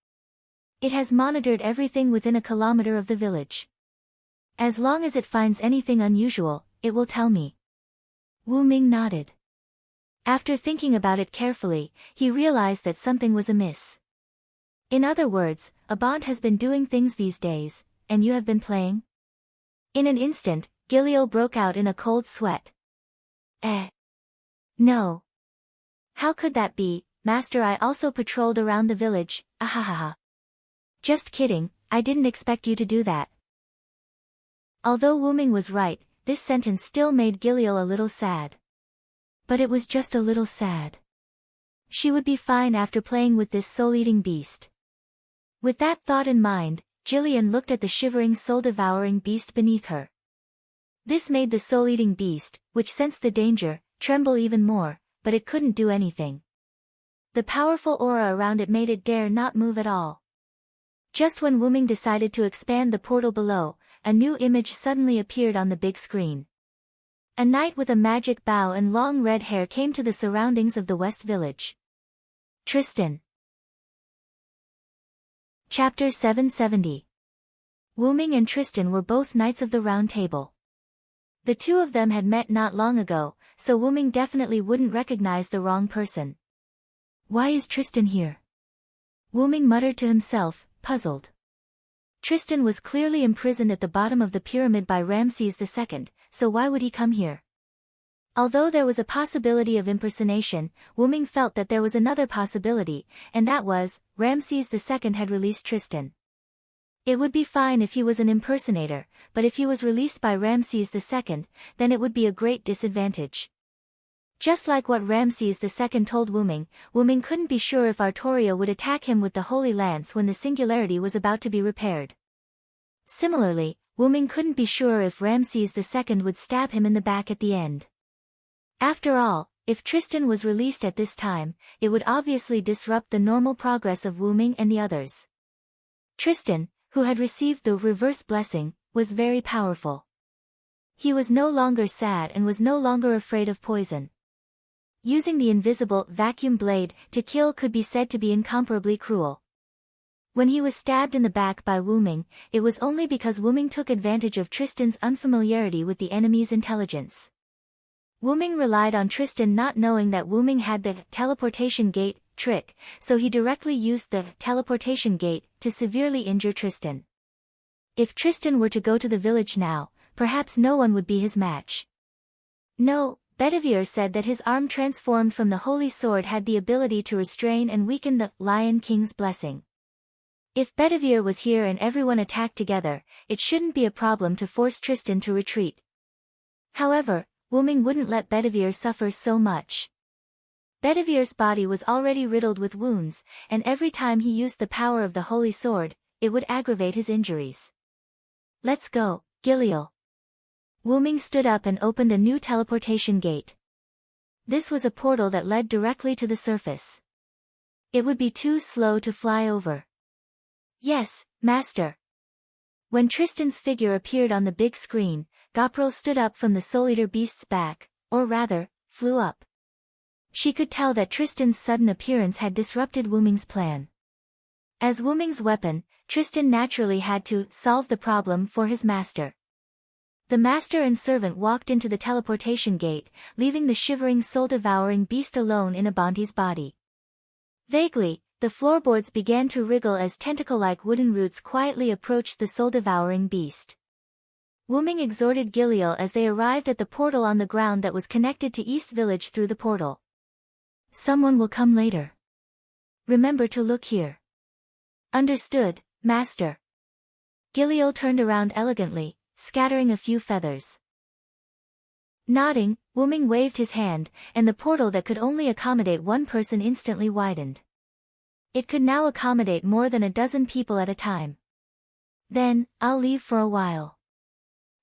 It has monitored everything within a kilometer of the village. As long as it finds anything unusual, it will tell me. Wuming nodded. After thinking about it carefully, he realized that something was amiss. In other words, Abant has been doing things these days, and you have been playing? In an instant, Giliel broke out in a cold sweat. No. How could that be, Master? I also patrolled around the village, ahahaha. Just kidding, I didn't expect you to do that. Although Wuming was right, this sentence still made Giliel a little sad. But it was just a little sad. She would be fine after playing with this soul-eating beast. With that thought in mind, Jillian looked at the shivering soul-devouring beast beneath her. This made the soul-eating beast, which sensed the danger, tremble even more, but it couldn't do anything. The powerful aura around it made it dare not move at all. Just when Wuming decided to expand the portal below, a new image suddenly appeared on the big screen. A knight with a magic bow and long red hair came to the surroundings of the West Village. Tristan. Chapter 770. Wuming and Tristan were both knights of the Round Table. The two of them had met not long ago, so Wuming definitely wouldn't recognize the wrong person. Why is Tristan here? Wuming muttered to himself, puzzled. Tristan was clearly imprisoned at the bottom of the pyramid by Ramses II, so why would he come here? Although there was a possibility of impersonation, Wuming felt that there was another possibility, and that was, Ramses II had released Tristan. It would be fine if he was an impersonator, but if he was released by Ramses II, then it would be a great disadvantage. Just like what Ramses II told Wuming, Wuming couldn't be sure if Artoria would attack him with the Holy Lance when the singularity was about to be repaired. Similarly, Wuming couldn't be sure if Ramses II would stab him in the back at the end. After all, if Tristan was released at this time, it would obviously disrupt the normal progress of Wuming and the others. Tristan, who had received the reverse blessing, was very powerful. He was no longer sad and was no longer afraid of poison. Using the invisible vacuum blade to kill could be said to be incomparably cruel. When he was stabbed in the back by Wuming, it was only because Wuming took advantage of Tristan's unfamiliarity with the enemy's intelligence. Wuming relied on Tristan not knowing that Wuming had the teleportation gate trick, so he directly used the teleportation gate to severely injure Tristan. If Tristan were to go to the village now, perhaps no one would be his match. No, Bedivere said that his arm transformed from the holy sword had the ability to restrain and weaken the Lion King's blessing. If Bedivere was here and everyone attacked together, it shouldn't be a problem to force Tristan to retreat. However, Wuming wouldn't let Bedivere suffer so much. Bedivere's body was already riddled with wounds, and every time he used the power of the holy sword, it would aggravate his injuries. Let's go, Giliel. Wuming stood up and opened a new teleportation gate. This was a portal that led directly to the surface. It would be too slow to fly over. Yes, Master. When Tristan's figure appeared on the big screen, Gopril stood up from the Soul-Eater beast's back, or rather, flew up. She could tell that Tristan's sudden appearance had disrupted Wuming's plan. As Wuming's weapon, Tristan naturally had to solve the problem for his master. The master and servant walked into the teleportation gate, leaving the shivering soul-devouring beast alone in Abanti's body. Vaguely, the floorboards began to wriggle as tentacle-like wooden roots quietly approached the soul-devouring beast. Wuming exhorted Giliel as they arrived at the portal on the ground that was connected to East Village through the portal. Someone will come later. Remember to look here. Understood, Master. Giliel turned around elegantly, scattering a few feathers. Nodding, Wuming waved his hand, and the portal that could only accommodate one person instantly widened. It could now accommodate more than a dozen people at a time. Then, I'll leave for a while.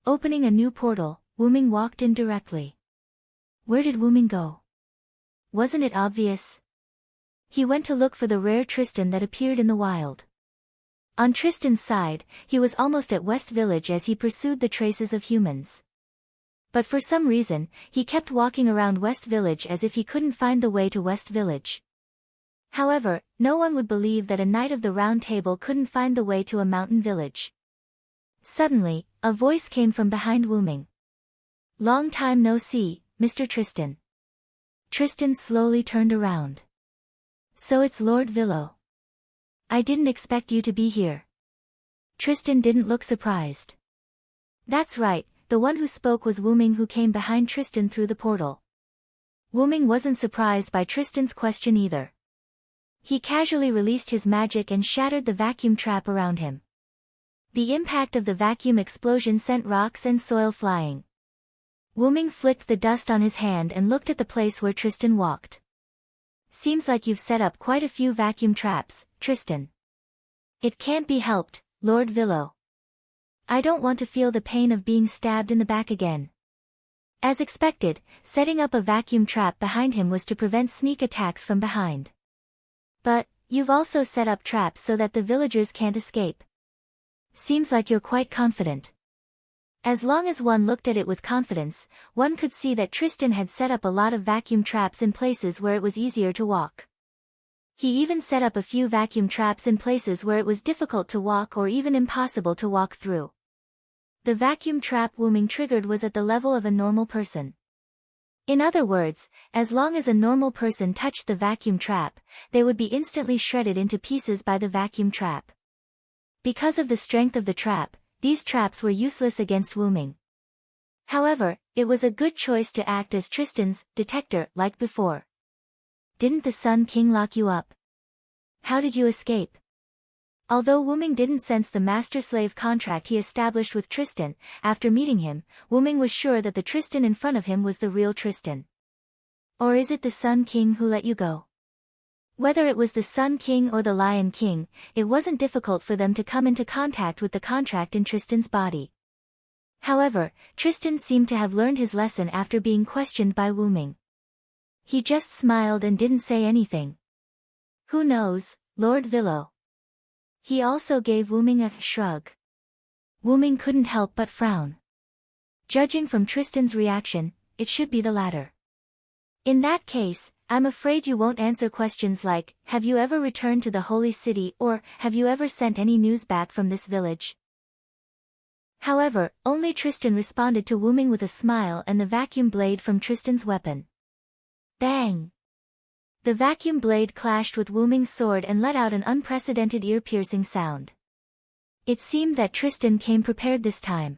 Opening a new portal, Wuming walked in directly. Where did Wuming go? Wasn't it obvious? He went to look for the rare Tristan that appeared in the wild. On Tristan's side, he was almost at West Village as he pursued the traces of humans. But for some reason, he kept walking around West Village as if he couldn't find the way to West Village. However, no one would believe that a Knight of the Round Table couldn't find the way to a mountain village. Suddenly, a voice came from behind Wuming. Long time no see, Mr. Tristan. Tristan slowly turned around. So it's Lord Villo. I didn't expect you to be here. Tristan didn't look surprised. That's right, the one who spoke was Wuming, who came behind Tristan through the portal. Wuming wasn't surprised by Tristan's question either. He casually released his magic and shattered the vacuum trap around him. The impact of the vacuum explosion sent rocks and soil flying. Wuming flicked the dust on his hand and looked at the place where Tristan walked. Seems like you've set up quite a few vacuum traps, Tristan. It can't be helped, Lord Villo. I don't want to feel the pain of being stabbed in the back again. As expected, setting up a vacuum trap behind him was to prevent sneak attacks from behind. But, you've also set up traps so that the villagers can't escape. Seems like you're quite confident. As long as one looked at it with confidence, one could see that Tristan had set up a lot of vacuum traps in places where it was easier to walk. He even set up a few vacuum traps in places where it was difficult to walk or even impossible to walk through. The vacuum trap Wuming triggered was at the level of a normal person. In other words, as long as a normal person touched the vacuum trap, they would be instantly shredded into pieces by the vacuum trap. Because of the strength of the trap, these traps were useless against Wuming. However, it was a good choice to act as Tristan's detector like before. Didn't the Sun King lock you up? How did you escape? Although Wuming didn't sense the master-slave contract he established with Tristan, after meeting him, Wuming was sure that the Tristan in front of him was the real Tristan. Or is it the Sun King who let you go? Whether it was the Sun King or the Lion King, it wasn't difficult for them to come into contact with the contract in Tristan's body. However, Tristan seemed to have learned his lesson after being questioned by Wuming. He just smiled and didn't say anything. Who knows, Lord Villo? He also gave Wuming a shrug. Wuming couldn't help but frown. Judging from Tristan's reaction, it should be the latter. In that case, I'm afraid you won't answer questions like, have you ever returned to the Holy City, or, have you ever sent any news back from this village? However, only Tristan responded to Wuming with a smile and the vacuum blade from Tristan's weapon. Bang! The vacuum blade clashed with Wuming's sword and let out an unprecedented ear-piercing sound. It seemed that Tristan came prepared this time.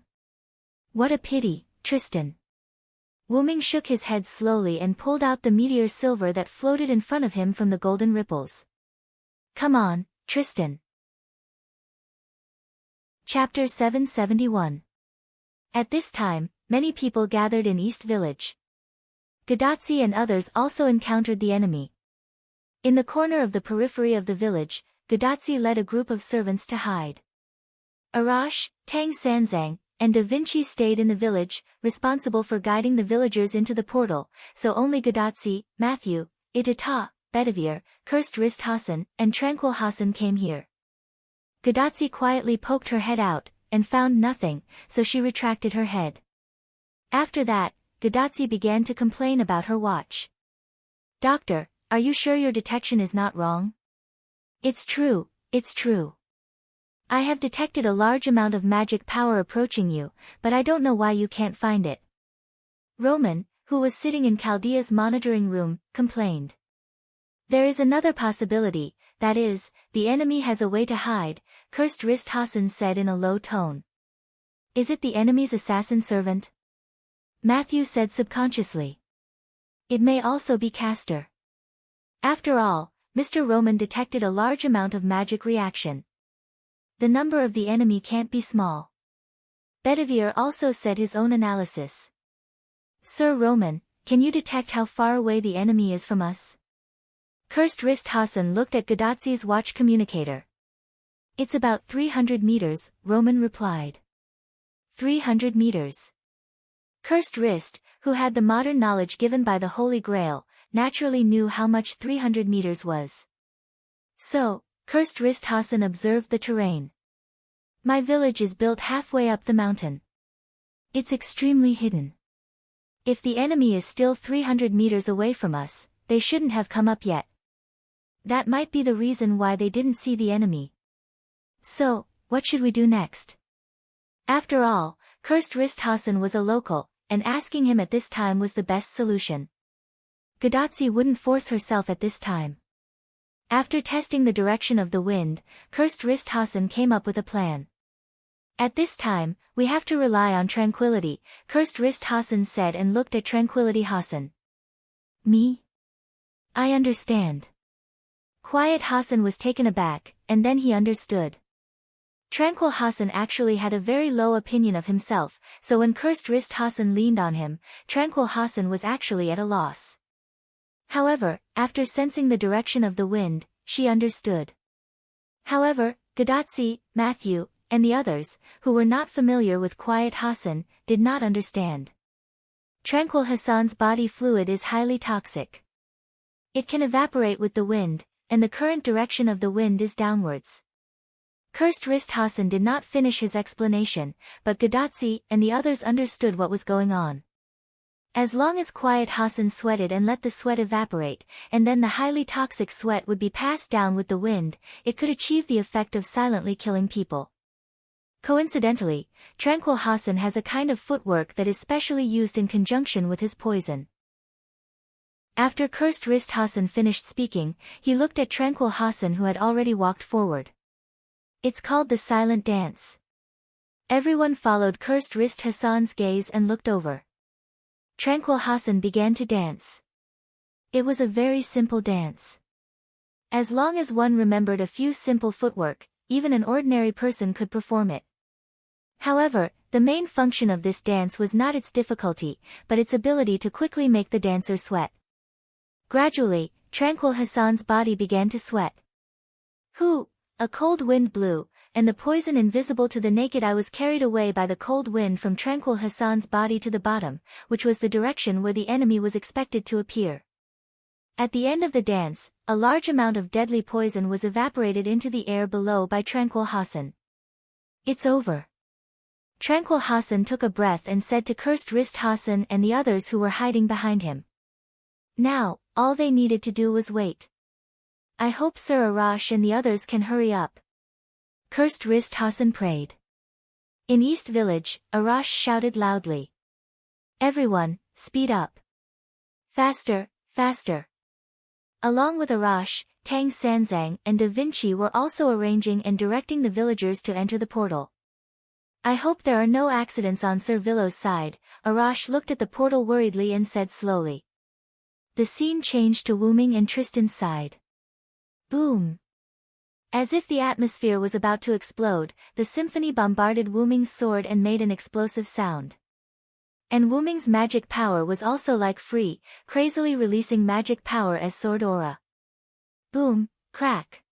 What a pity, Tristan. Wuming shook his head slowly and pulled out the meteor silver that floated in front of him from the golden ripples. Come on, Tristan. Chapter 771. At this time, many people gathered in East Village. Gadatsi and others also encountered the enemy. In the corner of the periphery of the village, Gadatsi led a group of servants to hide. Arash, Tang Sanzang, and Da Vinci stayed in the village, responsible for guiding the villagers into the portal, so only Gadatsi, Matthew, Itata, Bedivere, Cursed Wrist Hassan, and Tranquil Hassan came here. Gadatsi quietly poked her head out, and found nothing, so she retracted her head. After that, Gadatsi began to complain about her watch. Doctor, are you sure your detection is not wrong? It's true, it's true. I have detected a large amount of magic power approaching you, but I don't know why you can't find it. Roman, who was sitting in Chaldea's monitoring room, complained. There is another possibility, that is, the enemy has a way to hide, Cursed Wrist Hassan said in a low tone. Is it the enemy's assassin servant? Matthew said subconsciously. It may also be Castor. After all, Mr. Roman detected a large amount of magic reaction. The number of the enemy can't be small. Bedivere also said his own analysis. Sir Roman, can you detect how far away the enemy is from us? Cursed Wrist Hassan looked at Gadazzi's watch communicator. It's about 300 meters, Roman replied. 300 meters. Cursed Wrist, who had the modern knowledge given by the Holy Grail, naturally knew how much 300 meters was. So, Cursed Wrist Hassan observed the terrain. My village is built halfway up the mountain. It's extremely hidden. If the enemy is still 300 meters away from us, they shouldn't have come up yet. That might be the reason why they didn't see the enemy. So, what should we do next? After all, Cursed Wrist Hassan was a local, and asking him at this time was the best solution. Gadazzi wouldn't force herself at this time. After testing the direction of the wind, Cursed Wrist Hassan came up with a plan. At this time, we have to rely on Tranquility, Cursed Wrist Hassan said and looked at Tranquility Hassan. Me? I understand. Quiet Hassan was taken aback, and then he understood. Tranquil Hassan actually had a very low opinion of himself, so when Cursed Wrist Hassan leaned on him, Tranquil Hassan was actually at a loss. However, after sensing the direction of the wind, she understood. However, Gadazzi, Matthew, and the others, who were not familiar with Quiet Hassan, did not understand. Tranquil Hassan's body fluid is highly toxic. It can evaporate with the wind, and the current direction of the wind is downwards. Cursed Wrist Hassan did not finish his explanation, but Gadazzi and the others understood what was going on. As long as Quiet Hassan sweated and let the sweat evaporate, and then the highly toxic sweat would be passed down with the wind, it could achieve the effect of silently killing people. Coincidentally, Tranquil Hassan has a kind of footwork that is specially used in conjunction with his poison. After Cursed Wrist Hassan finished speaking, he looked at Tranquil Hassan who had already walked forward. It's called the Silent Dance. Everyone followed Cursed Wrist Hassan's gaze and looked over. Tranquil Hassan began to dance. It was a very simple dance. As long as one remembered a few simple footwork, even an ordinary person could perform it. However, the main function of this dance was not its difficulty, but its ability to quickly make the dancer sweat. Gradually, Tranquil Hassan's body began to sweat. Hoo! A cold wind blew, and the poison invisible to the naked eye was carried away by the cold wind from Tranquil Hassan's body to the bottom, which was the direction where the enemy was expected to appear. At the end of the dance, a large amount of deadly poison was evaporated into the air below by Tranquil Hassan. It's over. Tranquil Hassan took a breath and said to Cursed Wrist Hassan and the others who were hiding behind him. Now, all they needed to do was wait. I hope Sir Arash and the others can hurry up. Cursed Wrist Hassan prayed. In East Village, Arash shouted loudly. Everyone, speed up. Faster, faster. Along with Arash, Tang Sanzang and Da Vinci were also arranging and directing the villagers to enter the portal. I hope there are no accidents on Sir Villo's side, Arash looked at the portal worriedly and said slowly. The scene changed to Wu Ming and Tristan's side. Boom! As if the atmosphere was about to explode, the symphony bombarded Wu Ming's sword and made an explosive sound. And Wu Ming's magic power was also like free, crazily releasing magic power as sword aura. Boom, crack.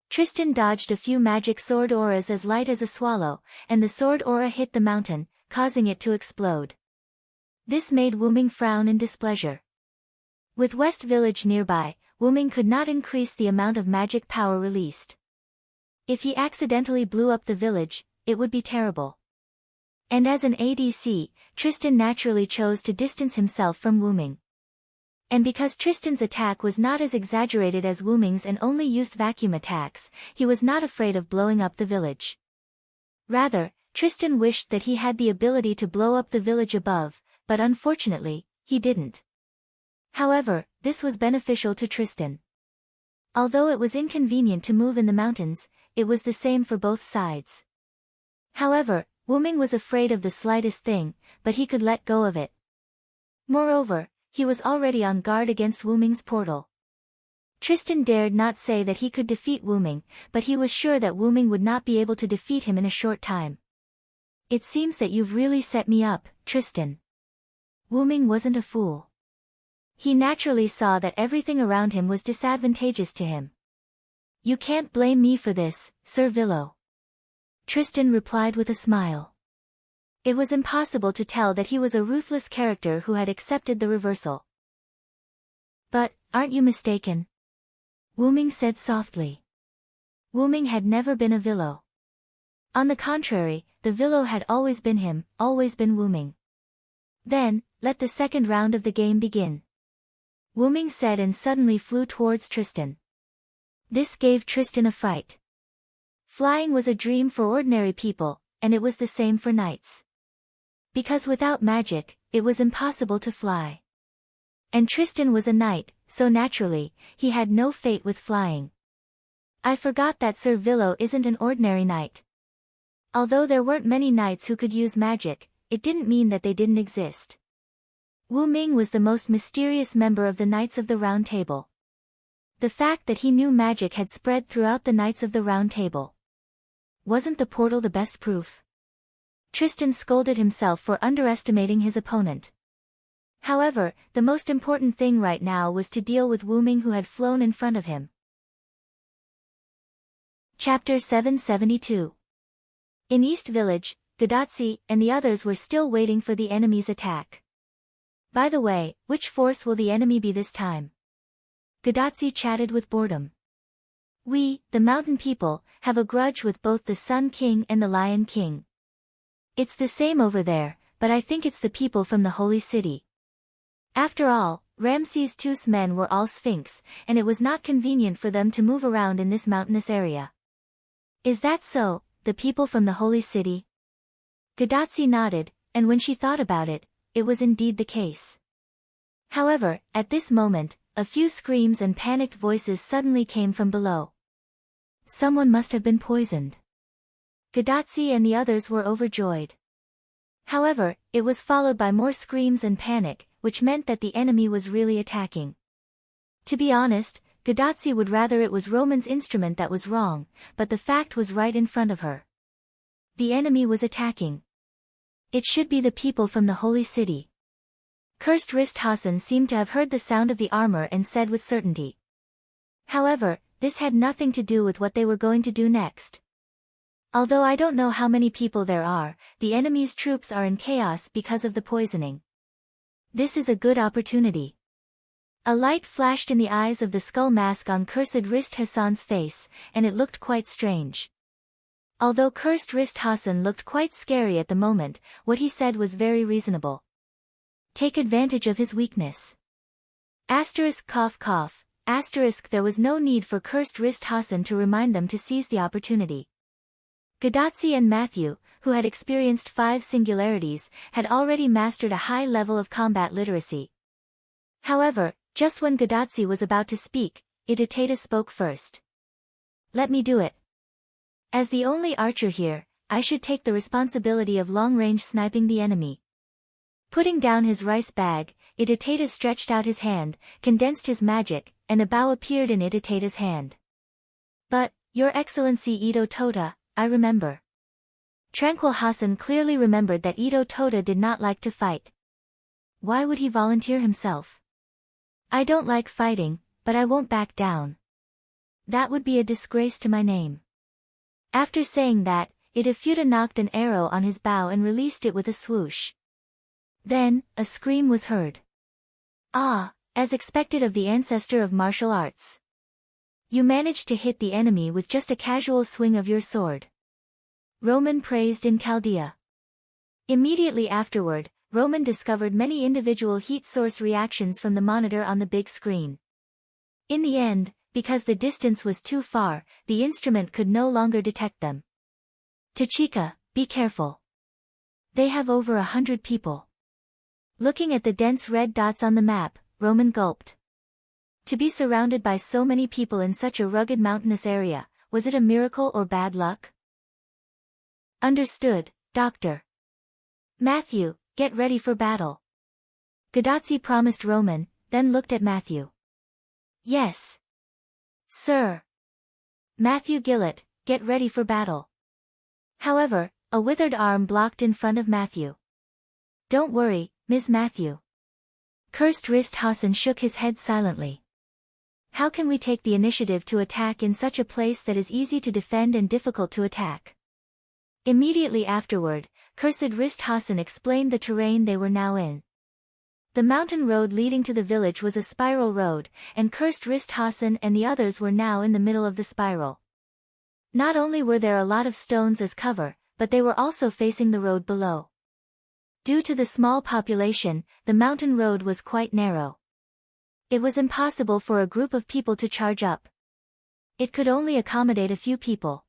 Tristan dodged a few magic sword auras as light as a swallow, and the sword aura hit the mountain, causing it to explode. This made Wu Ming frown in displeasure. With West Village nearby, Wu Ming could not increase the amount of magic power released. If he accidentally blew up the village, it would be terrible. And as an ADC, Tristan naturally chose to distance himself from Wu Ming. And because Tristan's attack was not as exaggerated as Wu Ming's and only used vacuum attacks, he was not afraid of blowing up the village. Rather, Tristan wished that he had the ability to blow up the village above, but unfortunately, he didn't. However, this was beneficial to Tristan. Although it was inconvenient to move in the mountains, it was the same for both sides. However, Wuming was afraid of the slightest thing, but he could let go of it. Moreover, he was already on guard against Wuming's portal. Tristan dared not say that he could defeat Wuming, but he was sure that Wuming would not be able to defeat him in a short time. It seems that you've really set me up, Tristan. Wuming wasn't a fool. He naturally saw that everything around him was disadvantageous to him. You can't blame me for this, Sir Villo. Tristan replied with a smile. It was impossible to tell that he was a ruthless character who had accepted the reversal. But, aren't you mistaken? Wuming said softly. Wuming had never been a Villo. On the contrary, the Villo had always been him, always been Wuming. Then, let the second round of the game begin. Wuming said and suddenly flew towards Tristan. This gave Tristan a fright. Flying was a dream for ordinary people, and it was the same for knights. Because without magic, it was impossible to fly. And Tristan was a knight, so naturally, he had no fate with flying. I forgot that Sir Villo isn't an ordinary knight. Although there weren't many knights who could use magic, it didn't mean that they didn't exist. Wu Ming was the most mysterious member of the Knights of the Round Table. The fact that he knew magic had spread throughout the Knights of the Round Table. Wasn't the portal the best proof? Tristan scolded himself for underestimating his opponent. However, the most important thing right now was to deal with Wu Ming, who had flown in front of him. Chapter 772. In East Village, Gadotsi and the others were still waiting for the enemy's attack. By the way, which force will the enemy be this time? Gadotsi chatted with boredom. We, the mountain people, have a grudge with both the Sun King and the Lion King. It's the same over there, but I think it's the people from the Holy City. After all, Ramses II's men were all Sphinx, and it was not convenient for them to move around in this mountainous area. Is that so, the people from the Holy City? Gadotsi nodded, and when she thought about it, it was indeed the case. However, at this moment, a few screams and panicked voices suddenly came from below. Someone must have been poisoned. Gadotsi and the others were overjoyed. However, it was followed by more screams and panic, which meant that the enemy was really attacking. To be honest, Gadotsi would rather it was Roman's instrument that was wrong, but the fact was right in front of her. The enemy was attacking. It should be the people from the Holy City. Cursed Wrist Hassan seemed to have heard the sound of the armor and said with certainty. However, this had nothing to do with what they were going to do next. Although I don't know how many people there are, the enemy's troops are in chaos because of the poisoning. This is a good opportunity. A light flashed in the eyes of the skull mask on Cursed Wrist Hassan's face, and it looked quite strange. Although Cursed Wrist Hassan looked quite scary at the moment, what he said was very reasonable. Take advantage of his weakness. Asterisk cough cough, asterisk there was no need for Cursed Wrist Hassan to remind them to seize the opportunity. Gadotsi and Matthew, who had experienced 5 singularities, had already mastered a high level of combat literacy. However, just when Gadotsi was about to speak, Iditata spoke first. Let me do it. As the only archer here, I should take the responsibility of long-range sniping the enemy. Putting down his rice bag, Iditata stretched out his hand, condensed his magic, and a bow appeared in Iditata's hand. But, Your Excellency Ito Tota, I remember. Tranquil Hassan clearly remembered that Ito Tota did not like to fight. Why would he volunteer himself? I don't like fighting, but I won't back down. That would be a disgrace to my name. After saying that, Idafuta knocked an arrow on his bow and released it with a swoosh. Then, a scream was heard. Ah, as expected of the ancestor of martial arts. You managed to hit the enemy with just a casual swing of your sword. Roman praised in Chaldea. Immediately afterward, Roman discovered many individual heat source reactions from the monitor on the big screen. In the end, because the distance was too far, the instrument could no longer detect them. Tachika, be careful. They have over 100 people. Looking at the dense red dots on the map, Roman gulped. To be surrounded by so many people in such a rugged mountainous area, was it a miracle or bad luck? Understood, Doctor. Matthew, get ready for battle. Gadotsi promised Roman, then looked at Matthew. Yes. Sir. Matthew Gillett, get ready for battle. However, a withered arm blocked in front of Matthew. Don't worry, Ms. Matthew. Cursed Wrist Hassan shook his head silently. How can we take the initiative to attack in such a place that is easy to defend and difficult to attack? Immediately afterward, Cursed Wrist Hassan explained the terrain they were now in. The mountain road leading to the village was a spiral road, and Cursed Wrist Hassan and the others were now in the middle of the spiral. Not only were there a lot of stones as cover, but they were also facing the road below. Due to the small population, the mountain road was quite narrow. It was impossible for a group of people to charge up. It could only accommodate a few people.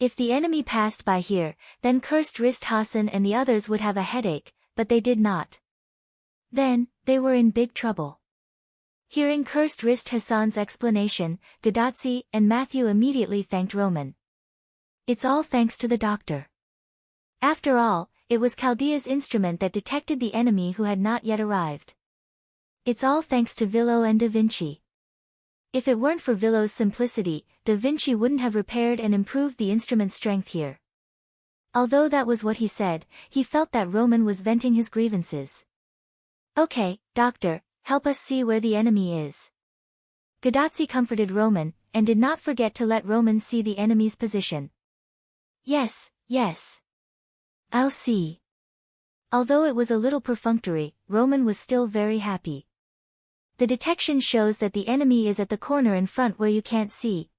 If the enemy passed by here, then Cursed Wrist Hassan and the others would have a headache, but they did not. Then, they were in big trouble. Hearing Cursed Wrist Hassan's explanation, Gadotsi and Matthew immediately thanked Roman. It's all thanks to the doctor. After all, it was Chaldea's instrument that detected the enemy who had not yet arrived. It's all thanks to Villo and Da Vinci. If it weren't for Villo's simplicity, Da Vinci wouldn't have repaired and improved the instrument's strength here. Although that was what he said, he felt that Roman was venting his grievances. Okay, doctor, help us see where the enemy is. Gadotsi comforted Roman, and did not forget to let Roman see the enemy's position. Yes, yes. I'll see. Although it was a little perfunctory, Roman was still very happy. The detection shows that the enemy is at the corner in front where you can't see.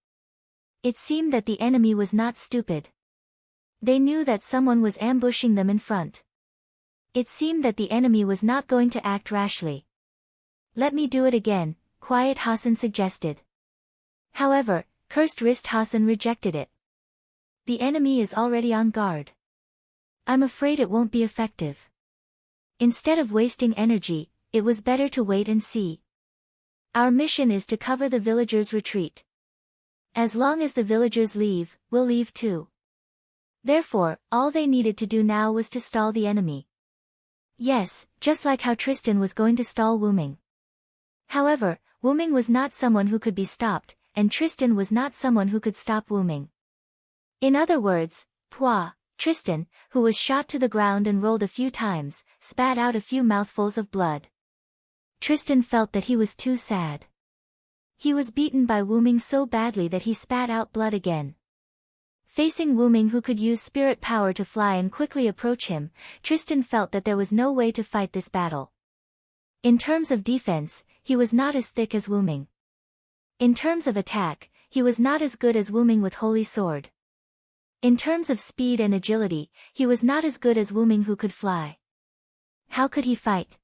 It seemed that the enemy was not stupid. They knew that someone was ambushing them in front. It seemed that the enemy was not going to act rashly. Let me do it again, Quiet Hassan suggested. However, Cursed Wrist Hassan rejected it. The enemy is already on guard. I'm afraid it won't be effective. Instead of wasting energy, it was better to wait and see. Our mission is to cover the villagers' retreat. As long as the villagers leave, we'll leave too. Therefore, all they needed to do now was to stall the enemy. Yes, just like how Tristan was going to stall Wuming. However, Wuming was not someone who could be stopped, and Tristan was not someone who could stop Wuming. In other words, Tristan, who was shot to the ground and rolled a few times, spat out a few mouthfuls of blood. Tristan felt that he was too sad. He was beaten by Wuming so badly that he spat out blood again. Facing Wuming who could use spirit power to fly and quickly approach him, Tristan felt that there was no way to fight this battle. In terms of defense, he was not as thick as Wuming. In terms of attack, he was not as good as Wuming with Holy Sword. In terms of speed and agility, he was not as good as Wuming who could fly. How could he fight?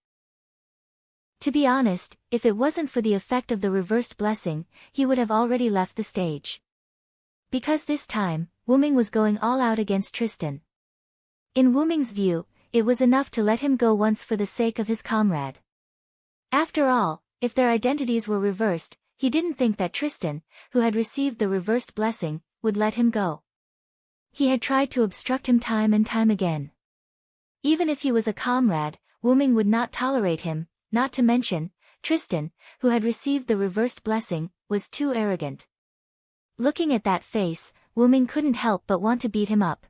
To be honest, if it wasn't for the effect of the reversed blessing, he would have already left the stage. Because this time, Wuming was going all out against Tristan. In Wuming's view, it was enough to let him go once for the sake of his comrade. After all, if their identities were reversed, he didn't think that Tristan, who had received the reversed blessing, would let him go. He had tried to obstruct him time and time again. Even if he was a comrade, Wuming would not tolerate him, not to mention, Tristan, who had received the reversed blessing, was too arrogant. Looking at that face, Wuming couldn't help but want to beat him up.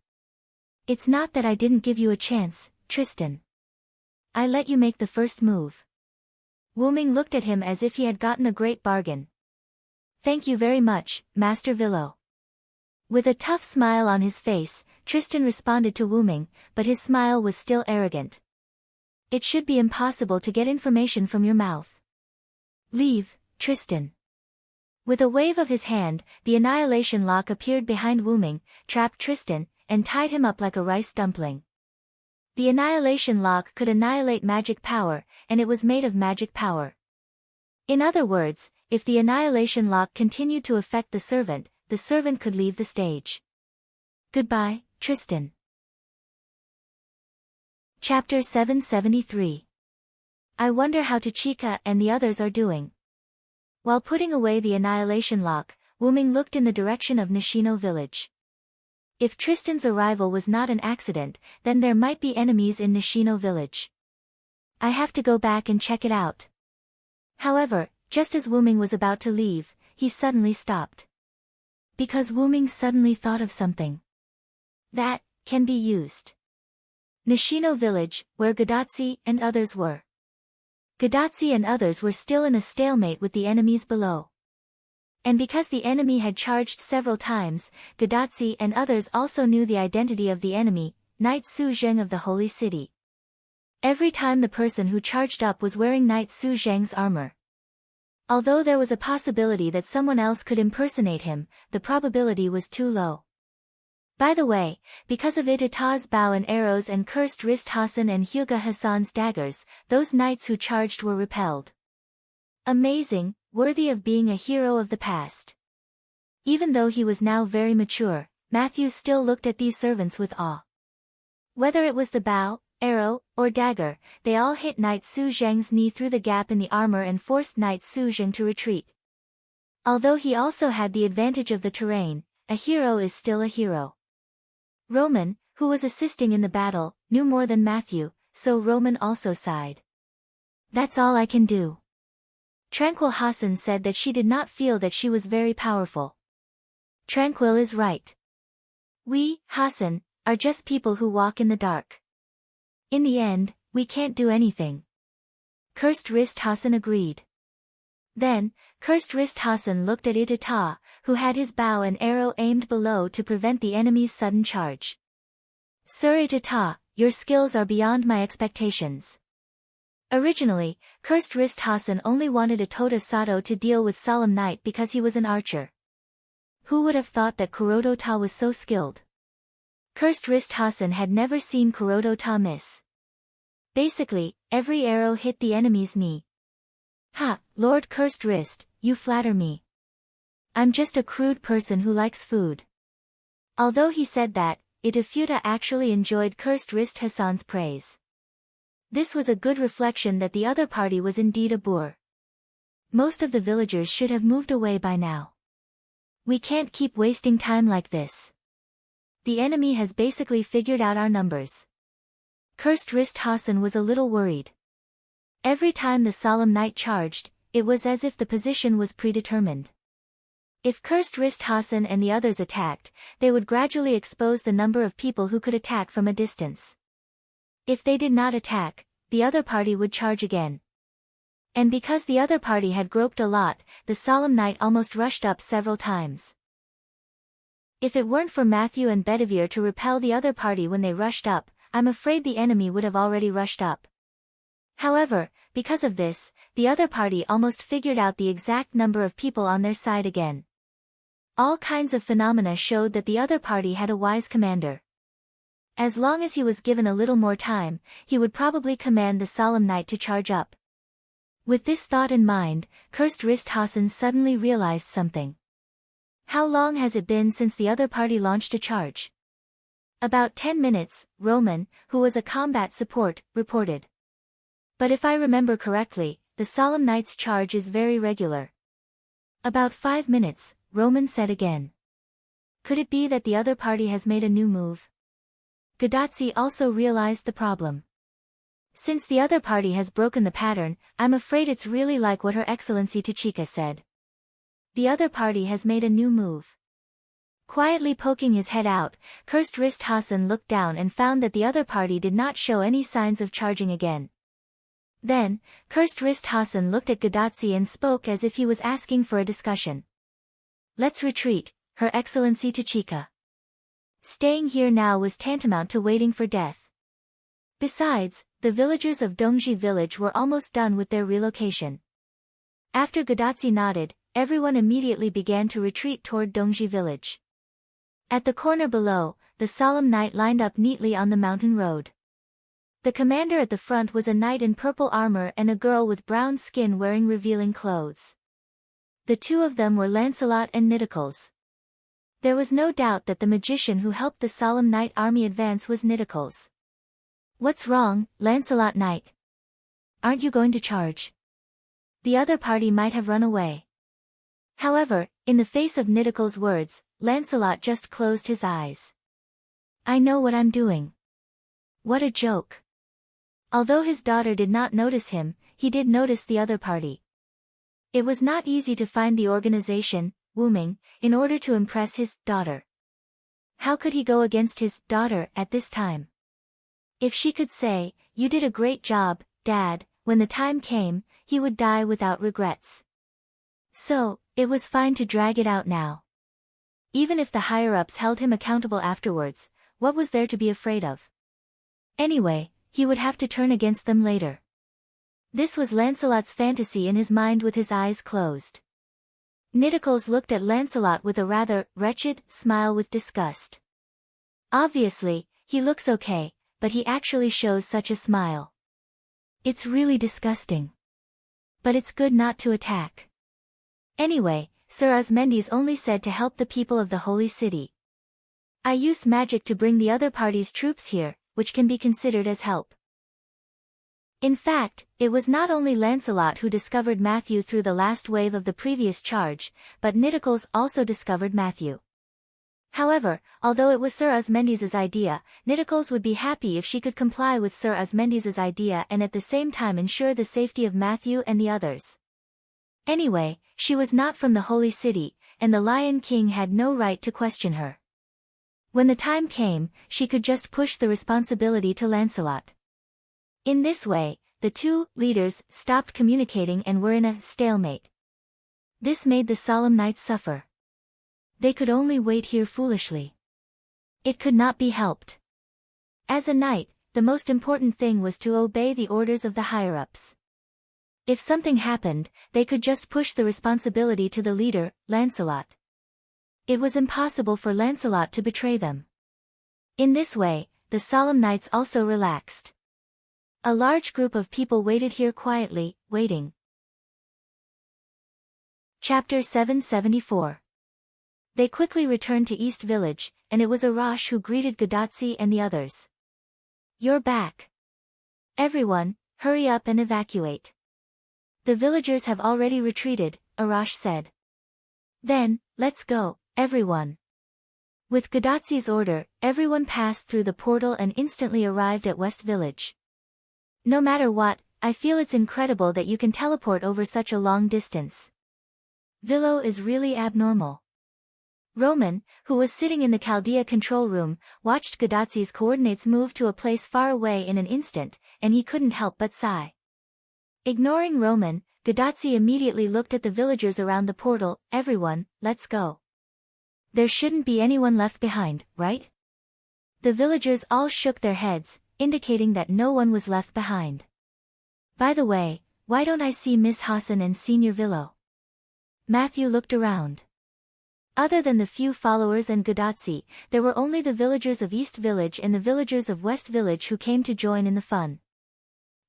It's not that I didn't give you a chance, Tristan. I let you make the first move. Wuming looked at him as if he had gotten a great bargain. Thank you very much, Master Villo. With a tough smile on his face, Tristan responded to Wuming, but his smile was still arrogant. It should be impossible to get information from your mouth. Leave, Tristan. With a wave of his hand, the annihilation lock appeared behind Wuming, trapped Tristan, and tied him up like a rice dumpling. The annihilation lock could annihilate magic power, and it was made of magic power. In other words, if the annihilation lock continued to affect the servant could leave the stage. Goodbye, Tristan. Chapter 773. I wonder how Tachika and the others are doing. While putting away the annihilation lock, Wuming looked in the direction of Nishino village. If Tristan's arrival was not an accident, then there might be enemies in Nishino village. I have to go back and check it out. However, just as Wuming was about to leave, he suddenly stopped. Because Wuming suddenly thought of something that can be used. Nishino village, where Gadatsi and others were. Gadatsi and others were still in a stalemate with the enemies below. And because the enemy had charged several times, Gadatsi and others also knew the identity of the enemy, Knight Su Zheng of the Holy City. Every time the person who charged up was wearing Knight Su Zheng's armor. Although there was a possibility that someone else could impersonate him, the probability was too low. By the way, because of Itata's bow and arrows and cursed wrist Hassan and Hyuga Hassan's daggers, those knights who charged were repelled. Amazing, worthy of being a hero of the past. Even though he was now very mature, Matthew still looked at these servants with awe. Whether it was the bow, arrow, or dagger, they all hit Knight Su Zheng's knee through the gap in the armor and forced Knight Su Zheng to retreat. Although he also had the advantage of the terrain, a hero is still a hero. Roman, who was assisting in the battle, knew more than Matthew, so Roman also sighed. That's all I can do. Tranquil Hassan said that she did not feel that she was very powerful. Tranquil is right. We, Hassan, are just people who walk in the dark. In the end, we can't do anything. Cursed Wrist Hassan agreed. Then, Cursed Wrist Hassan looked at Itata, who had his bow and arrow aimed below to prevent the enemy's sudden charge. Sir Itata, your skills are beyond my expectations. Originally, Cursed Wrist Hassan only wanted Itota Sato to deal with Solemn Knight because he was an archer. Who would have thought that Kurodo Ta was so skilled? Cursed Wrist Hassan had never seen Kurodo Ta miss. Basically, every arrow hit the enemy's knee. Ha, Lord Cursed Wrist, you flatter me. I'm just a crude person who likes food. Although he said that, Itafuta actually enjoyed Cursed Wrist Hassan's praise. This was a good reflection that the other party was indeed a boor. Most of the villagers should have moved away by now. We can't keep wasting time like this. The enemy has basically figured out our numbers. Cursed Wrist Hassan was a little worried. Every time the Solemn Knight charged, it was as if the position was predetermined. If Cursed Wrist Hassan and the others attacked, they would gradually expose the number of people who could attack from a distance. If they did not attack, the other party would charge again. And because the other party had groped a lot, the Solemn Knight almost rushed up several times. If it weren't for Matthew and Bedivere to repel the other party when they rushed up, I'm afraid the enemy would have already rushed up. However, because of this, the other party almost figured out the exact number of people on their side again. All kinds of phenomena showed that the other party had a wise commander. As long as he was given a little more time, he would probably command the Solemn Knight to charge up. With this thought in mind, Cursed Wrist Hassan suddenly realized something. How long has it been since the other party launched a charge? About 10 minutes, Roman, who was a combat support, reported. But if I remember correctly, the Solemn Knight's charge is very regular. About 5 minutes, Roman said again. Could it be that the other party has made a new move? Gadatsi also realized the problem. Since the other party has broken the pattern, I'm afraid it's really like what Her Excellency Tachika said. The other party has made a new move. Quietly poking his head out, Cursed Wrist Hassan looked down and found that the other party did not show any signs of charging again. Then, Cursed Wrist Hassan looked at Gadatsi and spoke as if he was asking for a discussion. Let's retreat, Her Excellency Tachika. Staying here now was tantamount to waiting for death. Besides, the villagers of Dongji village were almost done with their relocation. After Gadatsi nodded, everyone immediately began to retreat toward Dongji village. At the corner below, the Solemn Knight lined up neatly on the mountain road. The commander at the front was a knight in purple armor and a girl with brown skin wearing revealing clothes. The two of them were Lancelot and Nidicles. There was no doubt that the magician who helped the Solemn Knight army advance was Nidicles. What's wrong, Lancelot Knight? Aren't you going to charge? The other party might have run away. However, in the face of Nidicles' words, Lancelot just closed his eyes. I know what I'm doing. What a joke. Although his daughter did not notice him, he did notice the other party. It was not easy to find the organization, Wyrm, in order to impress his daughter. How could he go against his daughter at this time? If she could say, "You did a great job, Dad," when the time came, he would die without regrets. So, it was fine to drag it out now. Even if the higher-ups held him accountable afterwards, what was there to be afraid of? Anyway, he would have to turn against them later. This was Lancelot's fantasy in his mind with his eyes closed. Nitocles looked at Lancelot with a rather wretched smile with disgust. Obviously, he looks okay, but he actually shows such a smile. It's really disgusting. But it's good not to attack. Anyway, Sir Osmendes only said to help the people of the Holy City. I used magic to bring the other party's troops here, which can be considered as help. In fact, it was not only Lancelot who discovered Matthew through the last wave of the previous charge, but Nitocles also discovered Matthew. However, although it was Sir Osmendes's idea, Nitocles would be happy if she could comply with Sir Osmendes's idea and at the same time ensure the safety of Matthew and the others. Anyway, she was not from the Holy City, and the Lion King had no right to question her. When the time came, she could just push the responsibility to Lancelot. In this way, the two leaders stopped communicating and were in a stalemate. This made the solemn knights suffer. They could only wait here foolishly. It could not be helped. As a knight, the most important thing was to obey the orders of the higher-ups. If something happened, they could just push the responsibility to the leader, Lancelot. It was impossible for Lancelot to betray them. In this way, the solemn knights also relaxed. A large group of people waited here quietly, waiting. Chapter 774. They quickly returned to East Village, and it was Arash who greeted Gadotsi and the others. You're back. Everyone, hurry up and evacuate. The villagers have already retreated, Arash said. Then, let's go, everyone. With Gadotsi's order, everyone passed through the portal and instantly arrived at West Village. No matter what, I feel it's incredible that you can teleport over such a long distance. Villo is really abnormal. Roman, who was sitting in the Chaldea control room, watched Gadotsi's coordinates move to a place far away in an instant, and he couldn't help but sigh. Ignoring Roman, Gadotsi immediately looked at the villagers around the portal. Everyone, let's go. There shouldn't be anyone left behind, right? The villagers all shook their heads, indicating that no one was left behind. By the way, why don't I see Miss Hassan and Senior Villo? Matthew looked around. Other than the few followers and Gadotsi, there were only the villagers of East Village and the villagers of West Village who came to join in the fun.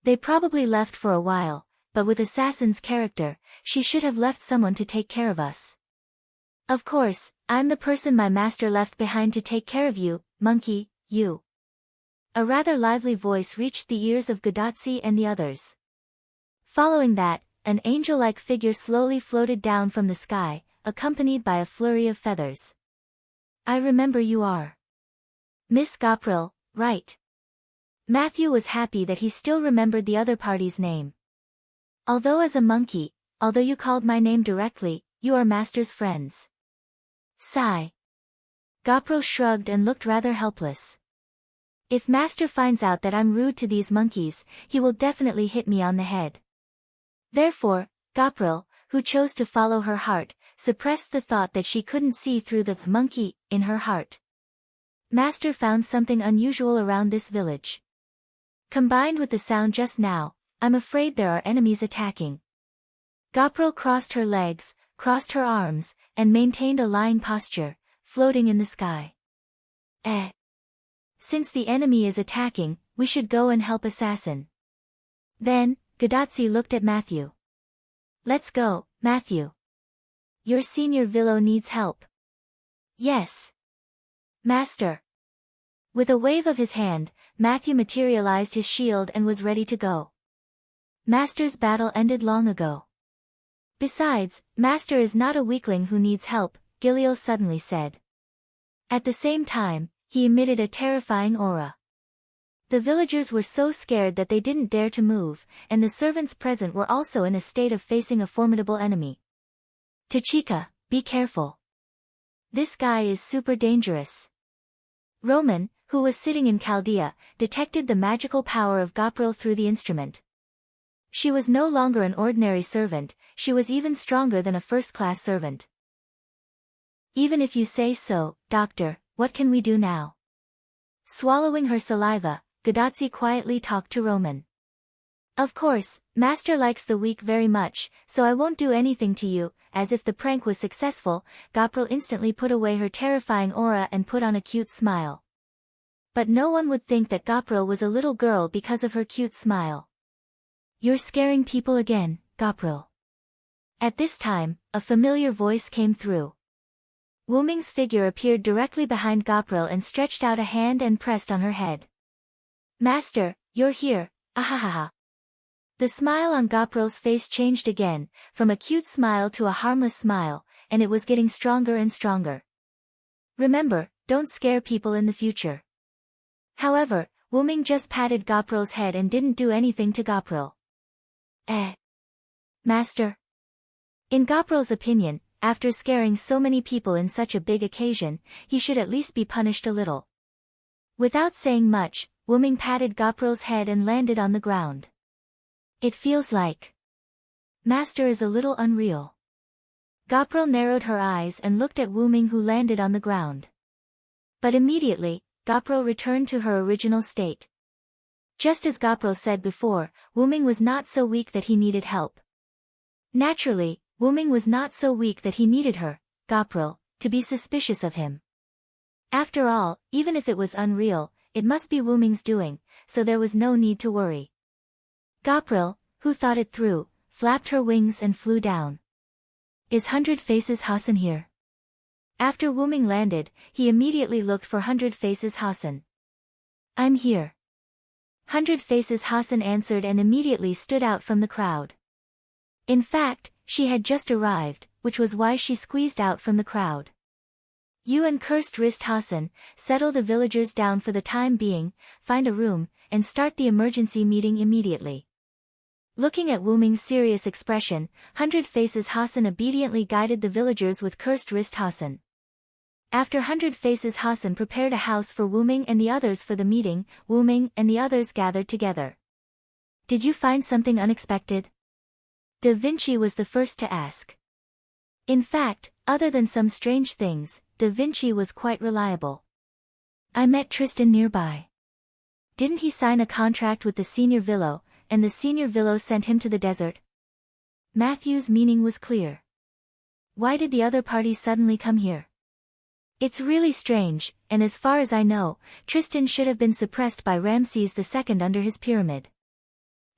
They probably left for a while, but with Assassin's character, she should have left someone to take care of us. Of course, I'm the person my master left behind to take care of you, monkey, you. A rather lively voice reached the ears of Gadotsi and the others. Following that, an angel-like figure slowly floated down from the sky, accompanied by a flurry of feathers. I remember you are Miss Gopril, right? Matthew was happy that he still remembered the other party's name. Although as a monkey, although you called my name directly, you are Master's friends. Sigh. Gopril shrugged and looked rather helpless. If Master finds out that I'm rude to these monkeys, he will definitely hit me on the head. Therefore, Gopril, who chose to follow her heart, suppressed the thought that she couldn't see through the monkey in her heart. Master found something unusual around this village. Combined with the sound just now, I'm afraid there are enemies attacking. Gopril crossed her legs, crossed her arms, and maintained a lying posture, floating in the sky. Since the enemy is attacking, we should go and help Assassin. Then, Gadotsi looked at Matthew. Let's go, Matthew. Your Senior Villo needs help. Yes. Master. With a wave of his hand, Matthew materialized his shield and was ready to go. Master's battle ended long ago. Besides, Master is not a weakling who needs help, Giliel suddenly said. At the same time, he emitted a terrifying aura. The villagers were so scared that they didn't dare to move, and the servants present were also in a state of facing a formidable enemy. Tachika, be careful. This guy is super dangerous. Roman, who was sitting in Chaldea, detected the magical power of Gapril through the instrument. She was no longer an ordinary servant, she was even stronger than a first-class servant. Even if you say so, doctor, what can we do now? Swallowing her saliva, Gadotsi quietly talked to Roman. Of course, Master likes the weak very much, so I won't do anything to you. As if the prank was successful, Gapril instantly put away her terrifying aura and put on a cute smile. But no one would think that Gapril was a little girl because of her cute smile. You're scaring people again, Gapril. At this time, a familiar voice came through. Wuming's figure appeared directly behind Gapril and stretched out a hand and pressed on her head. Master, you're here, ahahaha. The smile on Gapril's face changed again, from a cute smile to a harmless smile, and it was getting stronger and stronger. Remember, don't scare people in the future. However, Wuming just patted Gapril's head and didn't do anything to Gapril. Master? In Gapril's opinion, after scaring so many people in such a big occasion, he should at least be punished a little. Without saying much, Wuming patted Gapril's head and landed on the ground. It feels like Master is a little unreal. Gapril narrowed her eyes and looked at Wuming, who landed on the ground. But immediately, Gapril returned to her original state. Just as Gapril said before, Wuming was not so weak that he needed help. Naturally, Wuming was not so weak that he needed her, Gapril, to be suspicious of him. After all, even if it was unreal, it must be Wuming's doing, so there was no need to worry. Gapril, who thought it through, flapped her wings and flew down. Is Hundred Faces Hassan here? After Wuming landed, he immediately looked for Hundred Faces Hassan. I'm here. Hundred Faces Hassan answered and immediately stood out from the crowd. In fact, she had just arrived, which was why she squeezed out from the crowd. You and Cursed Wrist Hassan, settle the villagers down for the time being, find a room, and start the emergency meeting immediately. Looking at Wuming's serious expression, Hundred Faces Hassan obediently guided the villagers with Cursed Wrist Hassan. After Hundred Faces Hassan prepared a house for Wuming and the others for the meeting, Wuming and the others gathered together. Did you find something unexpected? Da Vinci was the first to ask. In fact, other than some strange things, Da Vinci was quite reliable. I met Tristan nearby. Didn't he sign a contract with the senior Villo, and the senior Villo sent him to the desert? Matthew's meaning was clear. Why did the other party suddenly come here? It's really strange, and as far as I know, Tristan should have been suppressed by Ramses II under his pyramid.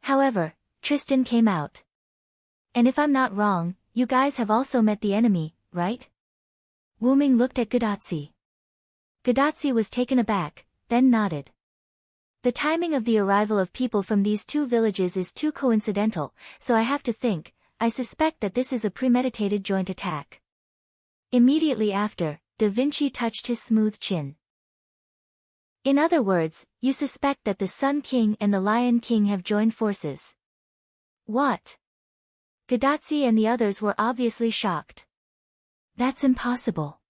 However, Tristan came out. And if I'm not wrong, you guys have also met the enemy, right? Wuming looked at Gadotsi. Gadotsi was taken aback, then nodded. The timing of the arrival of people from these two villages is too coincidental, so I have to think, I suspect that this is a premeditated joint attack. Immediately after, Da Vinci touched his smooth chin. In other words, you suspect that the Sun King and the Lion King have joined forces. What? Gadotsi and the others were obviously shocked. That's impossible.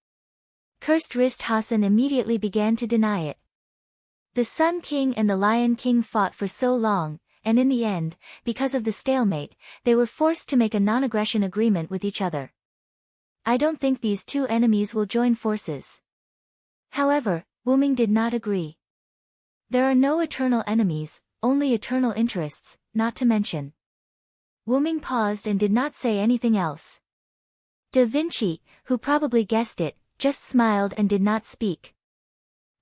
Cursed Wrist Hassan immediately began to deny it. The Sun King and the Lion King fought for so long, and in the end, because of the stalemate, they were forced to make a non-aggression agreement with each other. I don't think these two enemies will join forces. However, Wuming did not agree. There are no eternal enemies, only eternal interests, not to mention. Wuming paused and did not say anything else. Da Vinci, who probably guessed it, just smiled and did not speak.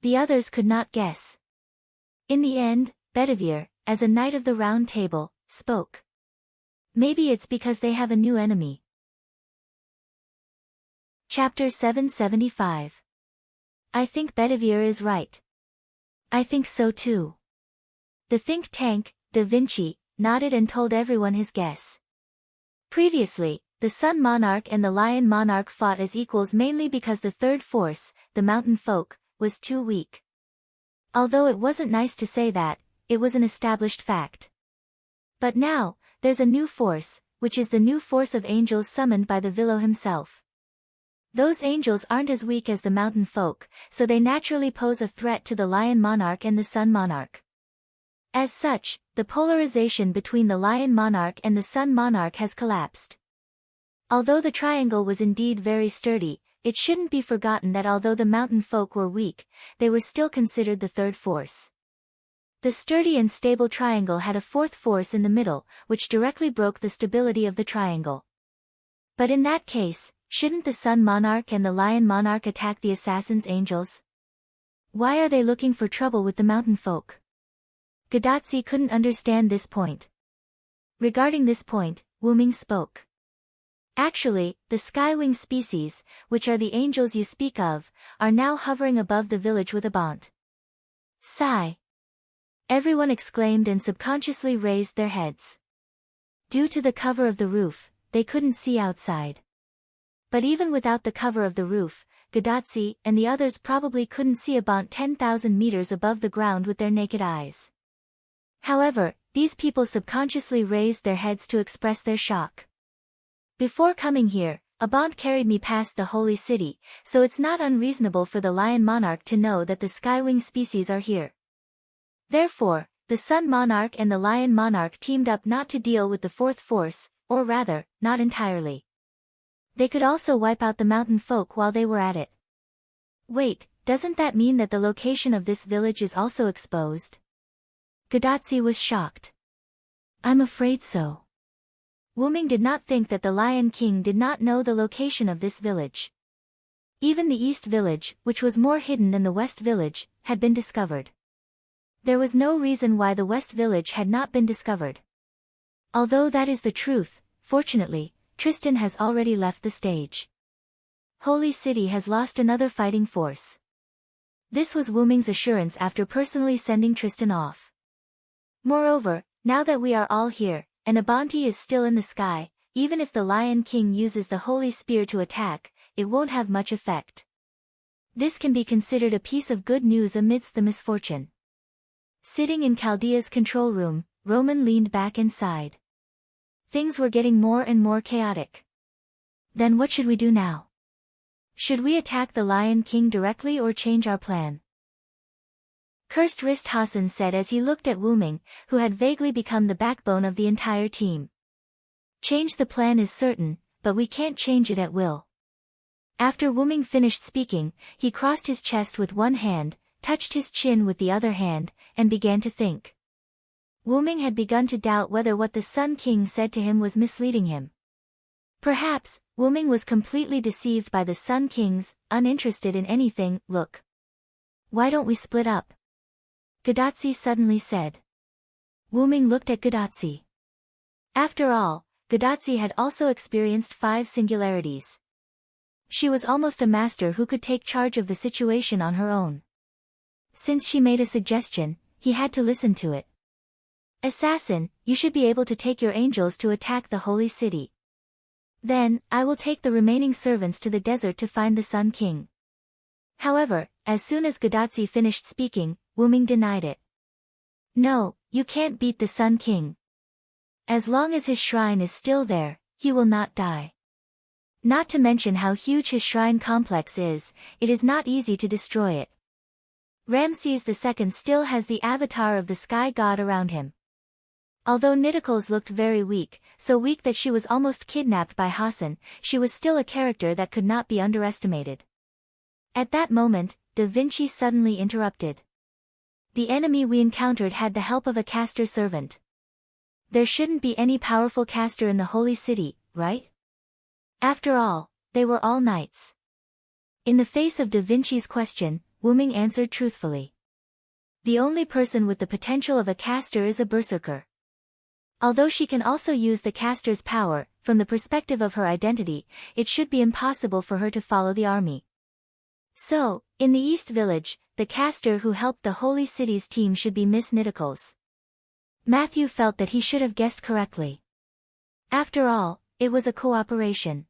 The others could not guess. In the end, Bedivere, as a knight of the Round Table, spoke. Maybe it's because they have a new enemy. Chapter 775. I think Bedivere is right. I think so too. The think tank, Da Vinci, nodded and told everyone his guess. Previously, the Sun Monarch and the Lion Monarch fought as equals mainly because the third force, the Mountain Folk, was too weak. Although it wasn't nice to say that, it was an established fact. But now, there's a new force, which is the new force of angels summoned by the Willow himself. Those angels aren't as weak as the mountain folk, so they naturally pose a threat to the Lion Monarch and the Sun Monarch. As such, the polarization between the Lion Monarch and the Sun Monarch has collapsed. Although the triangle was indeed very sturdy, it shouldn't be forgotten that although the mountain folk were weak, they were still considered the third force. The sturdy and stable triangle had a fourth force in the middle, which directly broke the stability of the triangle. But in that case, shouldn't the Sun Monarch and the Lion Monarch attack the assassin's angels? Why are they looking for trouble with the mountain folk? Gadotsi couldn't understand this point. Regarding this point, Wuming spoke. Actually, the Skywing species, which are the angels you speak of, are now hovering above the village with Abant. Sigh. Everyone exclaimed and subconsciously raised their heads. Due to the cover of the roof, they couldn't see outside. But even without the cover of the roof, Gadotsi and the others probably couldn't see Abant 10,000 meters above the ground with their naked eyes. However, these people subconsciously raised their heads to express their shock. Before coming here, Abant carried me past the holy city, so it's not unreasonable for the Lion Monarch to know that the Skywing species are here. Therefore, the Sun Monarch and the Lion Monarch teamed up not to deal with the fourth force, or rather, not entirely. They could also wipe out the mountain folk while they were at it. Wait, doesn't that mean that the location of this village is also exposed? Gadotsi was shocked. I'm afraid so. Wuming did not think that the Lion King did not know the location of this village. Even the East Village, which was more hidden than the West Village, had been discovered. There was no reason why the West Village had not been discovered. Although that is the truth, fortunately, Tristan has already left the stage. Holy City has lost another fighting force. This was Wuming's assurance after personally sending Tristan off. Moreover, now that we are all here, and Abanti is still in the sky, even if the Lion King uses the Holy Spear to attack, it won't have much effect. This can be considered a piece of good news amidst the misfortune. Sitting in Chaldea's control room, Roman leaned back and sighed. Things were getting more and more chaotic. Then what should we do now? Should we attack the Lion King directly or change our plan? Cursed Wrist Hassan said as he looked at Wuming, who had vaguely become the backbone of the entire team. Change the plan is certain, but we can't change it at will. After Wuming finished speaking, he crossed his chest with one hand, touched his chin with the other hand, and began to think. Wuming had begun to doubt whether what the Sun King said to him was misleading him. Perhaps, Wuming was completely deceived by the Sun King's, uninterested in anything, look. Why don't we split up? Gadotsi suddenly said. Wuming looked at Gadotsi. After all, Gadotsi had also experienced 5 singularities. She was almost a master who could take charge of the situation on her own. Since she made a suggestion, he had to listen to it. Assassin, you should be able to take your angels to attack the holy city. Then, I will take the remaining servants to the desert to find the Sun King. However, as soon as Gadotsi finished speaking, Wuming denied it. No, you can't beat the Sun King. As long as his shrine is still there, he will not die. Not to mention how huge his shrine complex is, it is not easy to destroy it. Ramses II still has the avatar of the sky god around him. Although Nidicles looked very weak, so weak that she was almost kidnapped by Hassan, she was still a character that could not be underestimated. At that moment, Da Vinci suddenly interrupted. The enemy we encountered had the help of a caster servant. There shouldn't be any powerful caster in the holy city, right? After all, they were all knights. In the face of Da Vinci's question, Wuming answered truthfully. The only person with the potential of a caster is a berserker. Although she can also use the caster's power, from the perspective of her identity, it should be impossible for her to follow the army. So, in the East Village, the caster who helped the Holy City's team should be Miss Nidicles. Matthew felt that he should have guessed correctly. After all, it was a cooperation.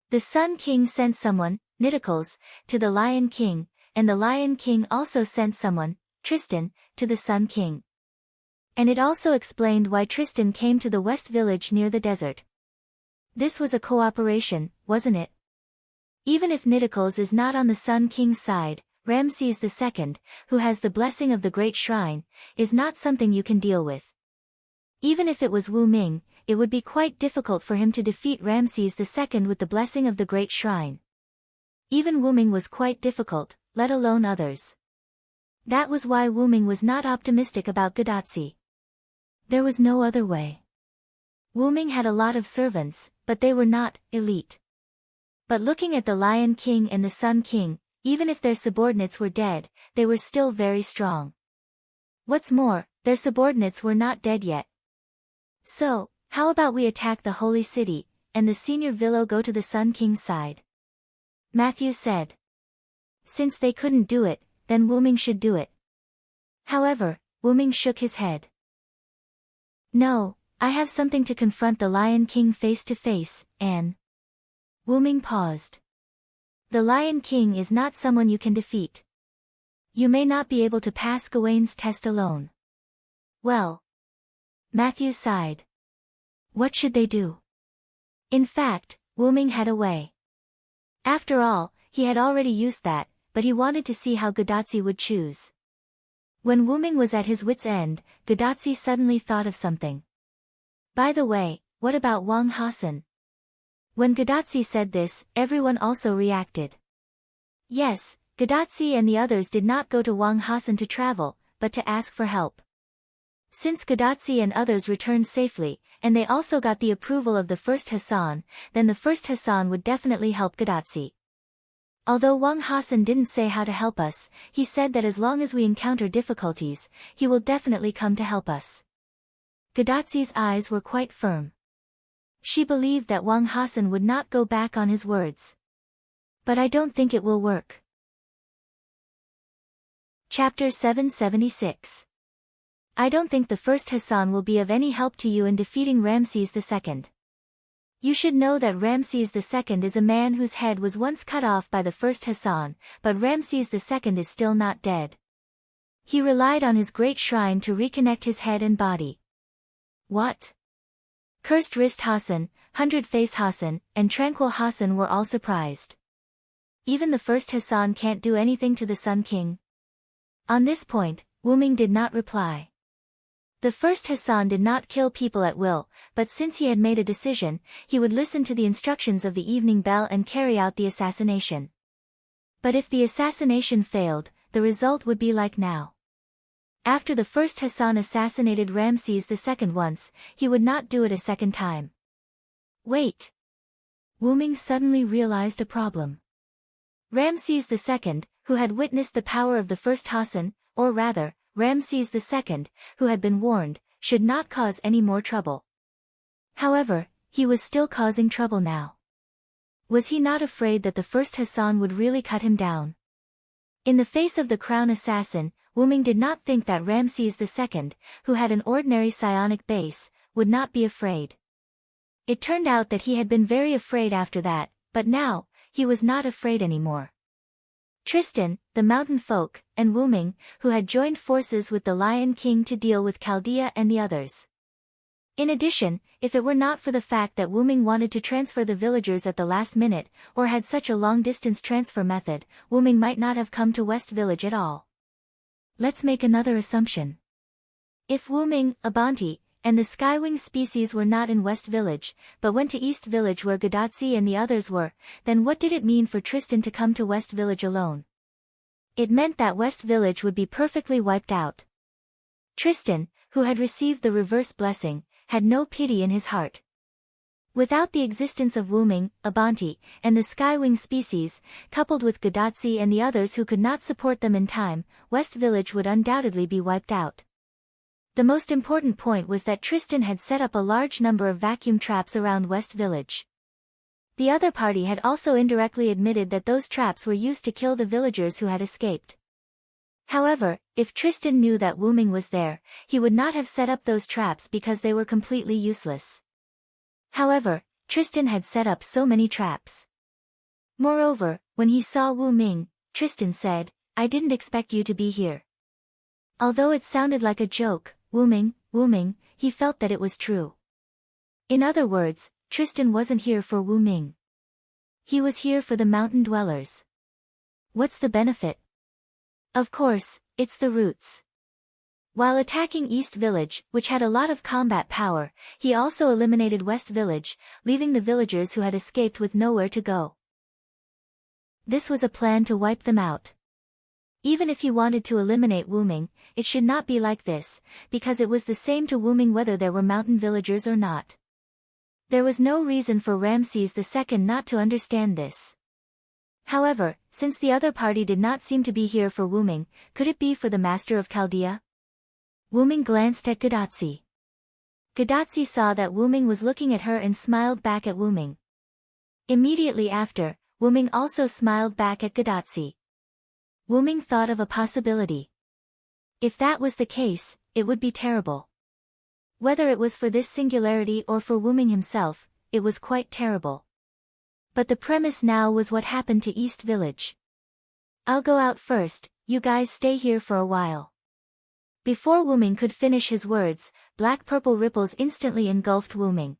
The Sun King sent someone, Nidicles, to the Lion King, and the Lion King also sent someone, Tristan, to the Sun King. And it also explained why Tristan came to the West Village near the desert. This was a cooperation, wasn't it? Even if Nidicles is not on the Sun King's side, Ramses II, who has the blessing of the Great Shrine, is not something you can deal with. Even if it was Wu Ming, it would be quite difficult for him to defeat Ramses II with the blessing of the Great Shrine. Even Wu Ming was quite difficult, let alone others. That was why Wu Ming was not optimistic about Gadotsi. There was no other way. Wu Ming had a lot of servants, but they were not elite. But looking at the Lion King and the Sun King, even if their subordinates were dead, they were still very strong. What's more, their subordinates were not dead yet. So, how about we attack the Holy City, and the senior Vilo go to the Sun King's side? Matthew said. Since they couldn't do it, then Wu Ming should do it. However, Wu Ming shook his head. No, I have something to confront the Lion King face to face, and... Wu Ming paused. The Lion King is not someone you can defeat. You may not be able to pass Gawain's test alone. Well. Matthew sighed. What should they do? In fact, Wu Ming had a way. After all, he had already used that, but he wanted to see how Gadotsi would choose. When Wu Ming was at his wit's end, Gadotsi suddenly thought of something. By the way, what about Wang Hasan? When Gadotsi said this, everyone also reacted. Yes, Gadotsi and the others did not go to Wang Hasan to travel, but to ask for help. Since Gadotsi and others returned safely, and they also got the approval of the first Hasan, then the first Hasan would definitely help Gadotsi. Although Wang Hasan didn't say how to help us, he said that as long as we encounter difficulties, he will definitely come to help us. Gadotsi's eyes were quite firm. She believed that Wang Hasan would not go back on his words. But I don't think it will work. Chapter 776. I don't think the first Hasan will be of any help to you in defeating Ramses II. You should know that Ramses II is a man whose head was once cut off by the first Hasan, but Ramses II is still not dead. He relied on his great shrine to reconnect his head and body. What? Cursed Wrist Hasan, Hundred Face Hasan, and Tranquil Hasan were all surprised. Even the first Hasan can't do anything to the Sun King. On this point, Wu Ming did not reply. The first Hasan did not kill people at will, but since he had made a decision, he would listen to the instructions of the evening bell and carry out the assassination. But if the assassination failed, the result would be like now. After the first Hasan assassinated Ramses II once, he would not do it a second time. Wait. Wu Ming suddenly realized a problem. Ramses II, who had witnessed the power of the first Hasan, or rather, Ramses II, who had been warned, should not cause any more trouble. However, he was still causing trouble now. Was he not afraid that the first Hasan would really cut him down? In the face of the crown assassin, Wu Ming did not think that Ramses II, who had an ordinary psionic base, would not be afraid. It turned out that he had been very afraid after that, but now, he was not afraid anymore. Tristan, the mountain folk, and Wu Ming, who had joined forces with the Lion King to deal with Chaldea and the others. In addition, if it were not for the fact that Wu Ming wanted to transfer the villagers at the last minute, or had such a long-distance transfer method, Wu Ming might not have come to West Village at all. Let's make another assumption. If Wu Ming, Abanti, and the Skywing species were not in West Village, but went to East Village where Gadotsi and the others were, then what did it mean for Tristan to come to West Village alone? It meant that West Village would be perfectly wiped out. Tristan, who had received the reverse blessing, had no pity in his heart. Without the existence of Wu Ming, Abanti, and the Skywing species, coupled with Gadotsi and the others who could not support them in time, West Village would undoubtedly be wiped out. The most important point was that Tristan had set up a large number of vacuum traps around West Village. The other party had also indirectly admitted that those traps were used to kill the villagers who had escaped. However, if Tristan knew that Wu Ming was there, he would not have set up those traps because they were completely useless. However, Tristan had set up so many traps. Moreover, when he saw Wu Ming, Tristan said, I didn't expect you to be here. Although it sounded like a joke, Wuming, he felt that it was true. In other words, Tristan wasn't here for Wuming. He was here for the mountain dwellers. What's the benefit? Of course, it's the roots. While attacking East Village, which had a lot of combat power, he also eliminated West Village, leaving the villagers who had escaped with nowhere to go. This was a plan to wipe them out. Even if he wanted to eliminate Wuming, it should not be like this, because it was the same to Wuming whether there were mountain villagers or not. There was no reason for Ramses II not to understand this. However, since the other party did not seem to be here for Wuming, could it be for the master of Chaldea? Wuming glanced at Gadotsi. Gadotsi saw that Wuming was looking at her and smiled back at Wuming. Immediately after, Wuming also smiled back at Gadotsi. Wuming thought of a possibility. If that was the case, it would be terrible. Whether it was for this singularity or for Wuming himself, it was quite terrible. But the premise now was what happened to East Village. I'll go out first, you guys stay here for a while. Before Wuming could finish his words, black-purple ripples instantly engulfed Wuming.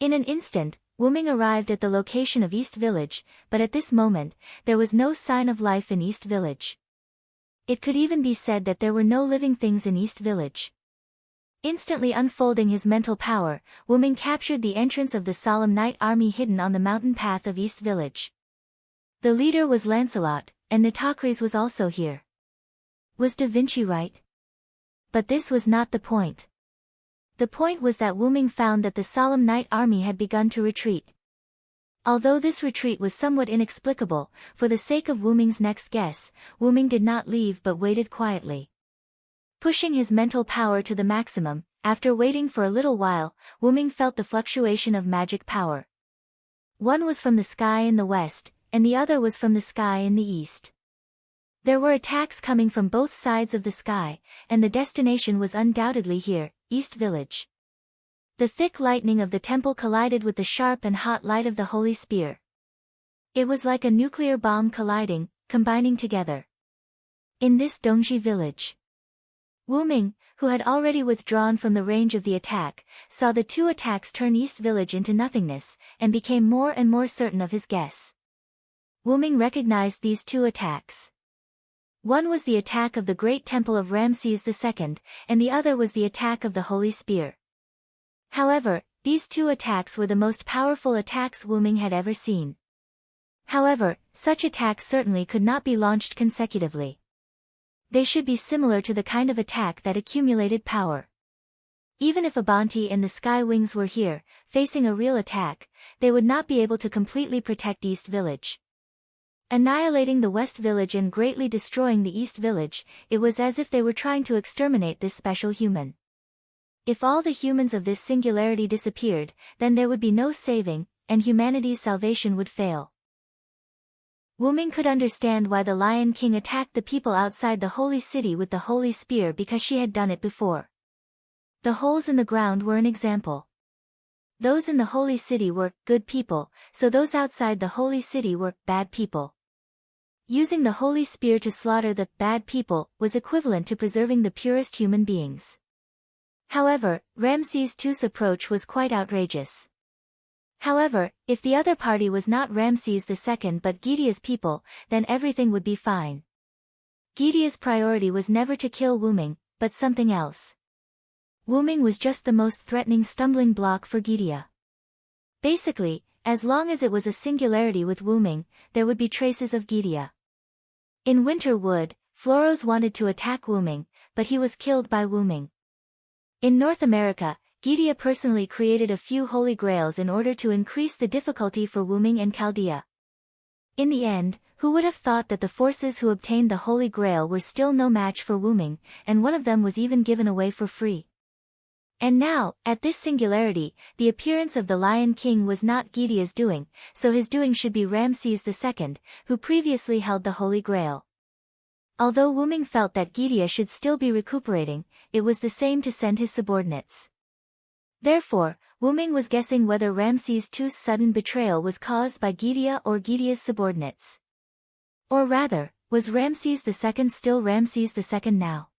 In an instant, Wuming arrived at the location of East Village, but at this moment, there was no sign of life in East Village. It could even be said that there were no living things in East Village. Instantly unfolding his mental power, Wuming captured the entrance of the solemn night army hidden on the mountain path of East Village. The leader was Lancelot, and Nitocris was also here. Was Da Vinci right? But this was not the point. The point was that Wuming found that the solemn night army had begun to retreat. Although this retreat was somewhat inexplicable, for the sake of Wuming's next guess, Wuming did not leave but waited quietly. Pushing his mental power to the maximum, after waiting for a little while, Wuming felt the fluctuation of magic power. One was from the sky in the west, and the other was from the sky in the east. There were attacks coming from both sides of the sky, and the destination was undoubtedly here, East Village. The thick lightning of the temple collided with the sharp and hot light of the holy spear. It was like a nuclear bomb colliding, combining together. In this Dongji village, Wuming, who had already withdrawn from the range of the attack, saw the two attacks turn East Village into nothingness, and became more and more certain of his guess. Wuming recognized these two attacks. One was the attack of the great temple of Ramses II, and the other was the attack of the Holy Spear. However, these two attacks were the most powerful attacks Wuming had ever seen. However, such attacks certainly could not be launched consecutively. They should be similar to the kind of attack that accumulated power. Even if Abanti and the Sky Wings were here, facing a real attack, they would not be able to completely protect East Village. Annihilating the West Village and greatly destroying the East Village, it was as if they were trying to exterminate this special human. If all the humans of this singularity disappeared, then there would be no saving, and humanity's salvation would fail. Wuming could understand why the Lion King attacked the people outside the holy city with the holy spear because she had done it before. The holes in the ground were an example. Those in the holy city were good people, so those outside the holy city were bad people. Using the holy spear to slaughter the bad people was equivalent to preserving the purest human beings. However, Ramses II's approach was quite outrageous. However, if the other party was not Ramses II but Gidea's people, then everything would be fine. Gidea's priority was never to kill Wuming, but something else. Wuming was just the most threatening stumbling block for Gidea. Basically, as long as it was a singularity with Wuming, there would be traces of Gidea. In Winter Wood, Floros wanted to attack Wuming, but he was killed by Wuming. In North America, Gidea personally created a few holy grails in order to increase the difficulty for Wuming and Chaldea. In the end, who would have thought that the forces who obtained the holy grail were still no match for Wuming, and one of them was even given away for free. And now, at this singularity, the appearance of the Lion King was not Gidea's doing, so his doing should be Ramses II, who previously held the Holy Grail. Although Wuming felt that Gidea should still be recuperating, it was the same to send his subordinates. Therefore, Wuming was guessing whether Ramses II's sudden betrayal was caused by Gidea or Gidea's subordinates. Or rather, Was Ramses II still Ramses II now?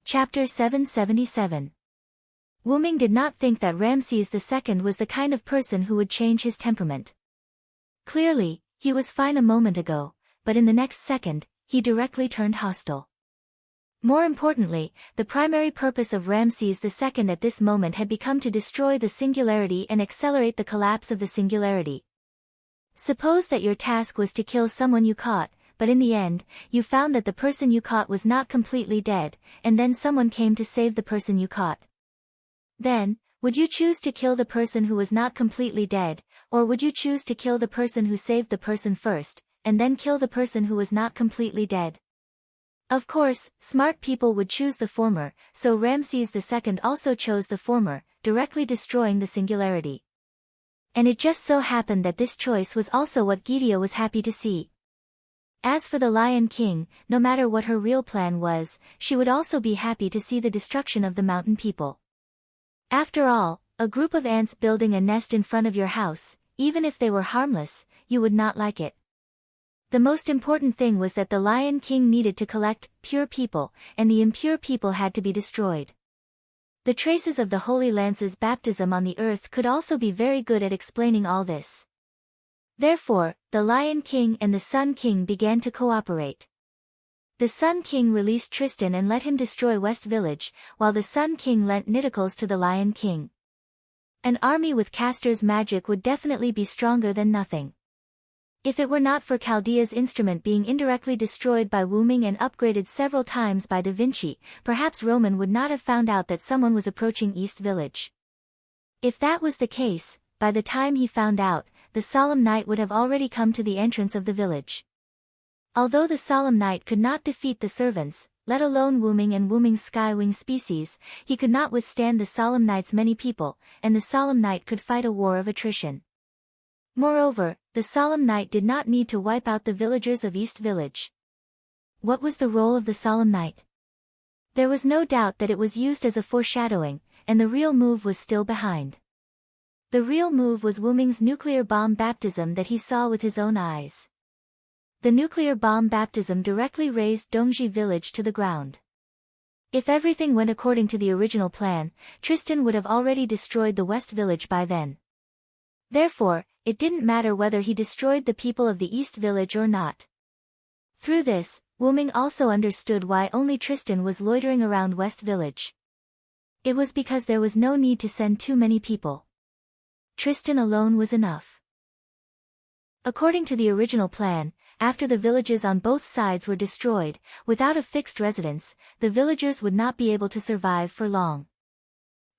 Chapter 777. Wyrm did not think that Ramses II was the kind of person who would change his temperament. Clearly, he was fine a moment ago, but in the next second, he directly turned hostile. More importantly, the primary purpose of Ramses II at this moment had become to destroy the singularity and accelerate the collapse of the singularity. Suppose that your task was to kill someone you caught, but in the end, you found that the person you caught was not completely dead, and then someone came to save the person you caught. Then, would you choose to kill the person who was not completely dead, or would you choose to kill the person who saved the person first, and then kill the person who was not completely dead? Of course, smart people would choose the former, so Ramses II also chose the former, directly destroying the singularity. And it just so happened that this choice was also what Gydia was happy to see. As for the Lion King, no matter what her real plan was, she would also be happy to see the destruction of the mountain people. After all, a group of ants building a nest in front of your house, even if they were harmless, you would not like it. The most important thing was that the Lion King needed to collect pure people, and the impure people had to be destroyed. The traces of the Holy Lance's baptism on the earth could also be very good at explaining all this. Therefore, the Lion King and the Sun King began to cooperate. The Sun King released Tristan and let him destroy West Village, while the Sun King lent Nidicles to the Lion King. An army with Castor's magic would definitely be stronger than nothing. If it were not for Chaldea's instrument being indirectly destroyed by Wyrm and upgraded several times by Da Vinci, perhaps Roman would not have found out that someone was approaching East Village. If that was the case, by the time he found out, the solemn night would have already come to the entrance of the village. Although the solemn knight could not defeat the servants, let alone Wyrm and Wyrm's skywing species, he could not withstand the solemn knight's many people, and the solemn knight could fight a war of attrition. Moreover, the solemn knight did not need to wipe out the villagers of East Village. What was the role of the solemn knight? There was no doubt that it was used as a foreshadowing, and the real move was still behind. The real move was Wyrm's nuclear bomb baptism that he saw with his own eyes. The nuclear bomb baptism directly razed Dongji village to the ground. If everything went according to the original plan, Tristan would have already destroyed the West Village by then. Therefore, it didn't matter whether he destroyed the people of the East Village or not. Through this, Wyrm also understood why only Tristan was loitering around West Village. It was because there was no need to send too many people. Tristan alone was enough. According to the original plan, after the villages on both sides were destroyed, without a fixed residence, the villagers would not be able to survive for long.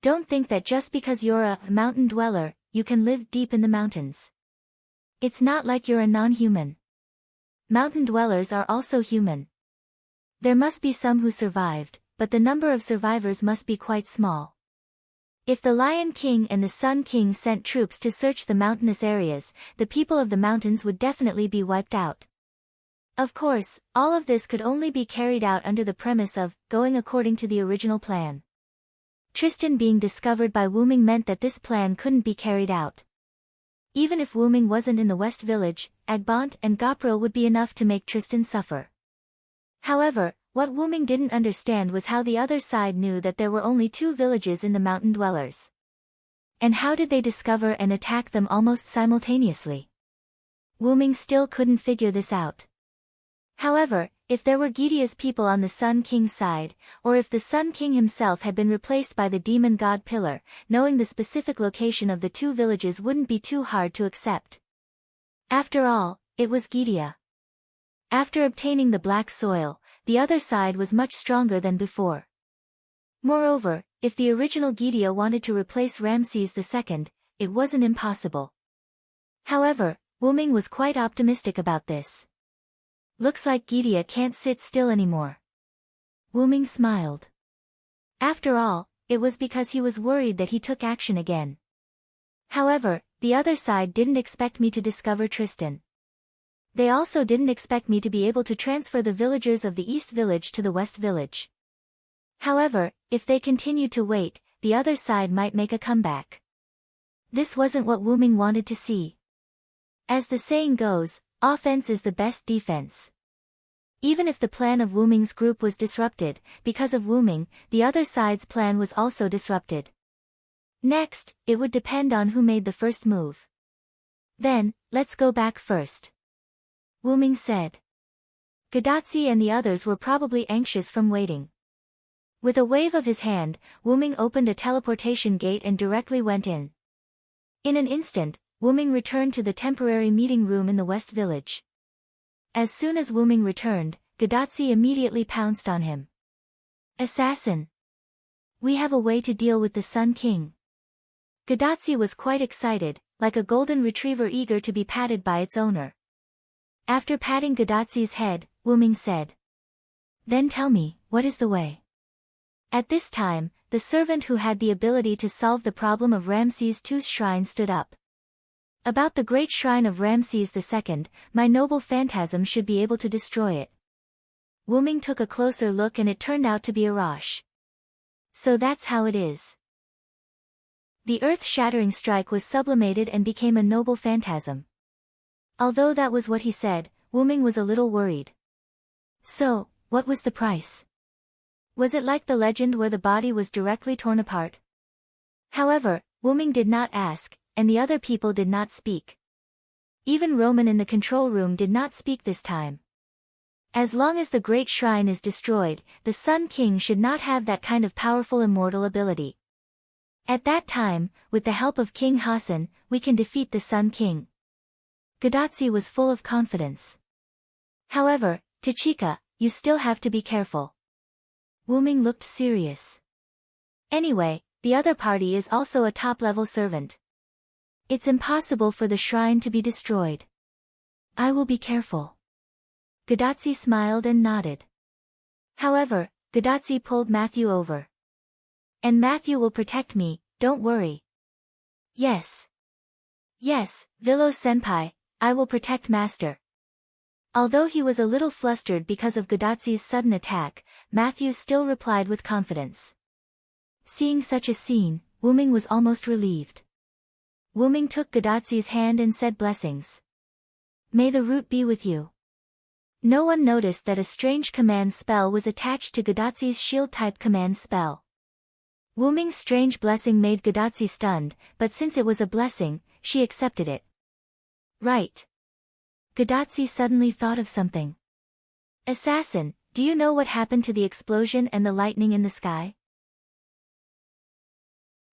Don't think that just because you're a mountain dweller, you can live deep in the mountains. It's not like you're a non-human. Mountain dwellers are also human. There must be some who survived, but the number of survivors must be quite small. If the Lion King and the Sun King sent troops to search the mountainous areas, the people of the mountains would definitely be wiped out. Of course, all of this could only be carried out under the premise of going according to the original plan. Tristan being discovered by Wyrm meant that this plan couldn't be carried out. Even if Wyrm wasn't in the West Village, Agbont and Gopril would be enough to make Tristan suffer. However, what Wyrm didn't understand was how the other side knew that there were only 2 villages in the mountain dwellers. And how did they discover and attack them almost simultaneously? Wyrm still couldn't figure this out. However, if there were Gydia's people on the Sun King's side, or if the Sun King himself had been replaced by the demon god Pillar, knowing the specific location of the 2 villages wouldn't be too hard to accept. After all, it was Gydia. After obtaining the black soil, the other side was much stronger than before. Moreover, if the original Gydia wanted to replace Ramses II, it wasn't impossible. However, Wyrm was quite optimistic about this. Looks like Gydia can't sit still anymore. Wyrm smiled. After all, it was because he was worried that he took action again. However, the other side didn't expect me to discover Tristan. They also didn't expect me to be able to transfer the villagers of the East Village to the West Village. However, if they continued to wait, the other side might make a comeback. This wasn't what Wyrm wanted to see. As the saying goes, offense is the best defense. Even if the plan of Wu Ming's group was disrupted, because of Wu Ming, the other side's plan was also disrupted. Next, it would depend on who made the first move. Then, let's go back first. Wu Ming said. Gadotsi and the others were probably anxious from waiting. With a wave of his hand, Wu Ming opened a teleportation gate and directly went in. In an instant, Wu Ming returned to the temporary meeting room in the West Village. As soon as Wu Ming returned, Gadotsi immediately pounced on him. Assassin! We have a way to deal with the Sun King. Gadotsi was quite excited, like a golden retriever eager to be patted by its owner. After patting Gadotsi's head, Wu Ming said. Then tell me, what is the way? At this time, the servant who had the ability to solve the problem of Ramses II's shrine stood up. About the great shrine of Ramses II, my noble phantasm should be able to destroy it. Wu Ming took a closer look and it turned out to be a rosh. So that's how it is. The earth-shattering strike was sublimated and became a noble phantasm. Although that was what he said, Wu Ming was a little worried. So, what was the price? Was it like the legend where the body was directly torn apart? However, Wu Ming did not ask, and the other people did not speak. Even Roman in the control room did not speak this time. As long as the great shrine is destroyed, the Sun King should not have that kind of powerful immortal ability. At that time, with the help of King Hassan, we can defeat the Sun King. Gadotsi was full of confidence. However, Tachika, you still have to be careful. Wu Ming looked serious. Anyway, the other party is also a top-level servant. It's impossible for the shrine to be destroyed. I will be careful. Gadotsi smiled and nodded. However, Gadotsi pulled Matthew over. And Matthew will protect me, don't worry. Yes. Yes, Vilo-senpai, I will protect Master. Although he was a little flustered because of Gadotsi's sudden attack, Matthew still replied with confidence. Seeing such a scene, Wu Ming was almost relieved. Wu Ming took Gadotsi's hand and said blessings. May the root be with you. No one noticed that a strange command spell was attached to Gadotsi's shield-type command spell. Wu Ming's strange blessing made Gadotsi stunned, but since it was a blessing, she accepted it. Right. Gadotsi suddenly thought of something. Assassin, do you know what happened to the explosion and the lightning in the sky?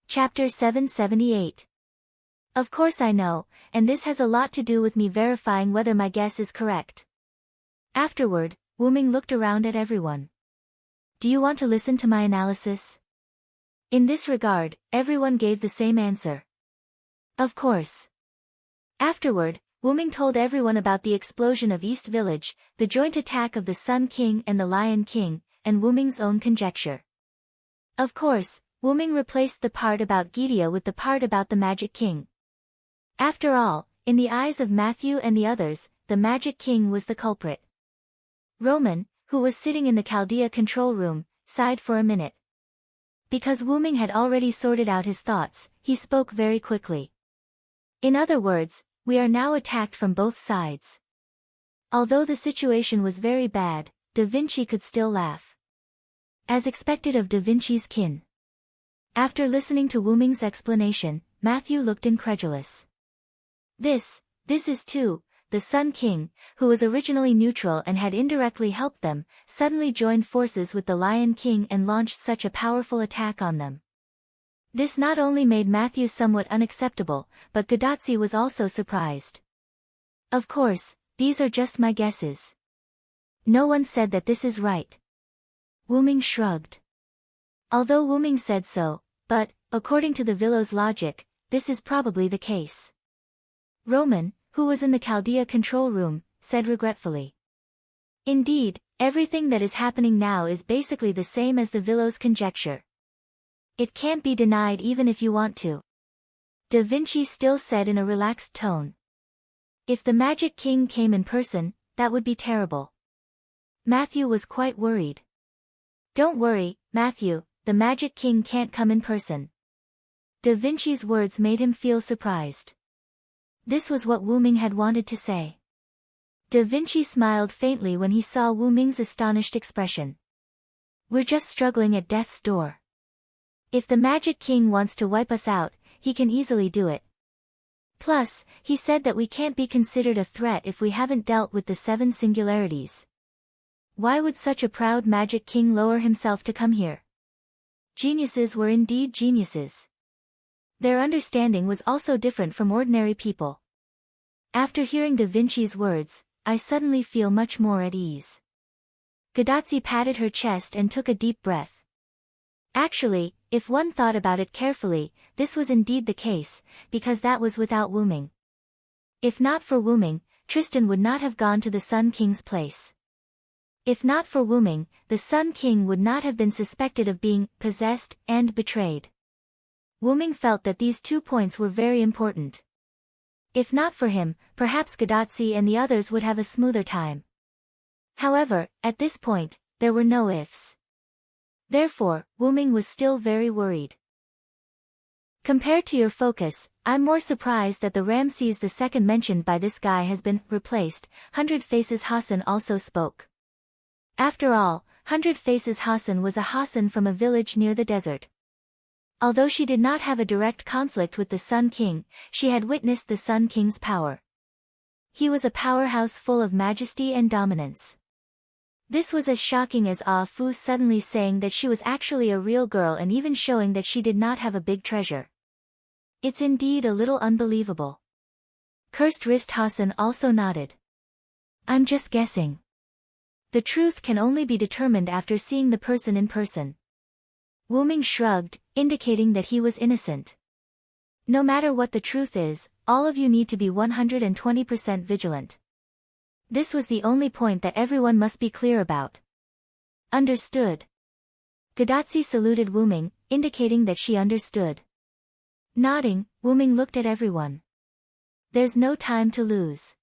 Chapter 778. Of course I know, and this has a lot to do with me verifying whether my guess is correct. Afterward, Wu Ming looked around at everyone. Do you want to listen to my analysis? In this regard, everyone gave the same answer. Of course. Afterward, Wu Ming told everyone about the explosion of East Village, the joint attack of the Sun King and the Lion King, and Wu Ming's own conjecture. Of course, Wu Ming replaced the part about Gideon with the part about the Magic King. After all, in the eyes of Matthew and the others, the Magic King was the culprit. Roman, who was sitting in the Chaldea control room, sighed for a minute. Because Wu Ming had already sorted out his thoughts, he spoke very quickly. In other words, we are now attacked from both sides. Although the situation was very bad, Da Vinci could still laugh. As expected of Da Vinci's kin. After listening to Wu Ming's explanation, Matthew looked incredulous. This is too, the Sun King, who was originally neutral and had indirectly helped them, suddenly joined forces with the Lion King and launched such a powerful attack on them. This not only made Matthew somewhat unacceptable, but Gadotsi was also surprised. Of course, these are just my guesses. No one said that this is right. Wu Ming shrugged. Although Wu Ming said so, but, according to the Vilo's logic, this is probably the case. Roman, who was in the Chaldea control room, said regretfully. Indeed, everything that is happening now is basically the same as the Vilo's conjecture. It can't be denied even if you want to. Da Vinci still said in a relaxed tone. If the Magic King came in person, that would be terrible. Matthew was quite worried. Don't worry, Matthew, the Magic King can't come in person. Da Vinci's words made him feel surprised. This was what Wu Ming had wanted to say. Da Vinci smiled faintly when he saw Wu Ming's astonished expression. We're just struggling at death's door. If the Magic King wants to wipe us out, he can easily do it. Plus, he said that we can't be considered a threat if we haven't dealt with the 7 singularities. Why would such a proud Magic King lower himself to come here? Geniuses were indeed geniuses. Their understanding was also different from ordinary people. After hearing Da Vinci's words, I suddenly feel much more at ease. Gadazzi patted her chest and took a deep breath. Actually, if one thought about it carefully, this was indeed the case, because that was without Wu Ming. If not for Wu Ming, Tristan would not have gone to the Sun King's place. If not for Wu Ming, the Sun King would not have been suspected of being possessed and betrayed. Wu Ming felt that these 2 points were very important. If not for him, perhaps Gadazzi and the others would have a smoother time. However, at this point, there were no ifs. Therefore, Wu Ming was still very worried. Compared to your focus, I'm more surprised that the Ramses II mentioned by this guy has been replaced. 100 Faces Hassan also spoke. After all, 100 Faces Hassan was a Hassan from a village near the desert. Although she did not have a direct conflict with the Sun King, she had witnessed the Sun King's power. He was a powerhouse full of majesty and dominance. This was as shocking as Ah Fu suddenly saying that she was actually a real girl and even showing that she did not have a big treasure. It's indeed a little unbelievable. Cursed Wrist Hassan also nodded. I'm just guessing. The truth can only be determined after seeing the person in person. Wu Ming shrugged, indicating that he was innocent. No matter what the truth is, all of you need to be 120% vigilant. This was the only point that everyone must be clear about. Understood. Gadazzi saluted Wu Ming, indicating that she understood. Nodding, Wu Ming looked at everyone. There's no time to lose.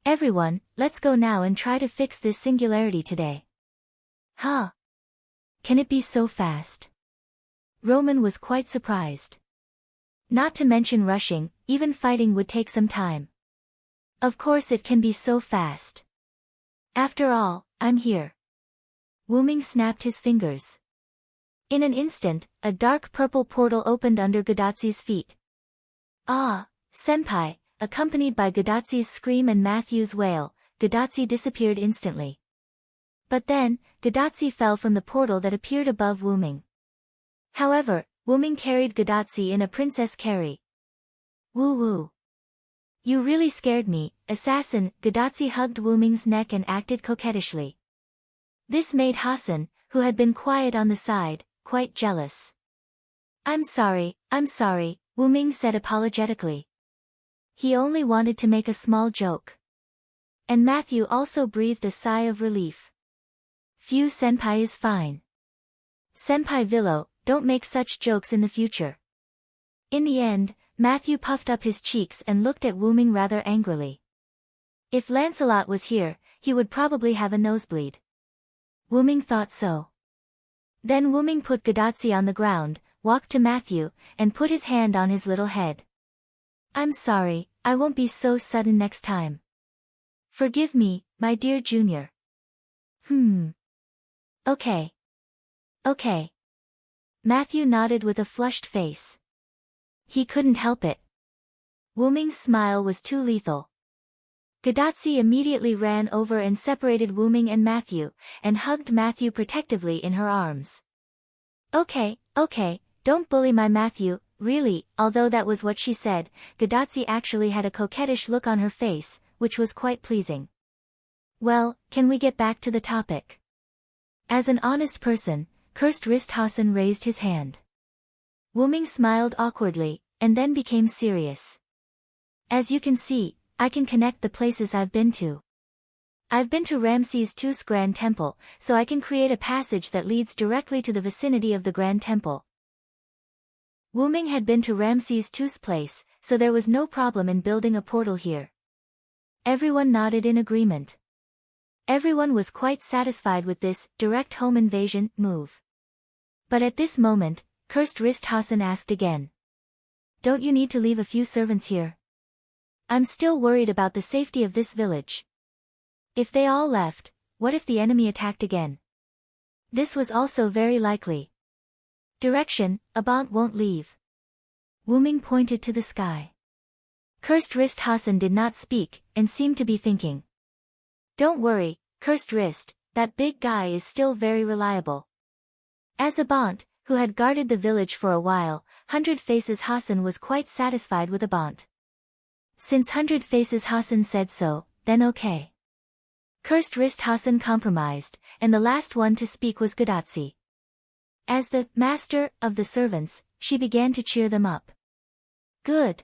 Everyone, let's go now and try to fix this singularity today. Huh? Can it be so fast? Roman was quite surprised. Not to mention rushing, even fighting would take some time. Of course it can be so fast. After all, I'm here. Wu Ming snapped his fingers. In an instant, a dark purple portal opened under Gadazzi's feet. Ah, senpai, accompanied by Gadazzi's scream and Matthew's wail, Gadazzi disappeared instantly. But then, Gadazzi fell from the portal that appeared above Wu Ming. However, Wu Ming carried Gadazzi in a princess carry. Woo woo. You really scared me, assassin. Gadazzi hugged Wu Ming's neck and acted coquettishly. This made Hassan, who had been quiet on the side, quite jealous. I'm sorry, Wu Ming said apologetically. He only wanted to make a small joke. And Matthew also breathed a sigh of relief. Phew, senpai is fine. Senpai Villo, don't make such jokes in the future. In the end, Matthew puffed up his cheeks and looked at Wu Ming rather angrily. If Lancelot was here, he would probably have a nosebleed. Wu Ming thought so. Then Wu Ming put Gadazzi on the ground, walked to Matthew, and put his hand on his little head. I'm sorry, I won't be so sudden next time. Forgive me, my dear junior. Okay. Okay. Matthew nodded with a flushed face. He couldn't help it. Wu Ming's smile was too lethal. Gadazzi immediately ran over and separated Wu Ming and Matthew, and hugged Matthew protectively in her arms. Okay, don't bully my Matthew, really. Although that was what she said, Gadazzi actually had a coquettish look on her face, which was quite pleasing. Well, can we get back to the topic? As an honest person, Cursed Wrist Hassan raised his hand. Wu Ming smiled awkwardly, and then became serious. As you can see, I can connect the places I've been to. I've been to Ramses II's Grand Temple, so I can create a passage that leads directly to the vicinity of the Grand Temple. Wu Ming had been to Ramses II's place, so there was no problem in building a portal here. Everyone nodded in agreement. Everyone was quite satisfied with this direct home invasion move. But at this moment, Cursed Wrist Hassan asked again. Don't you need to leave a few servants here? I'm still worried about the safety of this village. If they all left, what if the enemy attacked again? This was also very likely. Direction, Abant won't leave. Wuming pointed to the sky. Cursed Wrist Hassan did not speak, and seemed to be thinking. Don't worry, Cursed Wrist, that big guy is still very reliable. As Abant, who had guarded the village for a while, 100 Faces Hassan was quite satisfied with Abant. Since 100 Faces Hassan said so, then okay. Cursed Wrist Hassan compromised, and the last one to speak was Gadatsi. As the master of the servants, she began to cheer them up. Good.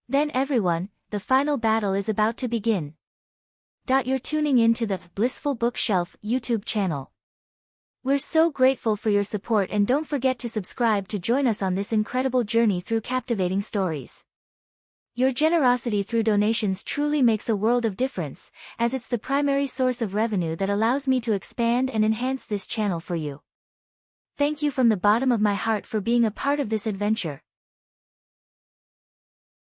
Then everyone, the final battle is about to begin. You're tuning in to the Blissful Bookshelf YouTube channel. We're so grateful for your support, and don't forget to subscribe to join us on this incredible journey through captivating stories. Your generosity through donations truly makes a world of difference, as it's the primary source of revenue that allows me to expand and enhance this channel for you. Thank you from the bottom of my heart for being a part of this adventure.